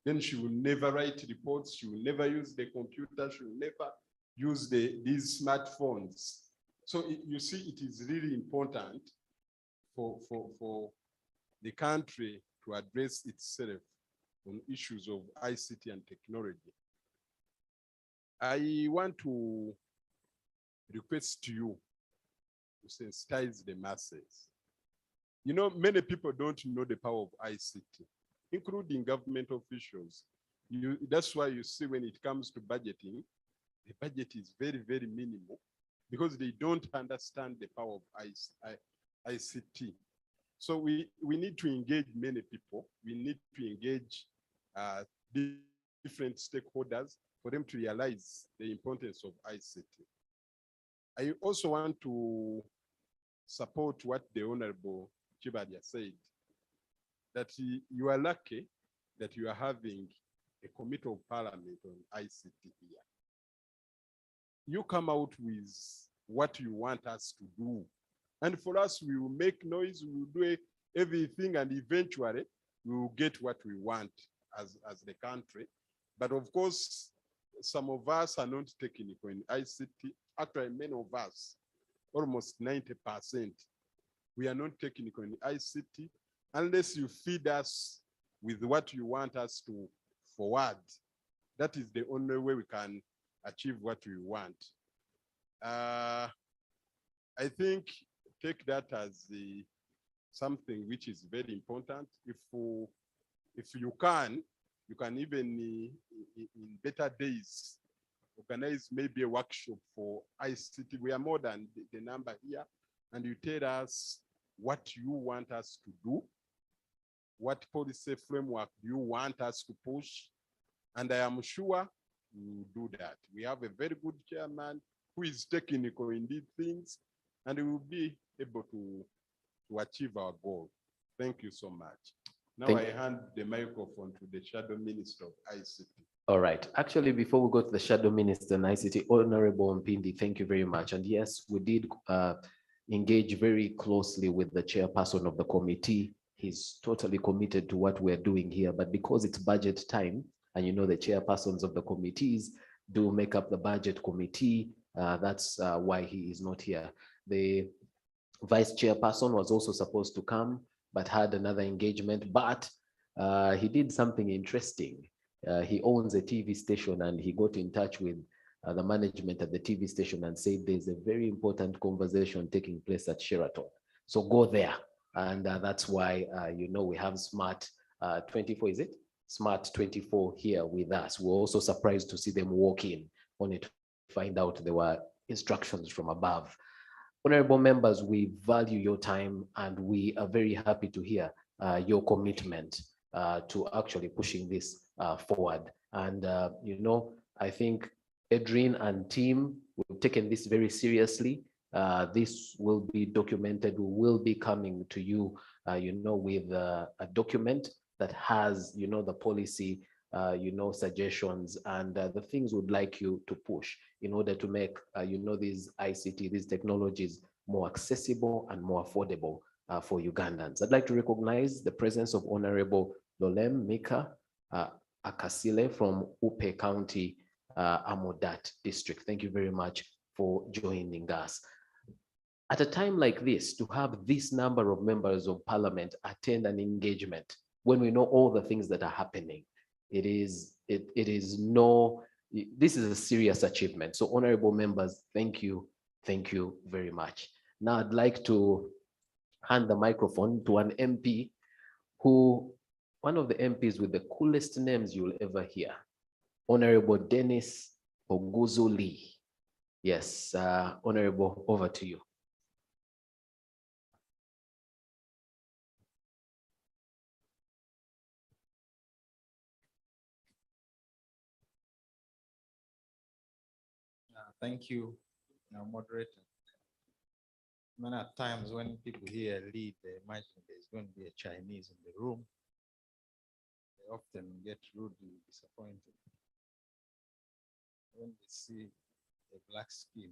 then she will never write reports, she will never use the computer, she will never use these smartphones. So you see, it is really important for the country to address itself on issues of ICT and technology. I want to request you to sensitize the masses. You know, many people don't know the power of ICT, including government officials. That's why you see when it comes to budgeting, the budget is very, very minimal because they don't understand the power of ICT. So we need to engage many people. We need to engage different stakeholders for them to realize the importance of ICT. I also want to support what the Honorable Chibadia said, that you are lucky that you are having a committee of parliament on ICT here. You come out with what you want us to do. And for us, we will make noise, we will do everything, and eventually we will get what we want as the country. But of course, some of us are not technical in ICT. Actually, many of us, almost 90%, we are not technical in ICT unless you feed us with what you want us to forward. That is the only way we can achieve what we want. I think take that as something which is very important. If you can even in better days organize maybe a workshop for ICT. We are more than the number here, and you tell us what you want us to do, what policy framework you want us to push, and I am sure we will do that. We have a very good chairman who is technical in these things, and we will be able to achieve our goal. Thank you so much. Now I hand the microphone to the Shadow Minister of ICT.
All right. Actually, before we go to the Shadow Minister in ICT, Honorable Mpindi, thank you very much. And yes, we did engage very closely with the chairperson of the committee. He's totally committed to what we're doing here, but because it's budget time, and you know the chairpersons of the committees do make up the budget committee, that's why he is not here. The vice chairperson was also supposed to come, but had another engagement, but he did something interesting. He owns a TV station, and he got in touch with the management at the TV station and said there's a very important conversation taking place at Sheraton. So go there. And that's why, you know, we have Smart 24, is it? Smart 24 here with us. We're also surprised to see them walk in, only to find out there were instructions from above. Honorable members, we value your time, and we are very happy to hear your commitment to actually pushing this forward. And, you know, I think Adrian and team, we've taken this very seriously. This will be documented. We will be coming to you, you know, with a document that has, you know, the policy, you know, suggestions and the things we'd like you to push in order to make, you know, these ICT, these technologies more accessible and more affordable for Ugandans. I'd like to recognize the presence of Honorable Lolem Mika Akasile from Upe County, Amodat District. Thank you very much for joining us. At a time like this, to have this number of members of parliament attend an engagement when we know all the things that are happening, this is a serious achievement. So honorable members, thank you very much. Now I'd like to hand the microphone to an MP who, one of the MPs with the coolest names you'll ever hear, Honorable Dennis Oguzu Lee. Yes, Honorable, over to you.
Thank you, Now, moderator. Many times when people hear lead, they imagine there's going to be a Chinese in the room. They often get rudely disappointed when they see a black skin.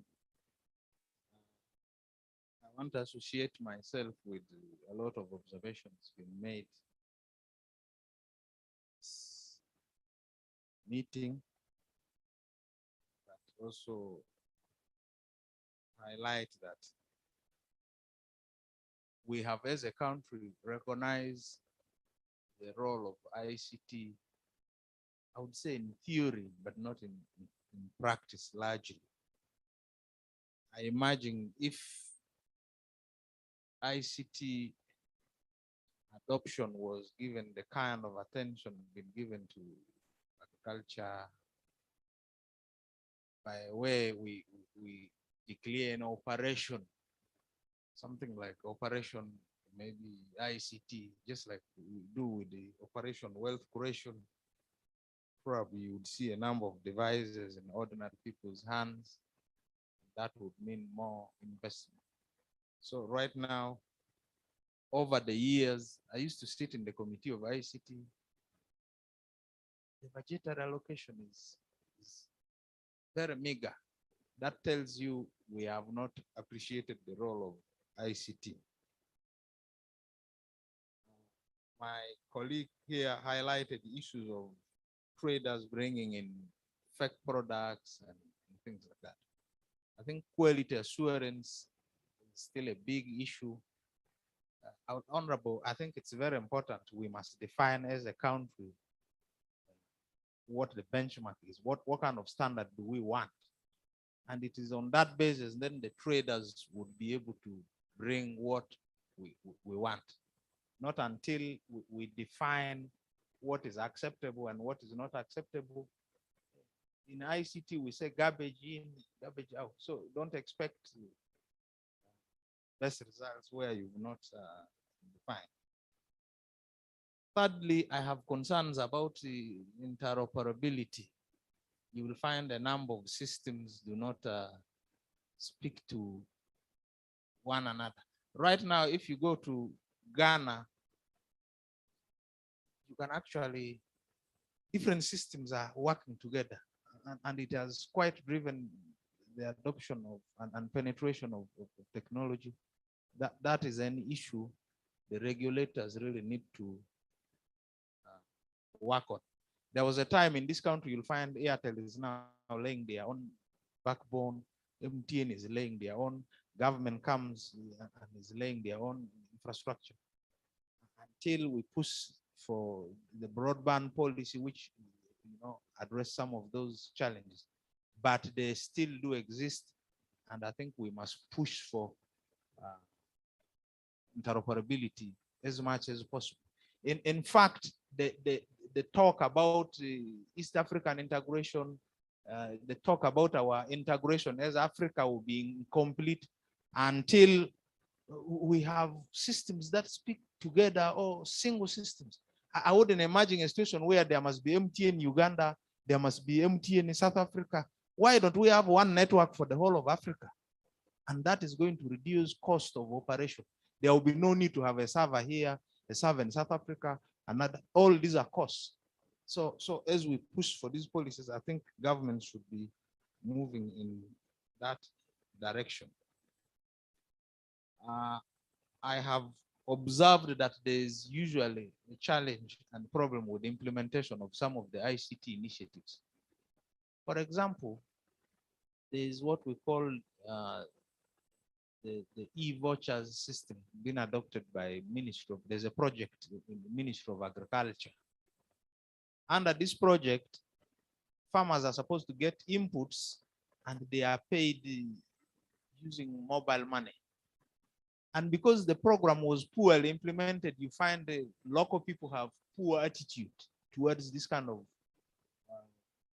I want to associate myself with a lot of observations being made. Meeting, but also highlight that we have as a country recognized the role of ICT, I would say in theory, but not in practice largely. I imagine if ICT adoption was given the kind of attention been given to agriculture, by way we declare an operation, something like operation maybe ICT, just like we do with the operation wealth creation. Probably you would see a number of devices in ordinary people's hands. That would mean more investment. So right now, over the years, I used to sit in the committee of ICT. The budgetary allocation is very meager. That tells you we have not appreciated the role of ICT. My colleague here highlighted the issues of traders bringing in fake products and things like that. I think quality assurance is still a big issue. Honorable, I think it's very important. We must define as a country what the benchmark is, what kind of standard do we want? And it is on that basis, then the traders would be able to bring what we want. Not until we define what is acceptable and what is not acceptable. In ICT, we say garbage in, garbage out. So don't expect best results where you've not defined. Thirdly, I have concerns about the interoperability. You will find a number of systems do not speak to one another. Right now, if you go to Ghana, you can actually, different systems are working together, and it has quite driven the adoption of and penetration of technology. That is an issue the regulators really need to work on. There was a time in this country, you'll find Airtel is now laying their own backbone, MTN is laying their own, government comes and is laying their own infrastructure. Until we push for the broadband policy, which address some of those challenges, but they still do exist, and I think we must push for interoperability as much as possible. In fact, the talk about East African integration, the talk about our integration as Africa will be incomplete until we have systems that speak together or single systems. I wouldn't imagine a situation where there must be MTN in Uganda, there must be MTN in South Africa. Why don't we have one network for the whole of Africa? And that is going to reduce cost of operation. There will be no need to have a server here, a server in South Africa, another. All these are costs. So as we push for these policies, I think government should be moving in that direction. I have observed that there is usually a challenge and problem with the implementation of some of the ICT initiatives. For example, there is what we call the e-vouchers system being adopted by Ministry of, there's a project in the Ministry of Agriculture. Under this project, farmers are supposed to get inputs and they are paid using mobile money. And because the program was poorly implemented, you find the local people have poor attitude towards this kind of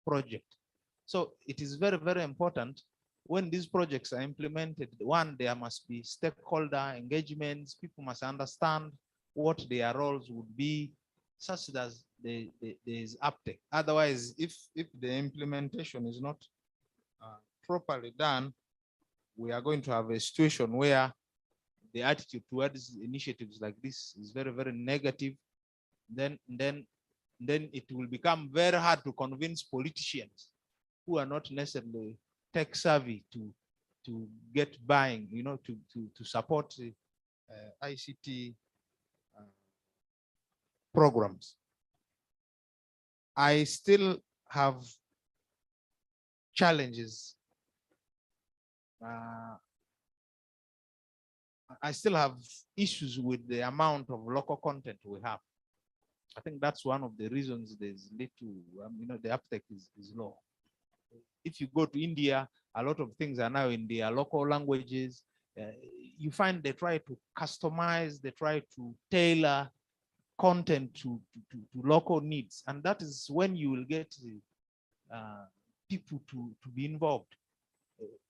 project. So it is very, very important when these projects are implemented. One, there must be stakeholder engagements. People must understand what their roles would be, such that there is uptake. Otherwise, if the implementation is not properly done, we are going to have a situation where the attitude towards initiatives like this is very, very negative, then it will become very hard to convince politicians who are not necessarily tech savvy to get buying, to support ICT programs. I still have challenges. I still have issues with the amount of local content we have. I think that's one of the reasons there's little, the uptake is low. If you go to India, a lot of things are now in their local languages. You find they try to customize, they try to tailor content to local needs. And that is when you will get people to be involved.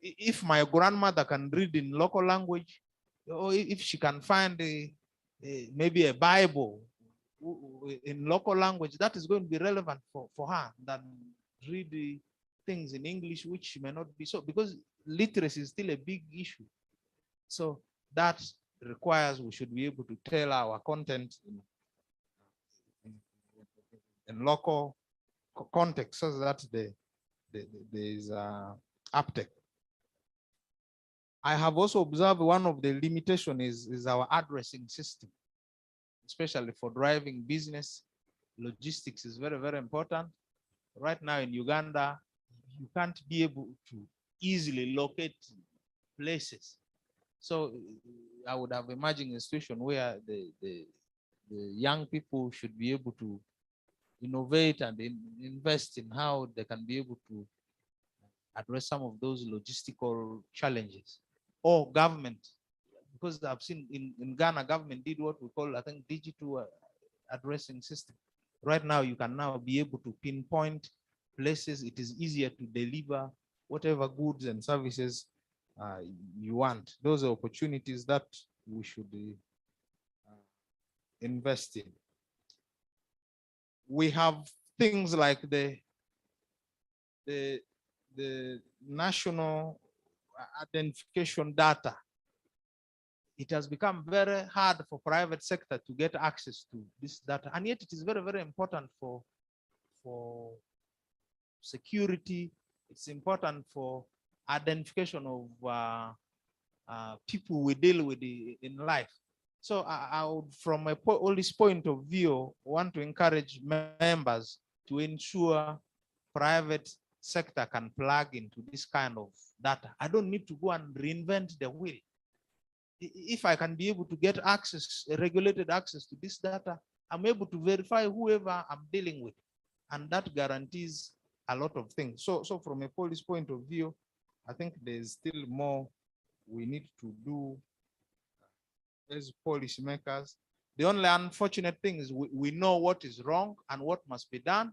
If my grandmother can read in local language, or if she can find maybe a Bible in local language, that is going to be relevant for her than read the things in English, which may not be so, because literacy is still a big issue. So that requires we should be able to tell our content in local context so that there is uptake. I have also observed one of the limitations is our addressing system, especially for driving business. Logistics is very, very important. Right now in Uganda, you can't be able to easily locate places. So I would have imagined a situation where the young people should be able to innovate and invest in how they can be able to address some of those logistical challenges. Or government, because I've seen in Ghana, government did what we call, I think, digital addressing system. Right now, you can now be able to pinpoint places. It is easier to deliver whatever goods and services you want. Those are opportunities that we should invest in. We have things like the national identification data. It has become very hard for private sector to get access to this data, and yet it is very, very important for security. It's important for identification of people we deal with in life. So I would, from a policy point of view, want to encourage members to ensure private sector can plug into this kind of data. I don't need to go and reinvent the wheel. If I can be able to get access, regulated access to this data, I'm able to verify whoever I'm dealing with. And that guarantees a lot of things. So from a policy point of view, I think there's still more we need to do as policymakers. The only unfortunate thing is we know what is wrong and what must be done.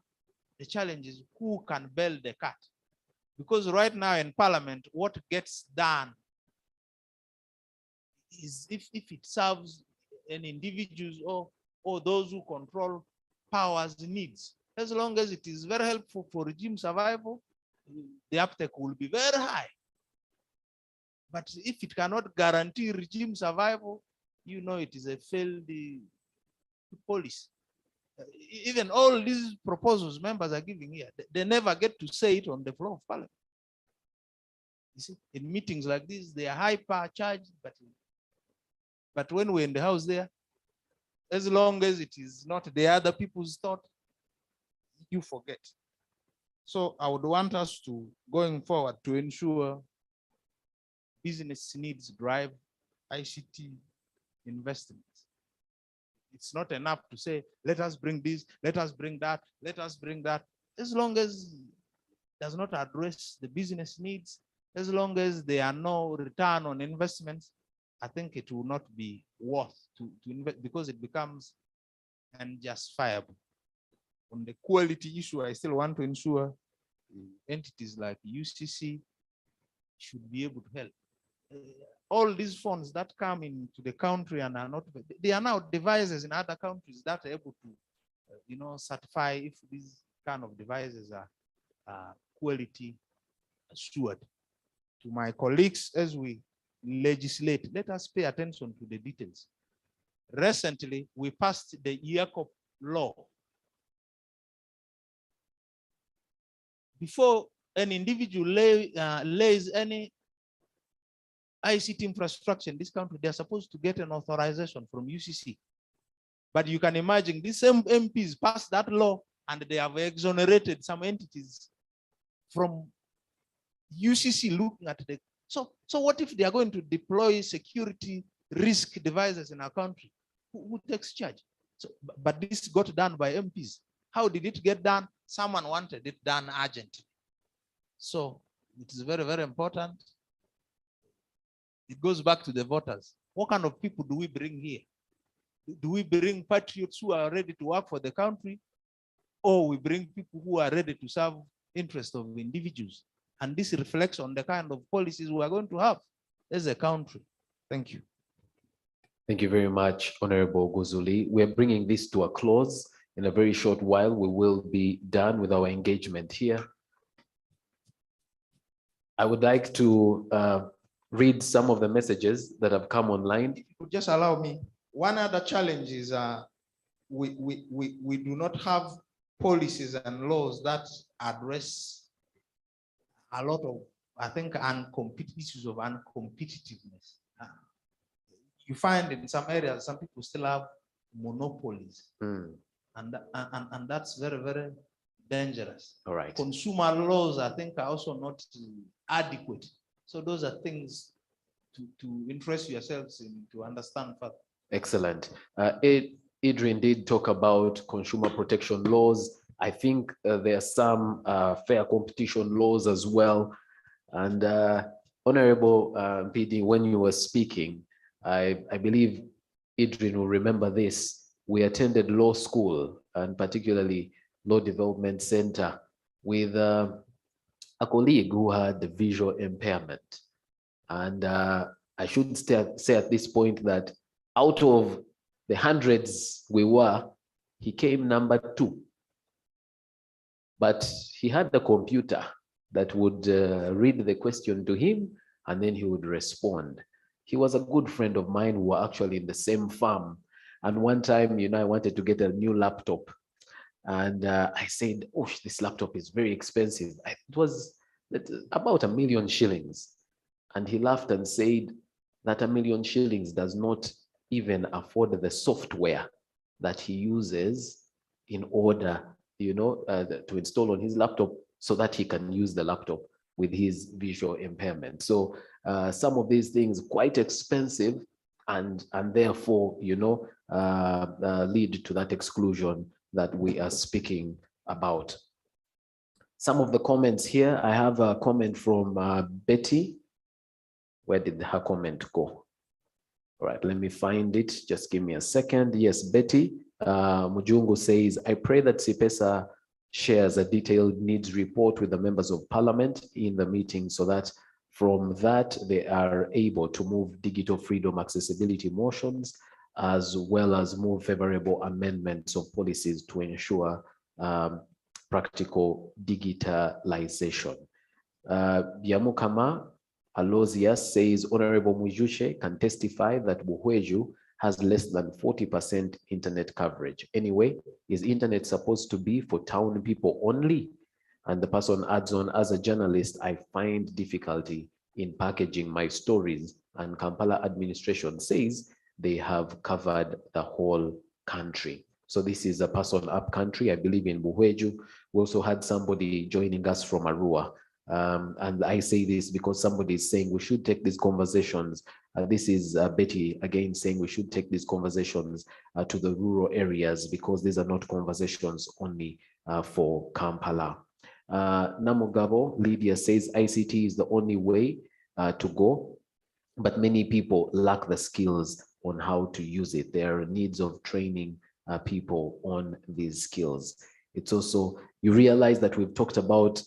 The challenge is who can bail the cat. Because right now in Parliament, what gets done is if it serves an individual or those who control power's needs. As long as it is very helpful for regime survival, the uptake will be very high. But if it cannot guarantee regime survival, it is a failed policy. Even all these proposals members are giving here, they never get to say it on the floor of Parliament. You see, in meetings like this, they are hyper charged, but when we're in the house there, as long as it is not the other people's thought, you forget. So I would want us to, going forward, to ensure business needs drive ICT investments. It's not enough to say, let us bring this, let us bring that, let us bring that. As long as it does not address the business needs, as long as there are no return on investments, I think it will not be worth to invest, because it becomes unjustifiable. On the quality issue, I still want to ensure entities like UCC should be able to help. All these funds that come into the country and are not, they are now devices in other countries that are able to, certify if these kind of devices are quality assured. to my colleagues as we legislate, let us pay attention to the details. Recently, we passed the IACOP law. Before an individual lays any ICT infrastructure in this country, they're supposed to get an authorization from UCC. But you can imagine these same MPs passed that law and they have exonerated some entities from UCC looking at the. So what if they are going to deploy security risk devices in our country? Who takes charge? So, but this got done by MPs. How did it get done? Someone wanted it done urgently. So it is very, very important. It goes back to the voters. What kind of people do we bring here? Do we bring patriots who are ready to work for the country? Or we bring people who are ready to serve interests of individuals? And this reflects on the kind of policies we are going to have as a country. Thank you.
Thank you very much, Honorable Guzuli. We're bringing this to a close. In a very short while, we will be done with our engagement here. I would like to read some of the messages that have come online.
If you could just allow me. One other challenge is we do not have policies and laws that address a lot of, I think, issues of uncompetitiveness. You find in some areas, some people still have monopolies. And that's very, very dangerous.
All right.
Consumer laws, I think, are also not adequate. So those are things to interest yourselves in, to understand further.
Excellent. Adrian did talk about consumer protection laws. I think there are some fair competition laws as well. And Honorable PD, when you were speaking, I believe Adrian will remember this. We attended law school, and particularly Law Development Center, with a colleague who had the visual impairment. And I should say at this point that out of the hundreds we were, he came number 2. But he had the computer that would read the question to him, and then he would respond. He was a good friend of mine who were actually in the same farm. And one time, you know, I wanted to get a new laptop. And I said, oh, this laptop is very expensive. It was about 1 million shillings. And he laughed and said that 1 million shillings does not even afford the software that he uses in order, you know, to install on his laptop so that he can use the laptop with his visual impairment. So some of these things quite expensive, and therefore, you know, lead to that exclusion that we are speaking about. Some of the comments here, I have a comment from Betty. Where did her comment go? All right, let me find it. Just give me a second. Yes, Betty Mujungu says, I pray that CPESA shares a detailed needs report with the members of parliament in the meeting so that from that they are able to move digital freedom accessibility motions as well as more favorable amendments of policies to ensure practical digitalization. Biamukama Alozia says, Honorable Mujushe can testify that Buhweju has less than 40% internet coverage. Anyway, is internet supposed to be for town people only? And the person adds on, as a journalist, I find difficulty in packaging my stories, and Kampala administration says they have covered the whole country. So this is a person up country, I believe in Buhweju. We also had somebody joining us from Arua. And I say this because somebody is saying we should take these conversations. This is Betty again saying we should take these conversations to the rural areas because these are not conversations only for Kampala. Namugabo Lydia says ICT is the only way to go, but many people lack the skills on how to use it. There are needs of training people on these skills. It's also, you realize that we've talked about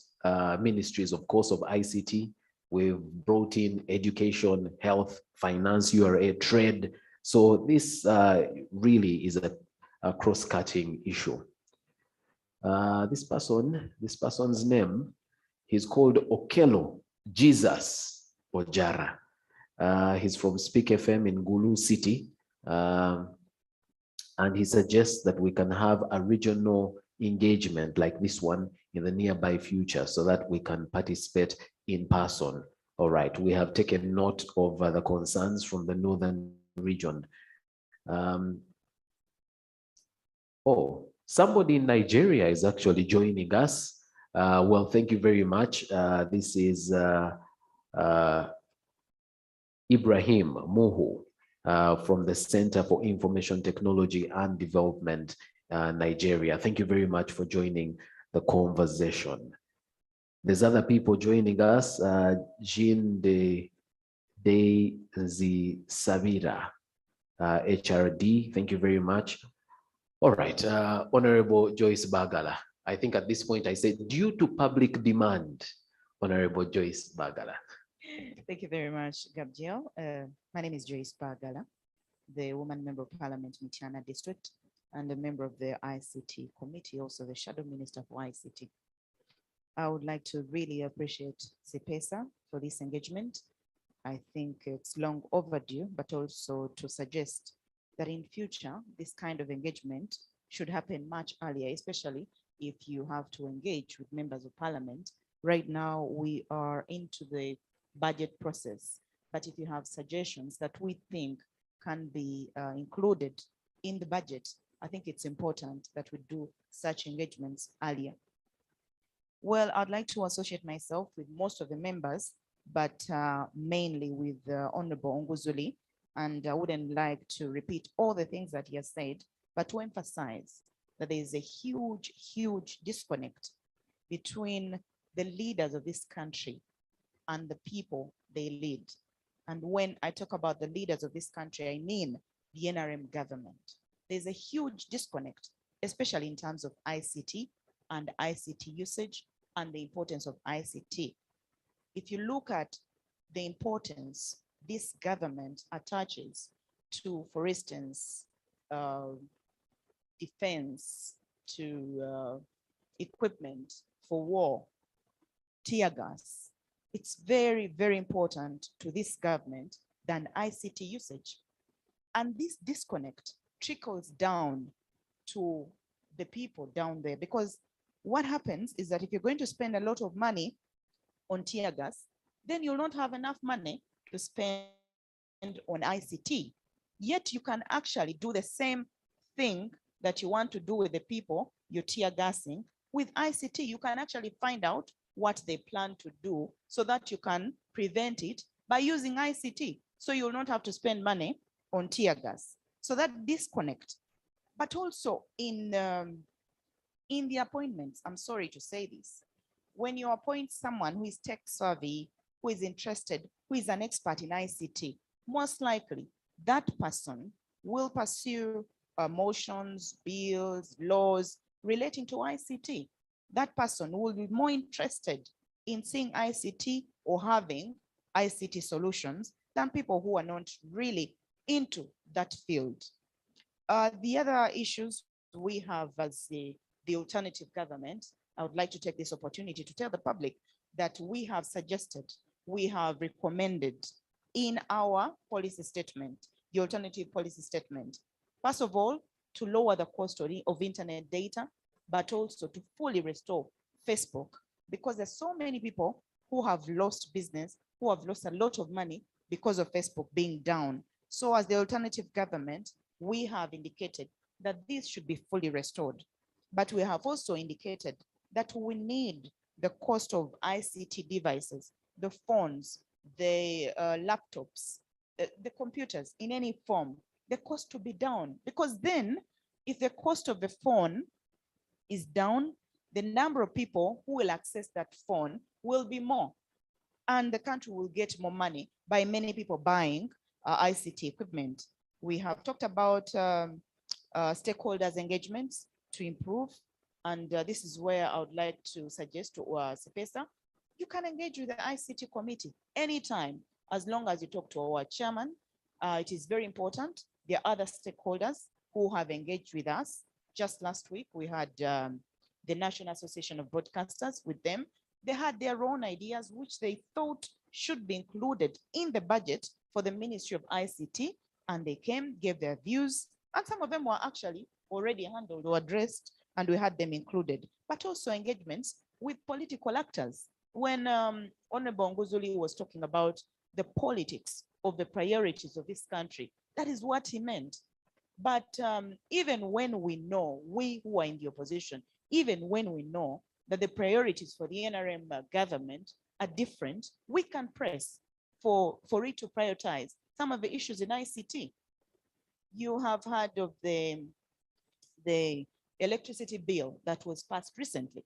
ministries, of course, of ICT. We've brought in education, health, finance, URA, trade. So this really is a cross-cutting issue. This person's name, he's called Okelo Jesus. Ojara. He's from Speak FM in Gulu City. And he suggests that we can have a regional engagement like this one in the nearby future so that we can participate in person. All right, we have taken note of the concerns from the northern region. Oh, somebody in Nigeria is actually joining us. Well, thank you very much. This is Ibrahim Moho from the Center for Information Technology and Development, Nigeria. Thank you very much for joining the conversation. There's other people joining us. Jean de Sabira, HRD, thank you very much. All right, Honorable Joyce Bagala. I think at this point I said, due to public demand, Honorable Joyce Bagala.
Thank you very much, Gabriel. My name is Joyce Bagala, the Woman Member of Parliament, Mityana District, and a member of the ICT Committee, also the Shadow Minister for ICT. I would like to really appreciate CPESA for this engagement. I think it's long overdue, but also to suggest that in future, this kind of engagement should happen much earlier, especially if you have to engage with members of Parliament. Right now, we are into the budget process, but if you have suggestions that we think can be included in the budget, I think it's important that we do such engagements earlier. Well, I'd like to associate myself with most of the members, but mainly with Honorable Onguzuli, and I wouldn't like to repeat all the things that he has said, but to emphasize that there is a huge, huge disconnect between the leaders of this country and the people they lead. And when I talk about the leaders of this country, I mean the NRM government. There's a huge disconnect, especially in terms of ICT and ICT usage and the importance of ICT. If you look at the importance this government attaches to, for instance, defense, to equipment for war, tear gas, it's very, very important to this government than ICT usage. And this disconnect trickles down to the people down there, because what happens is that if you're going to spend a lot of money on tear gas, then you'll not have enough money to spend on ICT. Yet you can actually do the same thing that you want to do with the people you're tear gassing. With ICT, you can actually find out what they plan to do so that you can prevent it by using ICT. So you'll not have to spend money on tear gas. So that disconnect. But also in the appointments, I'm sorry to say this, when you appoint someone who is tech savvy, who is interested, who is an expert in ICT, most likely that person will pursue motions, bills, laws relating to ICT. That person will be more interested in seeing ICT or having ICT solutions than people who are not really into that field. The other issues we have as the alternative government, I would like to take this opportunity to tell the public that we have suggested, we have recommended in our policy statement, the alternative policy statement, first of all, to lower the cost of internet data, but also to fully restore Facebook, because there's so many people who have lost business, who have lost a lot of money because of Facebook being down. So as the alternative government, we have indicated that this should be fully restored. But we have also indicated that we need the cost of ICT devices, the phones, the laptops, the computers in any form, the cost to be down. Because then if the cost of the phone is down, the number of people who will access that phone will be more. And the country will get more money by many people buying ICT equipment. We have talked about stakeholders engagements to improve. And this is where I would like to suggest to CPESA, you can engage with the ICT committee anytime, as long as you talk to our chairman. It is very important. There are other stakeholders who have engaged with us. Just last week, we had the National Association of Broadcasters with them. They had their own ideas, which they thought should be included in the budget for the Ministry of ICT. And they came, gave their views, and some of them were actually already handled or addressed, and we had them included, but also engagements with political actors. When Honorable Nguzuli was talking about the politics of the priorities of this country, that is what he meant. But even when we know, we who are in the opposition, even when we know that the priorities for the NRM government are different, we can press for it to prioritize some of the issues in ICT. You have heard of the electricity bill that was passed recently.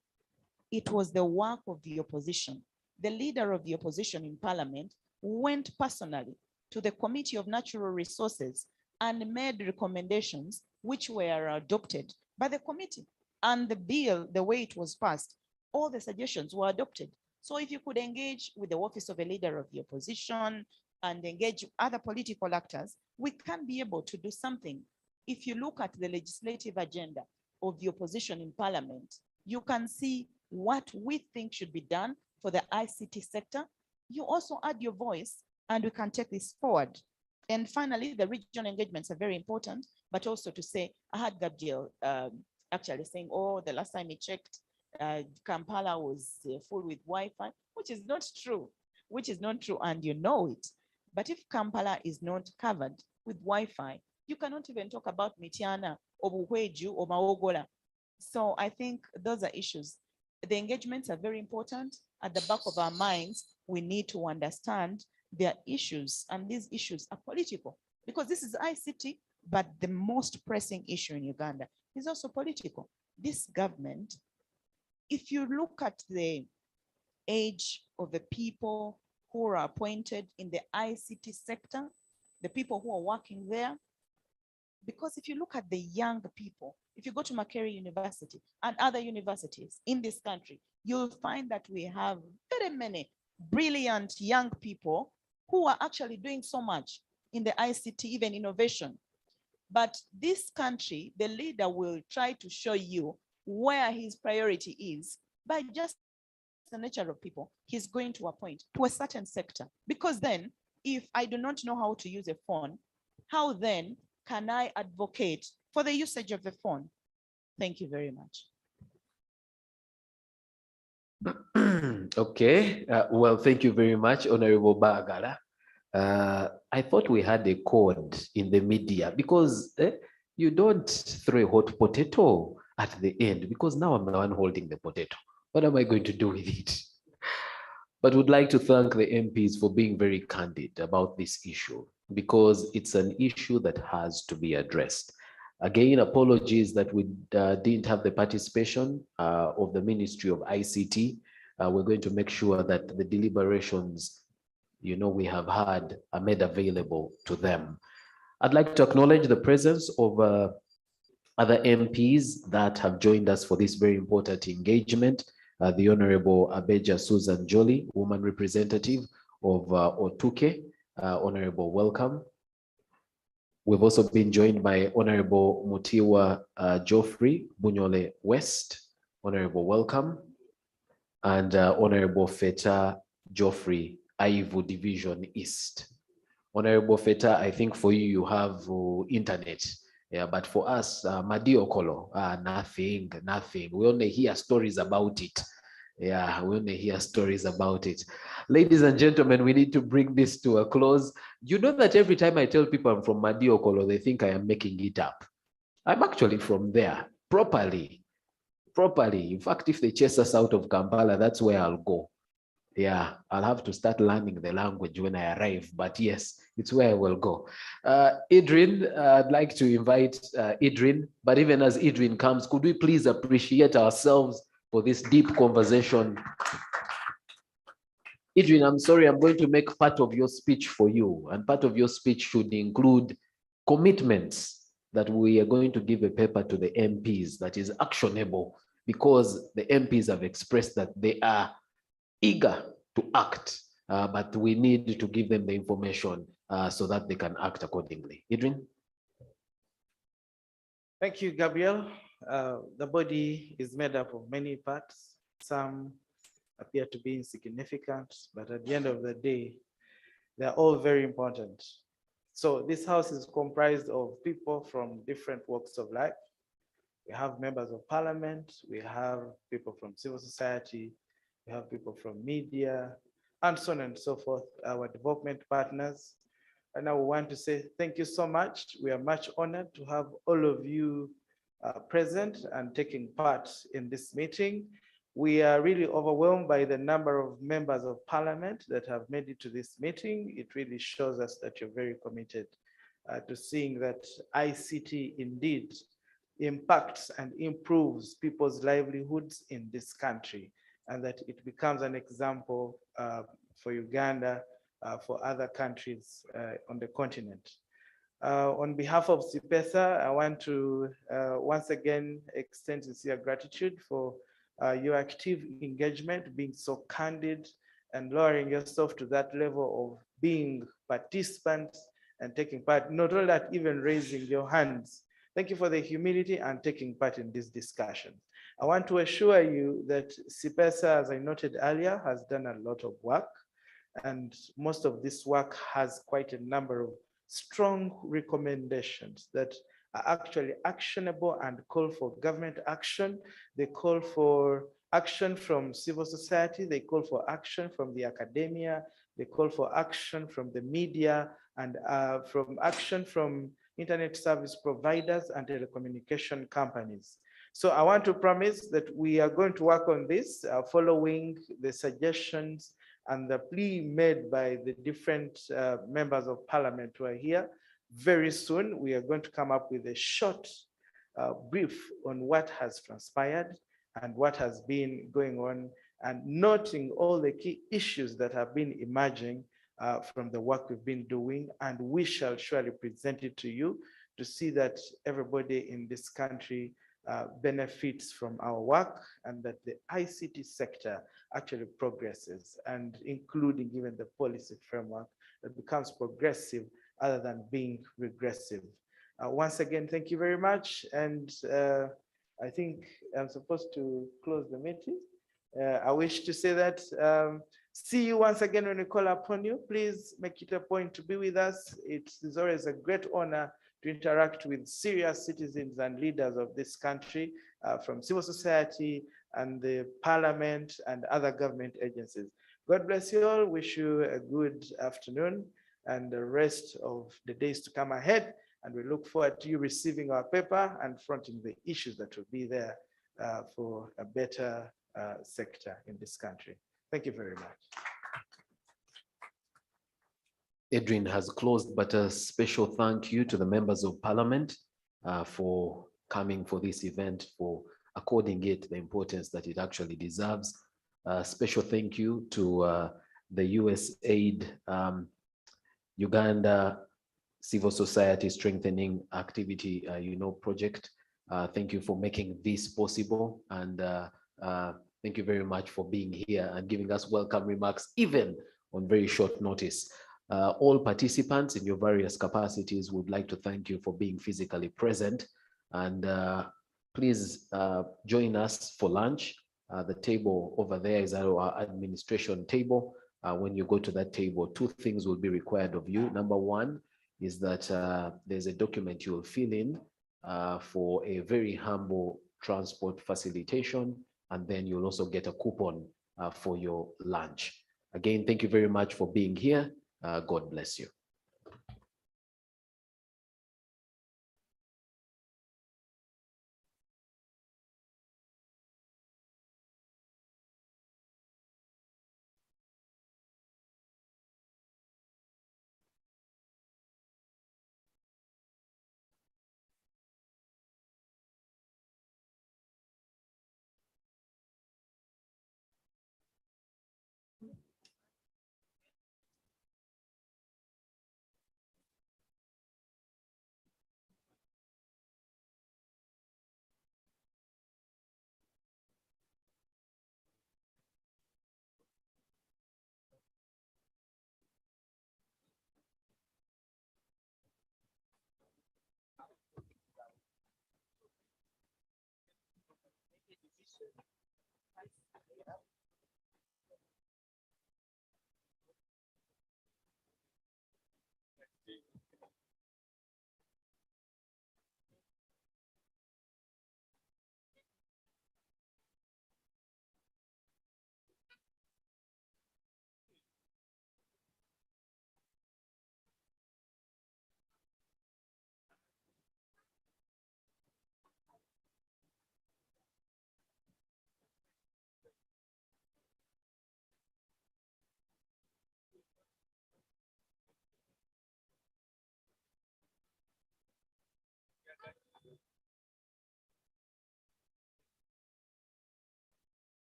It was the work of the opposition. The leader of the opposition in parliament went personally to the Committee of Natural Resources and made recommendations which were adopted by the committee. And the bill, the way it was passed, all the suggestions were adopted. So if you could engage with the office of a leader of the opposition and engage other political actors, we can be able to do something. If you look at the legislative agenda of the opposition in parliament, you can see what we think should be done for the ICT sector. You also add your voice and we can take this forward. And finally, the regional engagements are very important, but also to say, I had Gabriel actually saying, oh, the last time he checked, Kampala was full with Wi-Fi, which is not true, and you know it. But if Kampala is not covered with Wi-Fi, you cannot even talk about Mityana, Obuhweju, or Maogola. So I think those are issues. The engagements are very important. At the back of our minds, we need to understand their issues, and these issues are political, because this is ICT, but the most pressing issue in Uganda is also political. This government, if you look at the age of the people who are appointed in the ICT sector, the people who are working there, because if you look at the young people, if you go to Makerere University and other universities in this country, you'll find that we have very many brilliant young people who are actually doing so much in the ICT, even innovation. But this country, the leader will try to show you where his priority is by just the nature of people he's going to appoint to a certain sector. Because then, if I do not know how to use a phone, how then can I advocate for the usage of the phone? Thank you very much.
Okay, well, thank you very much, Honorable Bagala. I thought we had a code in the media, because you don't throw a hot potato at the end, because now I'm the one holding the potato. What am I going to do with it? But would like to thank the MPs for being very candid about this issue, because it's an issue that has to be addressed. Again, apologies that we didn't have the participation of the Ministry of ICT. We're going to make sure that the deliberations, we have had are made available to them. I'd like to acknowledge the presence of other MPs that have joined us for this very important engagement. The Honorable Abeja Susan Jolie, woman representative of Otuke. Honorable, welcome. We've also been joined by Honorable Mutiwa Geoffrey Bunyole West. Honorable, welcome. And Honorable Feta Geoffrey, Aivu Division East. Honorable Feta, I think for you, you have internet. Yeah, but for us, Madi Okolo, nothing. We only hear stories about it. Yeah, we only hear stories about it. Ladies and gentlemen, we need to bring this to a close. You know that every time I tell people I'm from Madi Okolo, they think I am making it up. I'm actually from there, properly. In fact, if they chase us out of Kampala, that's where I'll go. Yeah, I'll have to start learning the language when I arrive, but yes, it's where I will go. Idrin, I'd like to invite Idrin, but even as Idrin comes, could we please appreciate ourselves for this deep conversation? Idrin, I'm sorry, I'm going to make part of your speech for you, and part of your speech should include commitments that we are going to give a paper to the MPs that is actionable, because the MPs have expressed that they are eager to act, but we need to give them the information so that they can act accordingly. Idrin?
Thank you, Gabriel. The body is made up of many parts. Some appear to be insignificant, but at the end of the day, they're all very important. So this house is comprised of people from different walks of life. We have members of parliament, we have people from civil society, we have people from media, and so on and so forth, our development partners. And I want to say thank you so much. We are much honored to have all of you present and taking part in this meeting. We are really overwhelmed by the number of members of parliament that have made it to this meeting. It really shows us that you're very committed to seeing that ICT indeed impacts and improves people's livelihoods in this country, and that it becomes an example for Uganda, for other countries on the continent. On behalf of CIPESA, I want to once again extend sincere gratitude for your active engagement, being so candid and lowering yourself to that level of being participants and taking part, not only that, even raising your hands. Thank you for the humility and taking part in this discussion. I want to assure you that CIPESA, as I noted earlier, has done a lot of work, and most of this work has quite a number of strong recommendations that are actually actionable and call for government action. They call for action from civil society, they call for action from the academia, they call for action from the media, and from action from internet service providers and telecommunication companies. So I want to promise that we are going to work on this following the suggestions and the plea made by the different members of parliament who are here. Very soon, we are going to come up with a short brief on what has transpired and what has been going on, and noting all the key issues that have been emerging from the work we've been doing, and we shall surely present it to you to see that everybody in this country benefits from our work, and that the ICT sector actually progresses, and including even the policy framework that becomes progressive other than being regressive. Once again, thank you very much. And I think I'm supposed to close the meeting. I wish to say that see you once again when we call upon you. Please make it a point to be with us. It is always a great honor to interact with serious citizens and leaders of this country, from civil society and the parliament and other government agencies. God bless you all. Wish you a good afternoon and the rest of the days to come ahead. And we look forward to you receiving our paper and fronting the issues that will be there for a better sector in this country. Thank you very much.
Adrian has closed, but a special thank you to the members of parliament for coming for this event, for according it the importance that it actually deserves. Special thank you to the USAID Uganda Civil Society Strengthening Activity project. Thank you for making this possible, and thank you very much for being here and giving us welcome remarks, even on very short notice. All participants in your various capacities would like to thank you for being physically present, and please join us for lunch. The table over there is our administration table. When you go to that table, two things will be required of you. Number one is that there's a document you will fill in for a very humble transport facilitation, and then you'll also get a coupon for your lunch. Again, thank you very much for being here. God bless you.